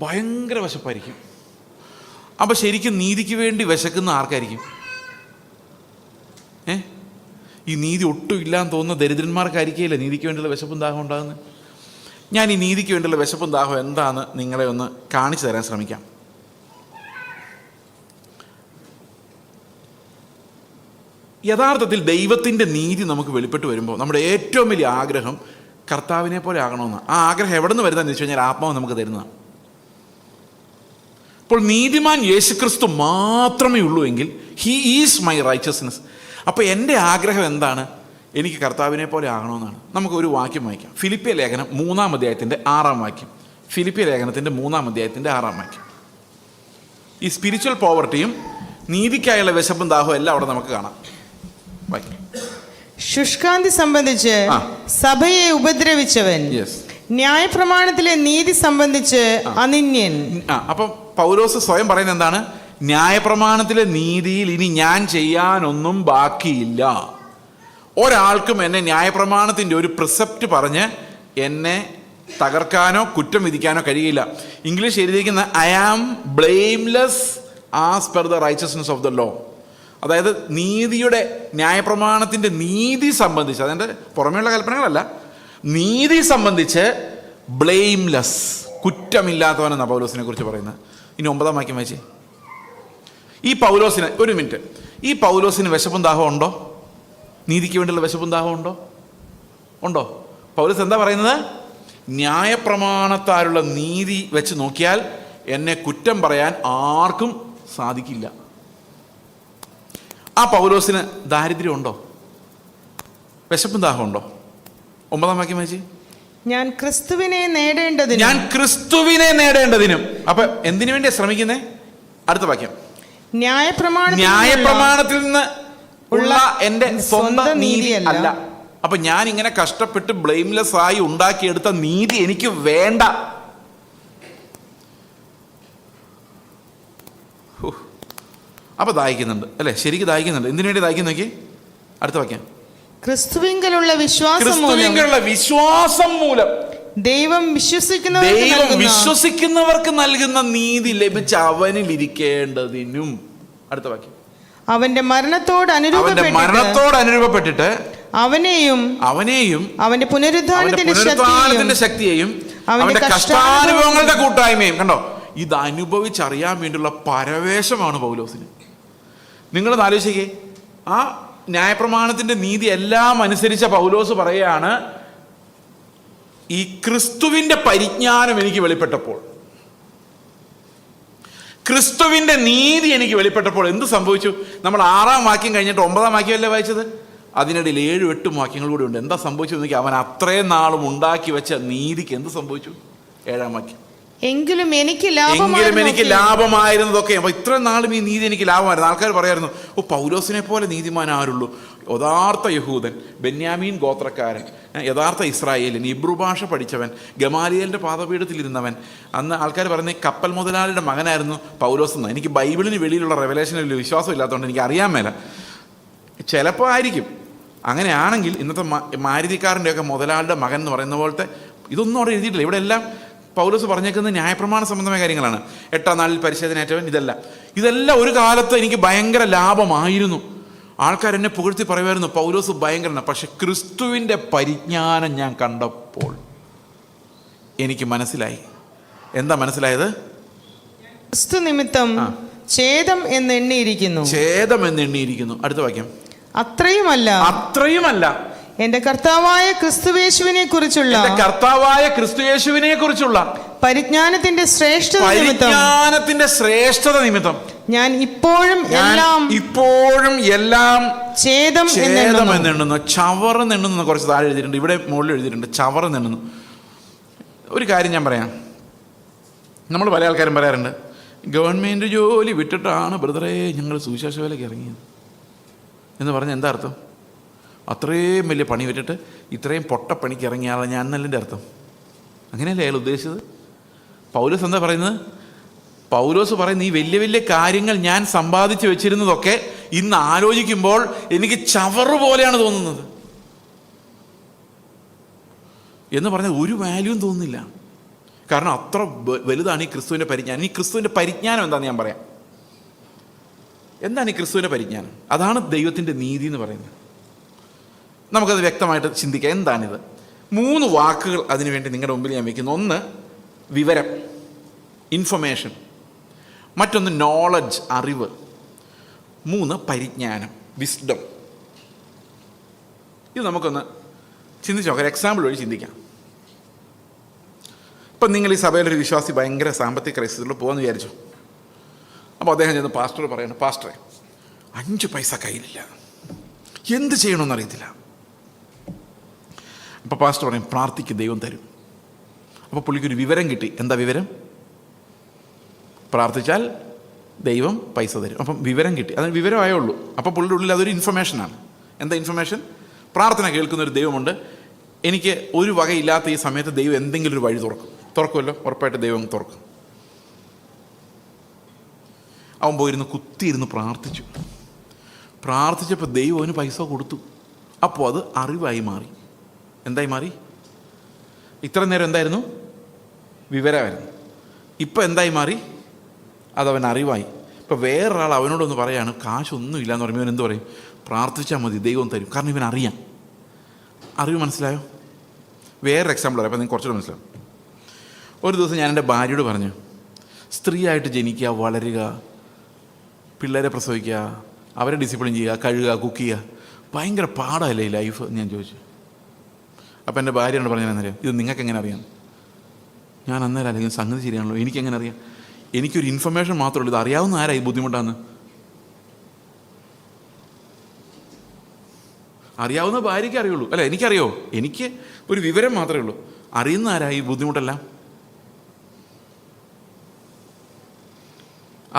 ഭയങ്കര വിശപ്പായിരിക്കും. അപ്പം ശരിക്കും നീതിക്ക് വേണ്ടി വിശക്കുന്ന ആർക്കായിരിക്കും? ഈ നീതി ഒട്ടും ഇല്ലാന്ന് തോന്നുന്ന ദരിദ്രന്മാർക്കായിരിക്കില്ല നീതിക്ക് വേണ്ടിയുള്ള വിശപ്പും ദാഹം ഉണ്ടാകുന്നത്. ഞാൻ ഈ നീതിക്ക് വേണ്ടിയുള്ള വിശപ്പും ദാഹം എന്താണെന്ന് നിങ്ങളെ ഒന്ന് കാണിച്ചു തരാൻ ശ്രമിക്കാം. യഥാർത്ഥത്തിൽ ദൈവത്തിൻ്റെ നീതി നമുക്ക് വെളിപ്പെട്ട് വരുമ്പോൾ നമ്മുടെ ഏറ്റവും വലിയ ആഗ്രഹം കർത്താവിനെ പോലെ ആകണമെന്നാണ്. ആ ആഗ്രഹം എവിടെ നിന്ന് വരുന്നതെന്ന് വെച്ച് കഴിഞ്ഞാൽ ആത്മാവ് നമുക്ക് തരുന്നതാണ്. അപ്പോൾ നീതിമാൻ യേശുക്രിസ്തു മാത്രമേ ഉള്ളൂ എങ്കിൽ ഹി ഈസ് മൈ റൈച്ചസ്നെസ്. അപ്പോൾ എൻ്റെ ആഗ്രഹം എന്താണ്? എനിക്ക് കർത്താവിനെ പോലെ ആകണമെന്നാണ്. നമുക്ക് ഒരു വാക്യം വായിക്കാം. ഫിലിപ്പിയ ലേഖനം 3-ാം അധ്യായത്തിൻ്റെ 6-ാം വാക്യം. ഫിലിപ്പിയ ലേഖനത്തിൻ്റെ 3-ാം അധ്യായത്തിൻ്റെ 6-ാം വാക്യം. ഈ സ്പിരിച്വൽ പോവർട്ടിയും നീതിക്കായുള്ള വിശപ്പും ദാഹവും എല്ലാം അവിടെ നമുക്ക് കാണാം. വായിക്കാം. ശുഷ്കാന്തി സംബന്ധിച്ച് സഭയെ ഉപദ്രവിച്ചവൻ, ന്യായപ്രമാണത്തിലെ നീതി സംബന്ധിച്ച് അനിന്യൻ. അപ്പം പൗലോസ് സ്വയം പറയുന്നത് എന്താണ്? ന്യായപ്രമാണത്തിലെ നീതിയിൽ ഇനി ഞാൻ ചെയ്യാനൊന്നും ബാക്കിയില്ല. ഒരാൾക്കും എന്നെ ന്യായപ്രമാണത്തിൻ്റെ ഒരു പ്രിസെപ്റ്റ് പറഞ്ഞ് എന്നെ തകർക്കാനോ കുറ്റം വിധിക്കാനോ കഴിയില്ല. ഇംഗ്ലീഷ് എഴുതിയിരിക്കുന്ന I am blameless as per the righteousness of the law. അതായത് നീതിയുടെ ന്യായപ്രമാണത്തിൻ്റെ നീതി സംബന്ധിച്ച്, അതിൻ്റെ പുറമേയുള്ള കൽപ്പനകളല്ല, നീതി സംബന്ധിച്ച് ബ്ലെയിംലെസ്, കുറ്റമില്ലാത്തവനെന്നാണ് പൗലോസിനെ കുറിച്ച് പറയുന്നത്. ഇനി 9-ാം വാക്യം വായിച്ചേ. ഈ പൗലോസിന് ഒരു മിനിറ്റ്, ഈ പൗലോസിന് വിശപ്പും ദാഹം ഉണ്ടോ? നീതിക്ക് വേണ്ടിയുള്ള വിശപ്പും ദാഹം ഉണ്ടോ? പൗലോസ് എന്താ പറയുന്നത്? ന്യായപ്രമാണത്താലുള്ള നീതി വെച്ച് നോക്കിയാൽ എന്നെ കുറ്റം പറയാൻ ആർക്കും സാധിക്കില്ല. ആ പൗലോസിന് ദാരിദ്ര്യം ഉണ്ടോ? വിശപ്പും ദാഹം ഉണ്ടോ? 9-ാം വാക്യം വായിച്ചേ. ഞാൻ ക്രിസ്തുവിനെ നേടേണ്ടതിനും. അപ്പൊ എന്തിനു വേണ്ടിയാ ശ്രമിക്കുന്നേ? അടുത്ത വാക്യം. ന്യായപ്രമാണത്തിൽ നിന്ന് ഉള്ള എന്റെ സ്വന്തം നീതി അല്ല. അപ്പൊ ഞാൻ ഇങ്ങനെ കഷ്ടപ്പെട്ട് ബ്ലെയിംലെസ് ആയി ഉണ്ടാക്കിയെടുത്ത നീതി എനിക്ക് വേണ്ട. അപ്പൊ ദാഹിക്കുന്നുണ്ട്, അല്ലെ? ശരിക്കും ദാഹിക്കുന്നുണ്ട്. എന്തിനു വേണ്ടി ദാഹിക്കുന്നു നോക്കി. അടുത്ത വാക്യം. ക്രിസ്തുവിങ്കലുള്ള വിശ്വാസം മൂലം ദൈവം വിശ്വസിക്കുന്നവർക്ക് നൽകുന്ന നീതി ലഭിച്ച അവനിൽ ഇരിക്കേണ്ടതിനും. അടുത്ത വാക്യം. അവന്റെ മരണത്തോട് അനുരൂപപ്പെട്ടിട്ട് അവനെയും അവന്റെ പുനരുദ്ധാനത്തിന്റെ ശക്തിയെയും അവന്റെ കഷ്ടാനുഭവങ്ങളുടെ കൂട്ടായ്മയും. കണ്ടോ, ഇത് അനുഭവിച്ചറിയാൻ വേണ്ടിയുള്ള പരവേശമാണ് പൗലോസിന്. നിങ്ങളൊന്ന് ആലോചിക്കേ. ആ ന്യായപ്രമാണത്തിന്റെ നീതി എല്ലാം അനുസരിച്ച പൗലോസ് പറയുകയാണ്, ഈ ക്രിസ്തുവിന്റെ പരിജ്ഞാനം എനിക്ക് വെളിപ്പെട്ടപ്പോൾ, ക്രിസ്തുവിന്റെ നീതി എനിക്ക് വെളിപ്പെട്ടപ്പോൾ എന്ത് സംഭവിച്ചു? നമ്മൾ 6-ാം വാക്യം കഴിഞ്ഞിട്ട് 9-ാം വാക്യമല്ലേ വായിച്ചത്? അതിനിടയിൽ 7-8 വാക്യങ്ങൾ കൂടി ഉണ്ട്. എന്താ സംഭവിച്ചത് നോക്കി. അവൻ അത്രയും നാളും ഉണ്ടാക്കി വെച്ച നീതിക്ക് എന്ത് സംഭവിച്ചു? 7-ാം വാക്യം. എങ്കിലും എനിക്ക് ലാഭമായിരുന്നതൊക്കെ. അപ്പൊ ഇത്രയും നാളും ഈ നീതി എനിക്ക് ലാഭമായിരുന്നു. ആൾക്കാർ പറയായിരുന്നു, ഓ പൗലോസിനെ പോലെ നീതിമാൻ ആരുള്ളൂ, യഥാർത്ഥ യഹൂദൻ, ബെന്യാമീൻ ഗോത്രക്കാരൻ, യഥാർത്ഥ ഇസ്രായേലിൻ, ഇബ്രു ഭാഷ പഠിച്ചവൻ, ഗമാലിയേലിൻ്റെ പാദപീഠത്തിലിരുന്നവൻ. അന്ന് ആൾക്കാർ പറയുന്നത് കപ്പൽ മുതലാളിയുടെ മകനായിരുന്നു പൗലോസ് എന്ന്. എനിക്ക് ബൈബിളിന് വെളിയിലുള്ള റെവലേഷനിൽ വിശ്വാസം ഇല്ലാത്തതുകൊണ്ട് എനിക്ക് അറിയാൻ മേല. ചിലപ്പോൾ ആയിരിക്കും. അങ്ങനെയാണെങ്കിൽ ഇന്നത്തെ മാരുതിക്കാരൻ്റെയൊക്കെ മുതലാളിയുടെ മകൻ എന്ന് പറയുന്ന പോലത്തെ ഇതൊന്നും അവിടെ എഴുതിയിട്ടില്ല. ഇവിടെ എല്ലാം പൗലോസ് പറഞ്ഞേക്കുന്നത് ന്യായപ്രമാണ സംബന്ധമായ കാര്യങ്ങളാണ്. 8-ാം നാളിൽ പരിച്ഛേദനയേറ്റവൻ, ഇതെല്ലാം ഒരു കാലത്ത് എനിക്ക് ഭയങ്കര ലാഭമായിരുന്നു. ആൾക്കാരെന്നെ പുകഴ്ത്തി പറയുമായിരുന്നു പൗലോസ് ഭയങ്കരനാണ്. പക്ഷെ ക്രിസ്തുവിൻ്റെ പരിജ്ഞാനം ഞാൻ കണ്ടപ്പോൾ എനിക്ക് മനസ്സിലായി. എന്താ മനസ്സിലായത്? ക്രിസ്തു നിമിത്തം ഛേദം എന്നെണ്ണിയിരിക്കുന്നു. അടുത്ത വാക്യം. അത്രയുമല്ല എന്റെ കർത്താവായ ക്രിസ്തുയേശുവിനെ കുറിച്ചുള്ള പരിജ്ഞാനത്തിന്റെ ശ്രേഷ്ഠത നിമിത്തം ഞാൻ ഇപ്പോഴും എല്ലാം ഛേദം എന്നെണ്ണുന്നു. ചവറെന്നെണ്ണുന്നു. കുറച്ച് താഴെ എഴുതിയിട്ടുണ്ട്, ഇവിടെ മുകളിൽ എഴുതിയിട്ടുണ്ട് ചവറെന്നെണ്ണുന്നു. ഒരു കാര്യം ഞാൻ പറയാം. നമ്മൾ പല ആൾക്കാരും പറയാറുണ്ട്, ഗവൺമെൻറ് ജോലി വിട്ടിട്ടാണ് ബ്രദറേ ഞങ്ങൾ സുവിശേഷ വേലയ്ക്ക് ഇറങ്ങിയത് എന്ന് പറഞ്ഞാൽ എന്താ അർത്ഥം? അത്രയും വലിയ പണി വിട്ടിട്ട് ഇത്രയും പൊട്ടപ്പണിക്ക് ഇറങ്ങിയ ആളാണ് ഞാൻ എന്നതിൻ്റെ അർത്ഥം. അങ്ങനെയല്ലേ അയാൾ ഉദ്ദേശിച്ചത്? പൗലോസ് എന്താ പറയുന്നത്? പൗലോസ് പറയുന്നത് ഈ വലിയ വലിയ കാര്യങ്ങൾ ഞാൻ സമ്പാദിച്ചു വെച്ചിരുന്നതൊക്കെ ഇന്ന് ആലോചിക്കുമ്പോൾ എനിക്ക് ചവറ് പോലെയാണ് തോന്നുന്നത് എന്ന് പറഞ്ഞാൽ ഒരു വാല്യൂവും തോന്നുന്നില്ല. കാരണം അത്ര വലുതാണ് ഈ ക്രിസ്തുവിൻ്റെ പരിജ്ഞാനം. ഈ ക്രിസ്തുവിൻ്റെ പരിജ്ഞാനം എന്താണെന്ന് ഞാൻ പറയാം. എന്താണ് ഈ ക്രിസ്തുവിൻ്റെ പരിജ്ഞാനം? അതാണ് ദൈവത്തിൻ്റെ നീതി എന്ന് പറയുന്നത്. നമുക്കത് വ്യക്തമായിട്ട് ചിന്തിക്കാം. എന്താണിത്? 3 വാക്കുകൾ അതിനുവേണ്ടി നിങ്ങളുടെ മുമ്പിൽ ഞാൻ വയ്ക്കുന്നു. ഒന്ന് വിവരം, ഇൻഫർമേഷൻ. മറ്റൊന്ന് നോളജ്, അറിവ്. 3 പരിജ്ഞാനം, വിസ്ഡം. ഇത് നമുക്കൊന്ന് ചിന്തിച്ച് നോക്കാം. ഒരു എക്സാമ്പിൾ വഴി ചിന്തിക്കാം. ഇപ്പം നിങ്ങൾ ഈ സഭയിലൊരു വിശ്വാസി ഭയങ്കര സാമ്പത്തിക ക്രൈസിസിൽ പോകുമെന്ന് വിചാരിച്ചു. അപ്പോൾ അദ്ദേഹം ചെന്ന് പാസ്റ്റർ പറയണം, പാസ്റ്ററെ 5 പൈസ കയ്യിലില്ല, എന്ത് ചെയ്യണമെന്ന് അറിയത്തില്ല. അപ്പോൾ പാസ്റ്റർ പറയും പ്രാർത്ഥിക്ക്, ദൈവം തരും. അപ്പോൾ പുള്ളിക്കൊരു വിവരം കിട്ടി. എന്താ വിവരം? പ്രാർത്ഥിച്ചാൽ ദൈവം പൈസ തരും. അപ്പം വിവരം കിട്ടി. അതിന് വിവരമായേ ഉള്ളൂ. അപ്പോൾ പുള്ളിയുടെ ഉള്ളിൽ അതൊരു ഇൻഫർമേഷനാണ്. എന്താ ഇൻഫർമേഷൻ? പ്രാർത്ഥന കേൾക്കുന്നൊരു ദൈവമുണ്ട്. എനിക്ക് ഒരു വകയില്ലാത്ത ഈ സമയത്ത് ദൈവം എന്തെങ്കിലും ഒരു വഴി തുറക്കുമല്ലോ, ഉറപ്പായിട്ട് ദൈവം തുറക്കും. അവൻ പോയിരുന്നു കുത്തിയിരുന്ന് പ്രാർത്ഥിച്ചപ്പോൾ ദൈവം അവന് പൈസ കൊടുത്തു. അപ്പോൾ അത് അറിവായി മാറി. എന്തായി മാറി? ഇത്ര നേരം എന്തായിരുന്നു? വിവരമായിരുന്നു. ഇപ്പം എന്തായി മാറി? അതവൻ അറിവായി. ഇപ്പം വേറൊരാൾ അവനോടൊന്ന് പറയാണ് കാശൊന്നും ഇല്ലയെന്ന് പറയുമ്പോൾ ഇവൻ എന്ത് പറയും? പ്രാർത്ഥിച്ചാൽ മതി, ദൈവം തരും. കാരണം ഇവൻ അറിയാം. അറിവ് മനസ്സിലായോ? വേറൊരു എക്സാമ്പിൾ പറയാം, അപ്പം നിങ്ങൾക്ക് കുറച്ചുകൂടെ മനസ്സിലാവും. ഒരു ദിവസം ഞാൻ എൻ്റെ ഭാര്യയോട് പറഞ്ഞു, സ്ത്രീയായിട്ട് ജനിക്കുക, വളരുക, പിള്ളേരെ പ്രസവിക്കുക, അവരെ ഡിസിപ്ലിൻ ചെയ്യുക, കഴുകുക, കുക്ക് ചെയ്യുക, ഭയങ്കര പാടല്ലേ ഈ ലൈഫ്? ഞാൻ ചോദിച്ചു. അപ്പം എൻ്റെ ഭാര്യയോട് പറഞ്ഞു, അന്നേരം ഇത് നിങ്ങൾക്ക് എങ്ങനെ അറിയാം? ഞാൻ അന്നേരം അല്ലെങ്കിൽ സംഗതി ശരിയാണല്ലോ, എനിക്കെങ്ങനെ അറിയാം? എനിക്കൊരു ഇൻഫർമേഷൻ മാത്രമേ ഉള്ളൂ. ഇത് അറിയാവുന്ന ആരാ ഈ ബുദ്ധിമുട്ടാന്ന്? അറിയാവുന്ന ഭാര്യയ്ക്ക് അറിയുള്ളൂ. അല്ല, എനിക്കറിയോ? എനിക്ക് ഒരു വിവരം മാത്രമേ ഉള്ളൂ. അറിയുന്ന ആരാ ഈ ബുദ്ധിമുട്ടെല്ലാം?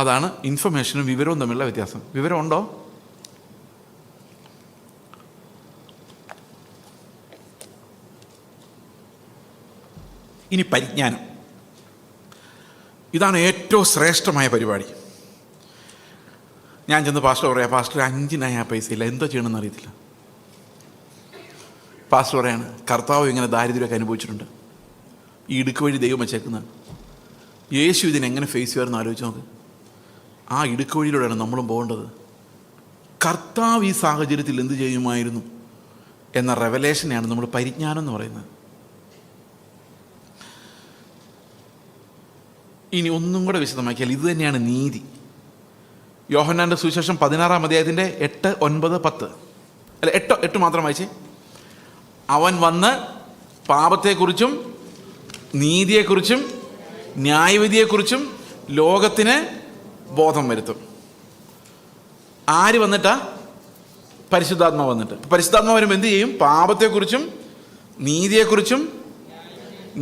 അതാണ് ഇൻഫർമേഷനും വിവരവും തമ്മിലുള്ള വ്യത്യാസം. വിവരം ഉണ്ടോ? ഇനി പരിജ്ഞാനം. ഇതാണ് ഏറ്റവും ശ്രേഷ്ഠമായ പരിപാടി. ഞാൻ ചെന്ന് പാസ്റ്റർ പറയാം, പാസ്റ്റർ 5 നയ പൈസ ഇല്ല, എന്തോ ചെയ്യണമെന്ന് അറിയത്തില്ല. പാസ്റ്റർ പറയാണ്, കർത്താവ് ഇങ്ങനെ ദാരിദ്ര്യമൊക്കെ അനുഭവിച്ചിട്ടുണ്ട്, ഈ ഇടുക്ക് വഴി ദൈവം വെച്ചേക്കുന്നത്. യേശു ഇതിനെങ്ങനെ ഫേസ് ചെയ്യുമായിരുന്നു ആലോചിച്ച് നോക്ക്. ആ ഇടുക്ക് വഴിയിലൂടെയാണ് നമ്മളും പോകേണ്ടത്. കർത്താവ് ഈ സാഹചര്യത്തിൽ എന്ത് ചെയ്യുമായിരുന്നു എന്ന റെവലേഷനെയാണ് നമ്മൾ പരിജ്ഞാനം എന്ന് പറയുന്നത്. ഇനി ഒന്നും കൂടെ വിശദമാക്കിയാൽ ഇത് തന്നെയാണ് നീതി. യോഹന്നാൻ്റെ സുവിശേഷം 16-ാം അധ്യായത്തിൻ്റെ 8, 9, 10 അല്ല 8 മാത്രം വായിച്ചേ. അവൻ വന്ന് പാപത്തെക്കുറിച്ചും നീതിയെക്കുറിച്ചും ന്യായവിധിയെക്കുറിച്ചും ലോകത്തിന് ബോധം വരുത്തും. ആര് വന്നിട്ടാ? പരിശുദ്ധാത്മാവ് വന്നിട്ട്. പരിശുദ്ധാത്മാവ് വരുമ്പോൾ എന്ത് ചെയ്യും? പാപത്തെക്കുറിച്ചും നീതിയെക്കുറിച്ചും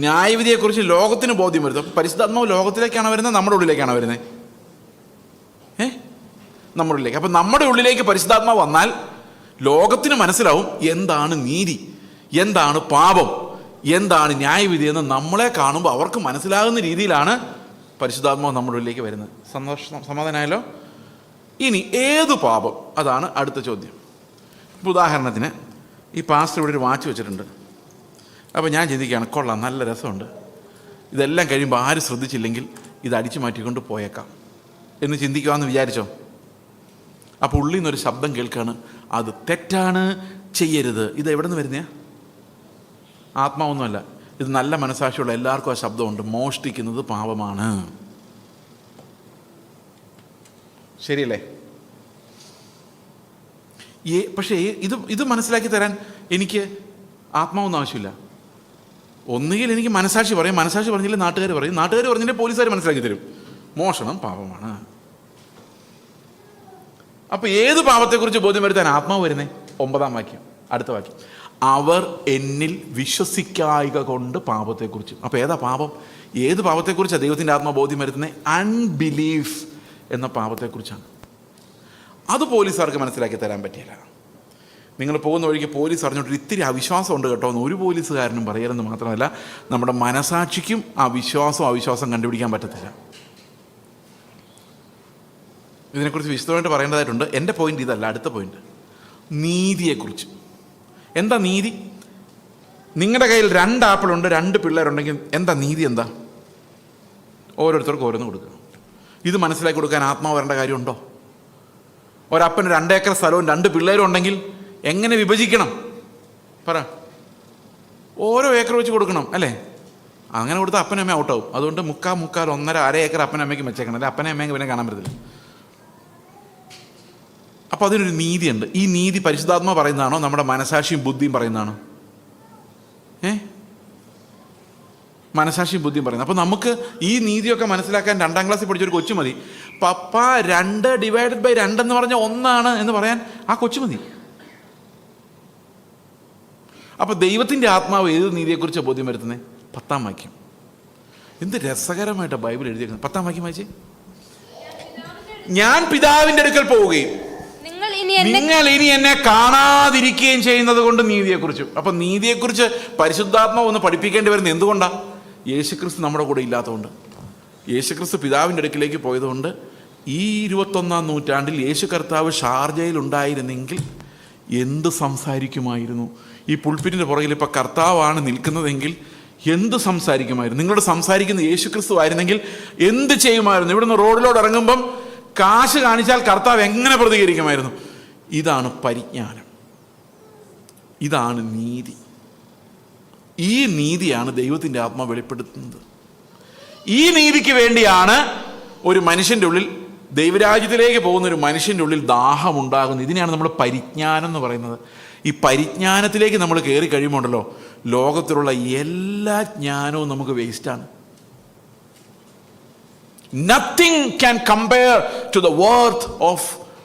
ന്യായവിധിയെക്കുറിച്ച് ലോകത്തിന് ബോധ്യം വരുത്തും. അപ്പം പരിശുദ്ധാത്മാവ് ലോകത്തിലേക്കാണ് വരുന്നത്, നമ്മുടെ ഉള്ളിലേക്കാണ് വരുന്നത്? നമ്മുടെ ഉള്ളിലേക്ക്. അപ്പം നമ്മുടെ ഉള്ളിലേക്ക് പരിശുദ്ധാത്മാവ് വന്നാൽ ലോകത്തിന് മനസ്സിലാവും എന്താണ് നീതി, എന്താണ് പാപം, എന്താണ് ന്യായവിധി എന്ന് നമ്മളെ കാണുമ്പോൾ അവർക്ക് മനസ്സിലാകുന്ന രീതിയിലാണ് പരിശുദ്ധാത്മാവ് നമ്മുടെ ഉള്ളിലേക്ക് വരുന്നത്. സമാധാനമായല്ലോ? ഇനി ഏത് പാപം, അതാണ് അടുത്ത ചോദ്യം. ഇപ്പോൾ ഉദാഹരണത്തിന് ഈ പാസ്റ്റർ ഇവിടെ ഒരു വാച്ച് വെച്ചിട്ടുണ്ട്. അപ്പോൾ ഞാൻ ചിന്തിക്കുകയാണ്, കൊള്ളാം, നല്ല രസമുണ്ട്, ഇതെല്ലാം കഴിയുമ്പോൾ ആരും ശ്രദ്ധിച്ചില്ലെങ്കിൽ ഇത് അടിച്ചു മാറ്റിക്കൊണ്ട് പോയേക്കാം എന്ന് ചിന്തിക്കാമെന്ന് വിചാരിച്ചോ? അപ്പോൾ ഉള്ളിൽ നിന്നൊരു ശബ്ദം കേൾക്കുകയാണ്, അത് തെറ്റാണ്, ചെയ്യരുത്. ഇത് എവിടെ നിന്ന് വരുന്നയാ? ആത്മാവൊന്നുമല്ല, ഇത് നല്ല മനസാക്ഷിയുള്ള എല്ലാവർക്കും ആ ശബ്ദമുണ്ട്. മോഷ്ടിക്കുന്നത് പാപമാണ്. ശരിയല്ലേ? പക്ഷേ ഇത് മനസ്സിലാക്കി തരാൻ എനിക്ക് ആത്മാവൊന്നും ആവശ്യമില്ല. ഒന്നുകിൽ എനിക്ക് മനസാക്ഷി പറയും, മനസാക്ഷി പറഞ്ഞില്ലേ നാട്ടുകാർ പറയും, നാട്ടുകാർ പറഞ്ഞില്ലേ പോലീസുകാർ മനസ്സിലാക്കി തരും, മോഷണം പാപമാണ്. അപ്പോൾ ഏത് പാപത്തെക്കുറിച്ച് ബോധ്യം വരുത്താൻ ആത്മാവ് വരുന്നേ? 9-ാം വാക്യം, അടുത്ത വാക്യം, അവർ എന്നിൽ വിശ്വസിക്കായിക കൊണ്ട് പാപത്തെക്കുറിച്ച്. അപ്പോൾ ഏതാ പാപം? ഏത് പാപത്തെക്കുറിച്ചാണ് ദൈവത്തിൻ്റെ ആത്മാ ബോധ്യം വരുത്തുന്നത്? അൺബിലീഫ് എന്ന പാപത്തെക്കുറിച്ചാണ്. അത് പോലീസുകാർക്ക് മനസ്സിലാക്കി തരാൻ പറ്റിയില്ല. നിങ്ങൾ പോകുന്ന വഴിക്ക് പോലീസ് അറിഞ്ഞിട്ട് ഇത്തിരി അവിശ്വാസം ഉണ്ട് കേട്ടോ എന്ന് ഒരു പോലീസുകാരനും പറയരുതെന്ന് മാത്രമല്ല, നമ്മുടെ മനസാക്ഷിക്കും ആ അവിശ്വാസം കണ്ടുപിടിക്കാൻ പറ്റത്തില്ല. ഇതിനെക്കുറിച്ച് വിശദമായിട്ട് പറയേണ്ടതായിട്ടുണ്ട്. എൻ്റെ പോയിന്റ് ഇതല്ല, അടുത്ത പോയിന്റ് നീതിയെക്കുറിച്ച്. എന്താ നീതി? നിങ്ങളുടെ കയ്യിൽ 2 ആപ്പിളുണ്ട്, 2 പിള്ളേരുണ്ടെങ്കിൽ എന്താ നീതി? എന്താ? ഓരോരുത്തർക്കും ഓരോന്ന് കൊടുക്കുക. ഇത് മനസ്സിലാക്കി കൊടുക്കാൻ ആത്മാവ് വരേണ്ട കാര്യമുണ്ടോ? ഒരപ്പന് 2 ഏക്കർ സ്ഥലവും 2 പിള്ളേരും ഉണ്ടെങ്കിൽ എങ്ങനെ വിഭജിക്കണം? പറ. ഓരോ ഏക്കർ വെച്ച് കൊടുക്കണം അല്ലേ? അങ്ങനെ കൊടുത്താൽ അപ്പനും അമ്മ ഔട്ടാവും. അതുകൊണ്ട് 3/4, 1.5, അര ഏക്കർ അപ്പനും അമ്മയ്ക്ക് വെച്ചേക്കണം, അല്ലെ അപ്പനെ അമ്മയ്ക്ക് പിന്നെ കാണാൻ പറ്റത്തില്ല. അപ്പോൾ അതിനൊരു നീതിയുണ്ട്. ഈ നീതി പരിശുദ്ധാത്മാ പറയുന്നതാണോ നമ്മുടെ മനസാക്ഷിയും ബുദ്ധിയും പറയുന്നതാണോ? മനസാക്ഷിയും ബുദ്ധിയും പറയുന്നത്. അപ്പോൾ നമുക്ക് ഈ നീതിയൊക്കെ മനസ്സിലാക്കാൻ 2-ാം ക്ലാസ്സിൽ പഠിച്ചൊരു കൊച്ചു മതി. പപ്പ 2/2 എന്ന് പറഞ്ഞാൽ 1 എന്ന് പറയാൻ ആ കൊച്ചു മതി. അപ്പോൾ ദൈവത്തിൻ്റെ ആത്മാവ് ഏത് നീതിയെക്കുറിച്ചാണ് ബോധ്യം വരുത്തുന്നത്? 10-ാം വാക്യം. എന്ത് രസകരമായിട്ടാണ് ബൈബിൾ എഴുതിയിരിക്കുന്നത്. 10-ാം വാക്യം വായിച്ചേ. ഞാൻ പിതാവിൻ്റെ അടുക്കൽ പോവുകയും നിങ്ങൾ ഇനി എന്നെ കാണാതിരിക്കുകയും ചെയ്യുന്നത് കൊണ്ട് നീതിയെക്കുറിച്ചും. അപ്പം നീതിയെക്കുറിച്ച് പരിശുദ്ധാത്മാവ് ഒന്ന് പഠിപ്പിക്കേണ്ടി വരുന്നത് എന്തുകൊണ്ടാണ്? യേശുക്രിസ്തു നമ്മുടെ കൂടെ ഇല്ലാത്തതുകൊണ്ട്. യേശുക്രിസ്തു പിതാവിൻ്റെ അടുക്കിലേക്ക് പോയതുകൊണ്ട് ഈ 21-ാം നൂറ്റാണ്ടിൽ യേശു കർത്താവ് ഷാർജയിൽ ഉണ്ടായിരുന്നെങ്കിൽ എന്ത് സംസാരിക്കുമായിരുന്നു? ഈ പുൾപിറ്റിൻ്റെ പുറകിൽ ഇപ്പോൾ കർത്താവാണ് നിൽക്കുന്നതെങ്കിൽ എന്ത് സംസാരിക്കുമായിരുന്നു? നിങ്ങളോട് സംസാരിക്കുന്ന യേശുക്രിസ്തു ആയിരുന്നെങ്കിൽ എന്ത് ചെയ്യുമായിരുന്നു? ഇവിടുന്ന് റോഡിലോട്ട് ഇറങ്ങുമ്പം കാശ് കാണിച്ചാൽ കർത്താവ് എങ്ങനെ പ്രതികരിക്കുമായിരുന്നു? ഇതാണ് പരിജ്ഞാനം, ഇതാണ് നീതി. ഈ നീതിയാണ് ദൈവത്തിൻ്റെ ആത്മാവ് വെളിപ്പെടുത്തുന്നത്. ഈ നീതിക്ക് വേണ്ടിയാണ് ഒരു മനുഷ്യൻ്റെ ഉള്ളിൽ, ദൈവരാജ്യത്തിലേക്ക് പോകുന്ന ഒരു മനുഷ്യൻ്റെ ഉള്ളിൽ ദാഹമുണ്ടാകുന്നത്. ഇതിനെയാണ് നമ്മൾ പരിജ്ഞാനം എന്ന് പറയുന്നത്. ഈ പരിജ്ഞാനത്തിലേക്ക് നമ്മൾ കയറി കഴിയുമ്പോണ്ടല്ലോ, ലോകത്തിലുള്ള എല്ലാ ജ്ഞാനവും നമുക്ക് വേസ്റ്റാണ്. Nothing can compare to the worth of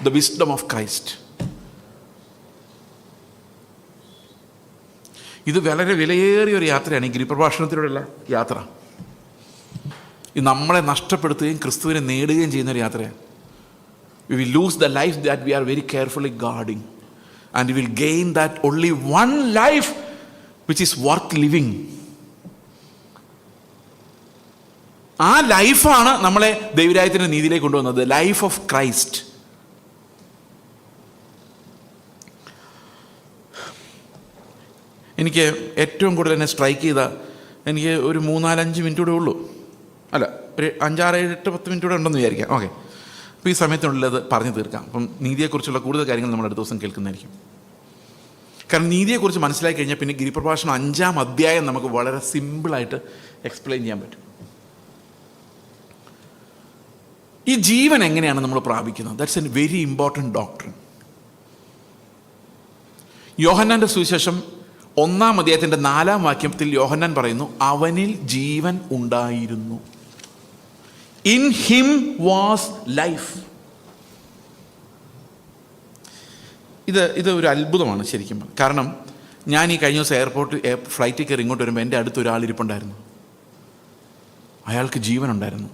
the wisdom of Christ. ഇത് വളരെ വിലയേറിയ ഒരു യാത്രയാണ് ഈ ഗിരിപ്രഭാഷണത്തിലൂടെയുള്ള യാത്ര. ഇത് നമ്മളെ നഷ്ടപ്പെടുത്തുകയും ക്രിസ്തുവിനെ നേടുകയും ചെയ്യുന്ന ഒരു യാത്രയാണ്. We will lose the life that we are very carefully guarding, and we will gain that only one life which is worth living. ആ ലൈഫാണ് നമ്മളെ ദൈവരാജ്യത്തിൻ്റെ നീതിയിലേക്ക് കൊണ്ടുവന്നത്, ലൈഫ് ഓഫ് ക്രൈസ്റ്റ്. എനിക്ക് ഏറ്റവും കൂടുതൽ എന്നെ സ്ട്രൈക്ക് ചെയ്ത, എനിക്ക് ഒരു 3-4-5 മിനിറ്റ് കൂടെ ഉള്ളൂ, അല്ല ഒരു 5-6-7-8-10 മിനിറ്റ് കൂടെ ഉണ്ടെന്ന് വിചാരിക്കാം. ഓക്കെ, അപ്പോൾ ഈ സമയത്തിനുള്ളിൽ അത് പറഞ്ഞു തീർക്കാം. അപ്പം നീതിയെക്കുറിച്ചുള്ള കൂടുതൽ കാര്യങ്ങൾ നമ്മൾ അടുത്ത ദിവസം കേൾക്കുന്നതായിരിക്കും. കാരണം നീതിയെക്കുറിച്ച് മനസ്സിലാക്കി കഴിഞ്ഞാൽ പിന്നെ ഗിരിപ്രഭാഷണം 5-ാം അധ്യായം നമുക്ക് വളരെ സിമ്പിളായിട്ട് എക്സ്പ്ലെയിൻ ചെയ്യാൻ പറ്റും. ഈ ജീവൻ എങ്ങനെയാണ് നമ്മൾ പ്രാപിക്കുന്നത്? That's a very important doctrine. യോഹന്നാൻ്റെ സുവിശേഷം 1-ാം അധ്യായത്തിൻ്റെ 4-ാം വാക്യത്തിൽ യോഹന്നാൻ പറയുന്നു, അവനിൽ ജീവൻ ഉണ്ടായിരുന്നു. In him was life. ഇത് ഒരു അത്ഭുതമാണ് ശരിക്കും. കാരണം ഞാൻ ഈ കഴിഞ്ഞ ദിവസം എയർപോർട്ടിൽ ഫ്ലൈറ്റിൽ കയറി ഇങ്ങോട്ട് വരുമ്പോൾ എൻ്റെ അടുത്ത് ഒരാളിരിപ്പുണ്ടായിരുന്നു. അയാൾക്ക് ജീവനുണ്ടായിരുന്നു.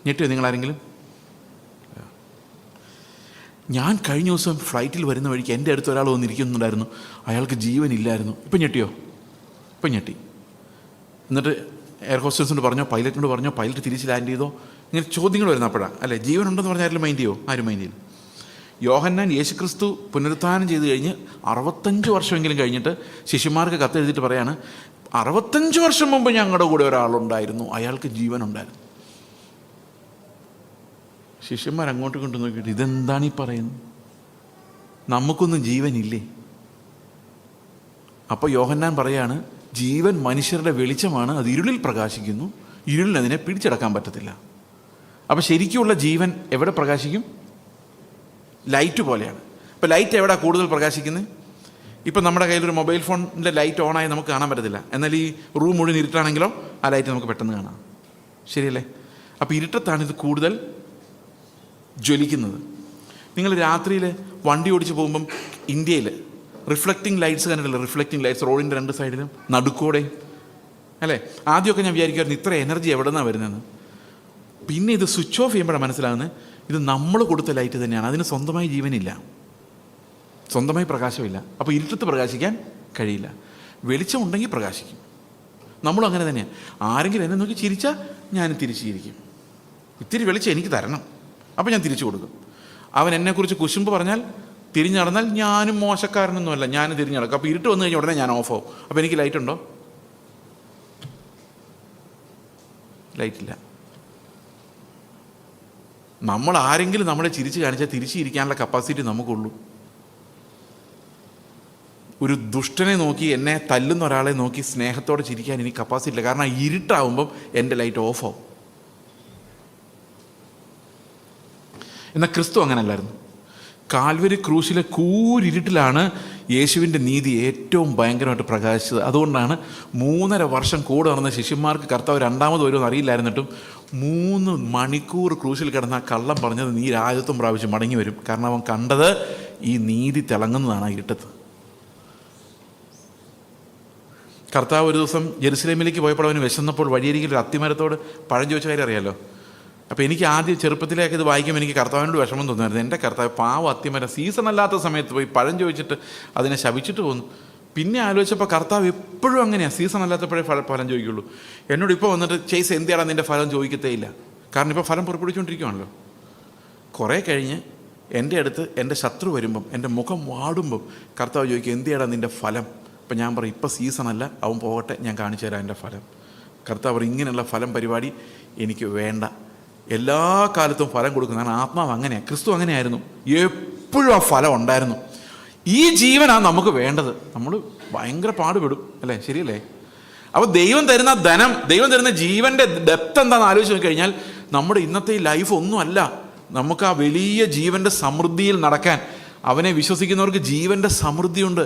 ഞെട്ടിയോ നിങ്ങളാരെങ്കിലും? ഞാൻ കഴിഞ്ഞ ദിവസം ഫ്ലൈറ്റിൽ വരുന്ന വഴിക്ക് എൻ്റെ അടുത്ത് ഒരാൾ വന്നിരിക്കുന്നുണ്ടായിരുന്നു, അയാൾക്ക് ജീവനില്ലായിരുന്നു. ഇപ്പം ഞെട്ടിയോ? ഇപ്പം ഞെട്ടി. എന്നിട്ട് എയർ ഹോസ്റ്റേഴ്സിനോട് പറഞ്ഞോ, പൈലറ്റിനോട് പറഞ്ഞോ, പൈലറ്റ് തിരിച്ച് ലാൻഡ് ചെയ്തോ, ഇങ്ങനെ ചോദ്യങ്ങൾ വരുന്ന അപ്പോഴാണ്. അല്ലേ, ജീവനുണ്ടെന്ന് പറഞ്ഞാൽ ആരും മൈൻഡ് ചെയ്യോ? ആരും മൈൻഡ് ചെയ്യില്ല. യോഹന്നാൻ യേശുക്രിസ്തു പുനരുത്ഥാനം ചെയ്ത് കഴിഞ്ഞ് 65 വർഷമെങ്കിലും കഴിഞ്ഞിട്ട് ശിഷ്യന്മാർക്ക് കത്തെഴുതിയിട്ട് പറയാണ്, 65 വർഷം മുമ്പ് ഞങ്ങളുടെ കൂടെ ഒരാളുണ്ടായിരുന്നു, അയാൾക്ക് ജീവനുണ്ടായിരുന്നു. ശിഷ്യന്മാർ അങ്ങോട്ട് കൊണ്ട് നോക്കിയിട്ട്, ഇതെന്താണ് ഈ പറയുന്നത്? നമുക്കൊന്നും ജീവനില്ലേ? അപ്പോൾ യോഹന്നാൻ പറയാണ്, ജീവൻ മനുഷ്യരുടെ വെളിച്ചമാണ്, അത് ഇരുളിൽ പ്രകാശിക്കുന്നു, ഇരുളിൽ അതിനെ പിടിച്ചടക്കാൻ പറ്റത്തില്ല. അപ്പോൾ ശരിക്കുമുള്ള ജീവൻ എവിടെ പ്രകാശിക്കും? ലൈറ്റ് പോലെയാണ്. ഇപ്പോൾ ലൈറ്റ് എവിടെ കൂടുതൽ പ്രകാശിക്കുന്നത്? ഇപ്പം നമ്മുടെ കയ്യിലൊരു മൊബൈൽ ഫോണിൻ്റെ ലൈറ്റ് ഓണായി നമുക്ക് കാണാൻ പറ്റത്തില്ല. എന്നാൽ ഈ റൂം മുഴുവൻ ഇരുട്ടാണെങ്കിലോ ആ ലൈറ്റ് നമുക്ക് പെട്ടെന്ന് കാണാം. ശരിയല്ലേ? അപ്പോൾ ഇരുട്ടത്താണ് ഇത് കൂടുതൽ ജ്വലിക്കുന്നത്. നിങ്ങൾ രാത്രിയിൽ വണ്ടി ഓടിച്ച് പോകുമ്പം ഇന്ത്യയിൽ റിഫ്ലക്റ്റിംഗ് ലൈറ്റ്സ് കണ്ടിട്ടില്ല? റിഫ്ലക്റ്റിംഗ് ലൈറ്റ്സ് റോഡിൻ്റെ 2 സൈഡിലും നടുക്കൂടെ, അല്ലേ? ആദ്യമൊക്കെ ഞാൻ വിചാരിക്കുമായിരുന്നു ഇത്ര എനർജി എവിടെ നിന്നാണ് വരുന്നതെന്ന്. പിന്നെ ഇത് സ്വിച്ച് ഓഫ് ചെയ്യുമ്പോഴാണ് മനസ്സിലാകുന്നത്, ഇത് നമ്മൾ കൊടുത്ത ലൈറ്റ് തന്നെയാണ്. അതിന് സ്വന്തമായി ജീവനില്ല, സ്വന്തമായി പ്രകാശമില്ല. അപ്പോൾ ഇരുട്ടത്ത് പ്രകാശിക്കാൻ കഴിയില്ല. വെളിച്ചമുണ്ടെങ്കിൽ പ്രകാശിക്കും. നമ്മളും അങ്ങനെ തന്നെയാണ്. ആരെങ്കിലും എന്നെ നോക്കി ചിരിച്ചാൽ ഞാൻ തിരിച്ച് ചിരിക്കും. ഇത്തിരി വെളിച്ചം എനിക്ക് തരണം, അപ്പോൾ ഞാൻ തിരിച്ചു കൊടുക്കും. അവൻ എന്നെക്കുറിച്ച് കുശുമ്പ് പറഞ്ഞാൽ തിരിഞ്ഞു നടന്നാൽ ഞാനും മോശക്കാരനൊന്നുമല്ല, ഞാനും തിരിഞ്ഞു നടക്കും. അപ്പോൾ ഇരുട്ട് വന്നു കഴിഞ്ഞാൽ ഉടനെ ഞാൻ ഓഫ് ആവും. അപ്പോൾ എനിക്ക് ലൈറ്റ് ഉണ്ടോ? ലൈറ്റില്ല. നമ്മൾ ആരെങ്കിലും നമ്മളെ ചിരിച്ച് കാണിച്ചാൽ തിരിച്ചിരിക്കാനുള്ള കപ്പാസിറ്റി നമുക്കുള്ളൂ. ഒരു ദുഷ്ടനെ നോക്കി, എന്നെ തല്ലുന്ന ഒരാളെ നോക്കി സ്നേഹത്തോടെ ചിരിക്കാൻ എനിക്ക് കപ്പാസിറ്റി ഇല്ല. കാരണം ഇരുട്ടാവുമ്പം എൻ്റെ ലൈറ്റ് ഓഫ് ആവും. എന്നാൽ ക്രിസ്തു അങ്ങനെയല്ലായിരുന്നു. കാൽവരി ക്രൂശിലെ കൂരിരുട്ടിലാണ് യേശുവിൻ്റെ നീതി ഏറ്റവും ഭയങ്കരമായിട്ട് പ്രകാശിച്ചത്. അതുകൊണ്ടാണ് 3.5 വർഷം കൂടെ നടന്ന ശിഷ്യന്മാർക്ക് കർത്താവ് രണ്ടാമത് വരുമെന്ന് അറിയില്ലായിരുന്നിട്ടും 3 മണിക്കൂർ ക്രൂശിൽ കിടന്ന കള്ളം പറഞ്ഞത് നീ രാജ്യത്വം പ്രാപിച്ച് മടങ്ങി വരും. കാരണം അവൻ കണ്ടത് ഈ നീതി തിളങ്ങുന്നതാണ് ആ ഇരുട്ടത്ത്. കർത്താവ് ഒരു ദിവസം ജെറുസലേമിലേക്ക് പോയപ്പോൾ അവന് വിശന്നപ്പോൾ വഴിയരികിൽ ഒരു അത്തിമരത്തോട് പഴം ചോദിച്ച കാര്യം അറിയാലോ. അപ്പോൾ എനിക്ക് ആദ്യം ചെറുപ്പത്തിലേക്ക് ഇത് വായിക്കുമ്പോൾ എനിക്ക് കർത്താവിനോട് വിഷമം തോന്നുമായിരുന്നു. എൻ്റെ കർത്താവ് പാവം അത്തിമരം സീസൺ അല്ലാത്ത സമയത്ത് പോയി പഴം ചോദിച്ചിട്ട് അതിനെ ശപിച്ചിട്ട് പോന്നു. പിന്നെ ആലോചിച്ചപ്പോൾ കർത്താവ് എപ്പോഴും അങ്ങനെയാണ്, സീസൺ അല്ലാത്തപ്പോഴേ ഫലം ചോദിക്കുള്ളൂ. എന്നോട് ഇപ്പോൾ വന്നിട്ട് ചേസ് എന്തിനാണ് നിൻ്റെ ഫലം ചോദിക്കത്തേ ഇല്ല. കാരണം ഇപ്പോൾ ഫലം പുറപ്പെടുവിച്ചുകൊണ്ടിരിക്കുകയാണല്ലോ. കുറേ കഴിഞ്ഞ് എൻ്റെ അടുത്ത് എൻ്റെ ശത്രു വരുമ്പം, എൻ്റെ മുഖം വാടുമ്പം കർത്താവ് ചോദിക്കും എന്തിനാണ് നിൻ്റെ ഫലം. അപ്പം ഞാൻ പറയും ഇപ്പോൾ സീസണല്ല, അവൻ പോകട്ടെ, ഞാൻ കാണിച്ചു തരാം എൻ്റെ ഫലം. കർത്താവ് പറയും ഇങ്ങനെയുള്ള ഫലം പരിപാടി എനിക്ക് വേണ്ട, എല്ലാ കാലത്തും ഫലം കൊടുക്കുന്നതാണ്. ആത്മാവ് അങ്ങനെയാണ്, ക്രിസ്തു അങ്ങനെയായിരുന്നു, എപ്പോഴും ആ ഫലം ഉണ്ടായിരുന്നു. ഈ ജീവനാണ് നമുക്ക് വേണ്ടത്. നമ്മൾ ഭയങ്കര പാടുപെടും, അല്ലേ? ശരിയല്ലേ? അപ്പോൾ ദൈവം തരുന്ന ധനം, ദൈവം തരുന്ന ജീവൻ്റെ ഡെപ്ത് എന്താണെന്ന് ആലോചിച്ച് നോക്കിക്കഴിഞ്ഞാൽ നമ്മുടെ ഇന്നത്തെ ഈ ലൈഫ് ഒന്നുമല്ല. നമുക്ക് ആ വലിയ ജീവൻ്റെ സമൃദ്ധിയിൽ നടക്കാൻ, അവനെ വിശ്വസിക്കുന്നവർക്ക് ജീവൻ്റെ സമൃദ്ധിയുണ്ട്.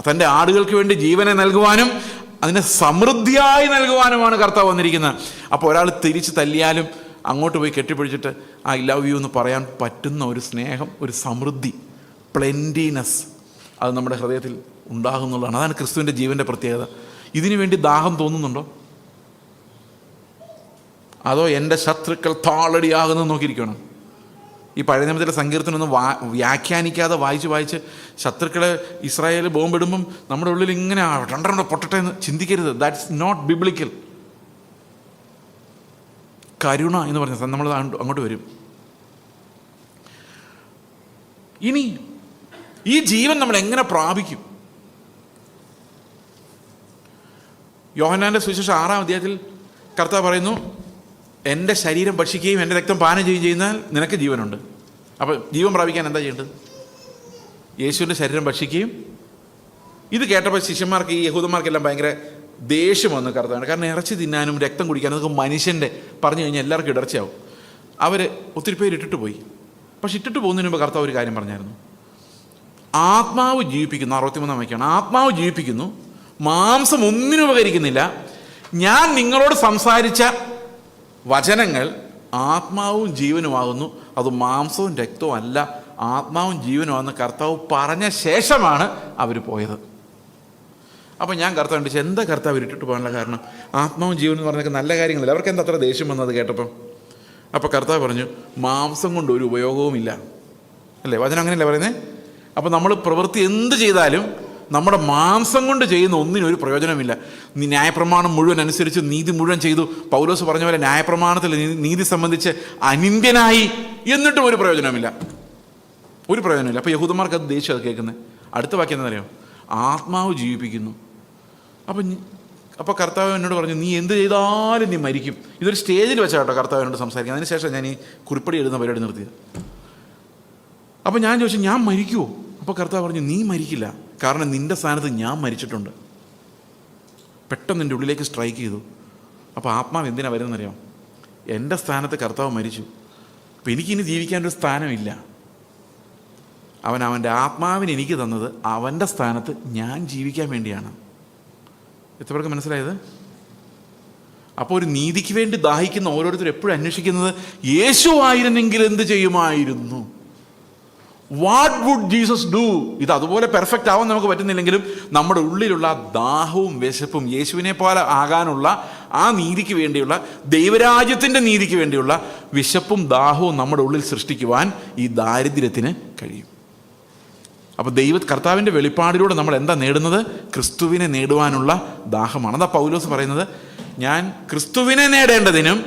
തൻ്റെ ആടുകൾക്ക് വേണ്ടി ജീവനെ നൽകുവാനും അതിനെ സമൃദ്ധിയായി നൽകുവാനുമാണ് കർത്താവ് വന്നിരിക്കുന്നത്. അപ്പോൾ ഒരാൾ തിരിച്ച് തല്ലിയാലും അങ്ങോട്ട് പോയി കെട്ടിപ്പിടിച്ചിട്ട് ഐ ലവ് യു എന്ന് പറയാൻ പറ്റുന്ന ഒരു സ്നേഹം, ഒരു സമൃദ്ധി, പ്ലെൻറ്റിനെസ്, അത് നമ്മുടെ ഹൃദയത്തിൽ ഉണ്ടാകുന്നുള്ളതാണ്. അതാണ് ക്രിസ്തുവിൻ്റെ ജീവൻ്റെ പ്രത്യേകത. ഇതിനു വേണ്ടി ദാഹം തോന്നുന്നുണ്ടോ? അതോ എൻ്റെ ശത്രുക്കൾ താളടിയാകുന്നത് നോക്കിയിരിക്കണം? ഈ പഴയ നിയമത്തിലെ സങ്കീർത്തനൊന്നും വ്യാഖ്യാനിക്കാതെ വായിച്ച് ശത്രുക്കളെ ഇസ്രായേൽ ബോംബിടുമ്പം നമ്മുടെ ഉള്ളിൽ ഇങ്ങനെ രണ്ടെണ്ണം പൊട്ടട്ടെ എന്ന് ചിന്തിക്കരുത്. That's not biblical. കരുണ എന്ന് പറഞ്ഞ നമ്മൾ അങ്ങോട്ട് വരും. ഇനി ഈ ജീവൻ നമ്മൾ എങ്ങനെ പ്രാപിക്കും? യോഹന്നാൻ്റെ സുവിശേഷം 6-ാം അധ്യായത്തിൽ കർത്താവ് പറയുന്നു, എൻ്റെ ശരീരം ഭക്ഷിക്കുകയും എൻ്റെ രക്തം പാനം ചെയ്യുകയും ചെയ്യുന്നാൽ നിനക്ക് ജീവനുണ്ട്. അപ്പോൾ ജീവൻ പ്രാപിക്കാൻ എന്താ ചെയ്യേണ്ടത്? യേശുവിൻ്റെ ശരീരം ഭക്ഷിക്കുകയും. ഇത് കേട്ടപ്പോൾ ശിഷ്യന്മാർക്ക്, ഈ യഹൂദന്മാർക്കെല്ലാം ഭയങ്കര ദേഷ്യം വന്ന് കർത്താവാണ്. കാരണം ഇറച്ചി തിന്നാനും രക്തം കുടിക്കാനും അതൊക്കെ മനുഷ്യൻ്റെ പറഞ്ഞു കഴിഞ്ഞാൽ എല്ലാവർക്കും ഇടർച്ചയാവും. അവർ ഒത്തിരി പേര് ഇട്ടിട്ട് പോയി. പക്ഷെ ഇട്ടിട്ട് പോകുന്നതിന് മുമ്പ് കർത്താവ് ഒരു കാര്യം പറഞ്ഞായിരുന്നു, ആത്മാവ് ജീവിപ്പിക്കുന്നു. 63-ാം വാക്യമാണ്. ആത്മാവ് ജീവിപ്പിക്കുന്നു, മാംസം ഒന്നിനും ഉപകരിക്കുന്നില്ല. ഞാൻ നിങ്ങളോട് സംസാരിച്ച വചനങ്ങൾ ആത്മാവും ജീവനുമാകുന്നു, അത് മാംസവും രക്തവും അല്ല, ആത്മാവും ജീവനുമാണെന്ന് കർത്താവ് പറഞ്ഞ ശേഷമാണ് അവർ പോയത്. അപ്പോൾ ഞാൻ കർത്താവ് ചോദിച്ചു, എന്താ കർത്താവ് ഇട്ടിട്ട് പോകാനുള്ള കാരണം? ആത്മാവും ജീവൻ എന്ന് പറഞ്ഞൊക്കെ നല്ല കാര്യങ്ങളില്ല, അവർക്ക് എന്താ അത്ര ദേഷ്യം വന്നത് കേട്ടപ്പം? അപ്പോൾ കർത്താവ് പറഞ്ഞു, മാംസം കൊണ്ട് ഒരു ഉപയോഗവുമില്ല. അല്ലേ? വചനം അങ്ങനെയല്ലേ പറയുന്നത്? അപ്പോൾ നമ്മൾ പ്രവൃത്തി എന്ത് ചെയ്താലും നമ്മുടെ മാംസം കൊണ്ട് ചെയ്യുന്ന ഒന്നിനും ഒരു പ്രയോജനമില്ല. നീ ന്യായപ്രമാണം മുഴുവൻ അനുസരിച്ച് നീതി മുഴുവൻ ചെയ്തു, പൗലോസ് പറഞ്ഞ പോലെ ന്യായപ്രമാണത്തിൽ നീതി സംബന്ധിച്ച് അനിന്ദ്യനായി, എന്നിട്ടും ഒരു പ്രയോജനമില്ല, ഒരു പ്രയോജനമില്ല. അപ്പോൾ യഹൂദന്മാർക്ക് അത് ദേഷ്യം അത് കേൾക്കുന്നത്. അടുത്ത വാക്യം എന്താണെന്നറിയോ? ആത്മാവ് ജീവിപ്പിക്കുന്നു. അപ്പോൾ കർത്താവ് എന്നോട് പറഞ്ഞു, നീ എന്ത് ചെയ്താലും നീ മരിക്കും. ഇതൊരു സ്റ്റേജിൽ വെച്ചാട്ടോ കർത്താവ് എന്നോട് സംസാരിക്കുക. അതിനുശേഷം ഞാൻ ഈ കുറിപ്പടി എഴുതുന്ന പരിപാടി നിർത്തിയത്. അപ്പോൾ ഞാൻ ചോദിച്ചു, ഞാൻ മരിക്കുമോ? അപ്പോൾ കർത്താവ് പറഞ്ഞു, നീ മരിക്കില്ല, കാരണം നിൻ്റെ സ്ഥാനത്ത് ഞാൻ മരിച്ചിട്ടുണ്ട്. പെട്ടെന്ന് എൻ്റെ ഉള്ളിലേക്ക് സ്ട്രൈക്ക് ചെയ്തു. അപ്പോൾ ആത്മാവ് എന്തിനാണ് വരുന്നതെന്നറിയാം? എൻ്റെ സ്ഥാനത്ത് കർത്താവ് മരിച്ചു, അപ്പോൾ എനിക്കിനി ജീവിക്കാനൊരു സ്ഥാനമില്ല. അവൻ്റെ ആത്മാവിന് എനിക്ക് തന്നത് അവൻ്റെ സ്ഥാനത്ത് ഞാൻ ജീവിക്കാൻ വേണ്ടിയാണ്. എത്ര പേർക്ക് മനസ്സിലായത്? അപ്പോൾ ഒരു നീതിക്ക് വേണ്ടി ദാഹിക്കുന്ന ഓരോരുത്തരും എപ്പോഴും അന്വേഷിക്കുന്നത്, യേശു ആയിരുന്നെങ്കിൽ എന്ത് ചെയ്യുമായിരുന്നു? What would Jesus do? ഇത് അതുപോലെ പെർഫെക്റ്റ് ആവാൻ നമുക്ക് പറ്റുന്നില്ലെങ്കിലും നമ്മുടെ ഉള്ളിലുള്ള ദാഹവും വിശപ്പും യേശുവിനെ പോലെ ആകാനുള്ള ആ നീതിക്ക് വേണ്ടിയുള്ള, ദൈവരാജ്യത്തിൻ്റെ നീതിക്ക് വേണ്ടിയുള്ള വിശപ്പും ദാഹവും നമ്മുടെ ഉള്ളിൽ സൃഷ്ടിക്കുവാൻ ഈ ദാരിദ്ര്യത്തിന് കഴിയും. അപ്പോൾ കർത്താവിൻ്റെ വെളിപ്പാടിലൂടെ നമ്മൾ എന്താ നേടുന്നത്? ക്രിസ്തുവിനെ നേടുവാനുള്ള ദാഹമാണ്. അതാ പൗലോസ് പറയുന്നത്, ഞാൻ ക്രിസ്തുവിനെ നേടേണ്ടതിനും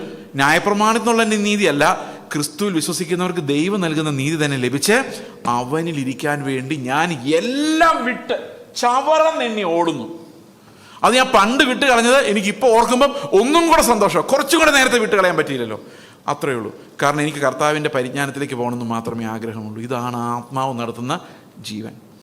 ന്യായപ്രമാണത്തിനുള്ള നീതിയല്ല, ക്രിസ്തുവിൽ വിശ്വസിക്കുന്നവർക്ക് ദൈവം നൽകുന്ന നീതി തന്നെ ലഭിച്ച് അവനിലിരിക്കാൻ വേണ്ടി ഞാൻ എല്ലാം വിട്ട് ചവറം എണ്ണി ഓടുന്നു. അത് ഞാൻ പണ്ട് വിട്ട് കളഞ്ഞത് എനിക്കിപ്പോൾ ഓർക്കുമ്പം ഒന്നും കൂടെ സന്തോഷം. കുറച്ചും കൂടെ നേരത്തെ വിട്ട് കളയാൻ പറ്റിയില്ലല്ലോ, അത്രയേ ഉള്ളൂ. കാരണം എനിക്ക് കർത്താവിൻ്റെ പരിജ്ഞാനത്തിലേക്ക് പോകണമെന്ന് മാത്രമേ ആഗ്രഹമുള്ളൂ. ഇതാണ് ആത്മാവ് നടത്തുന്ന ജീവൻ.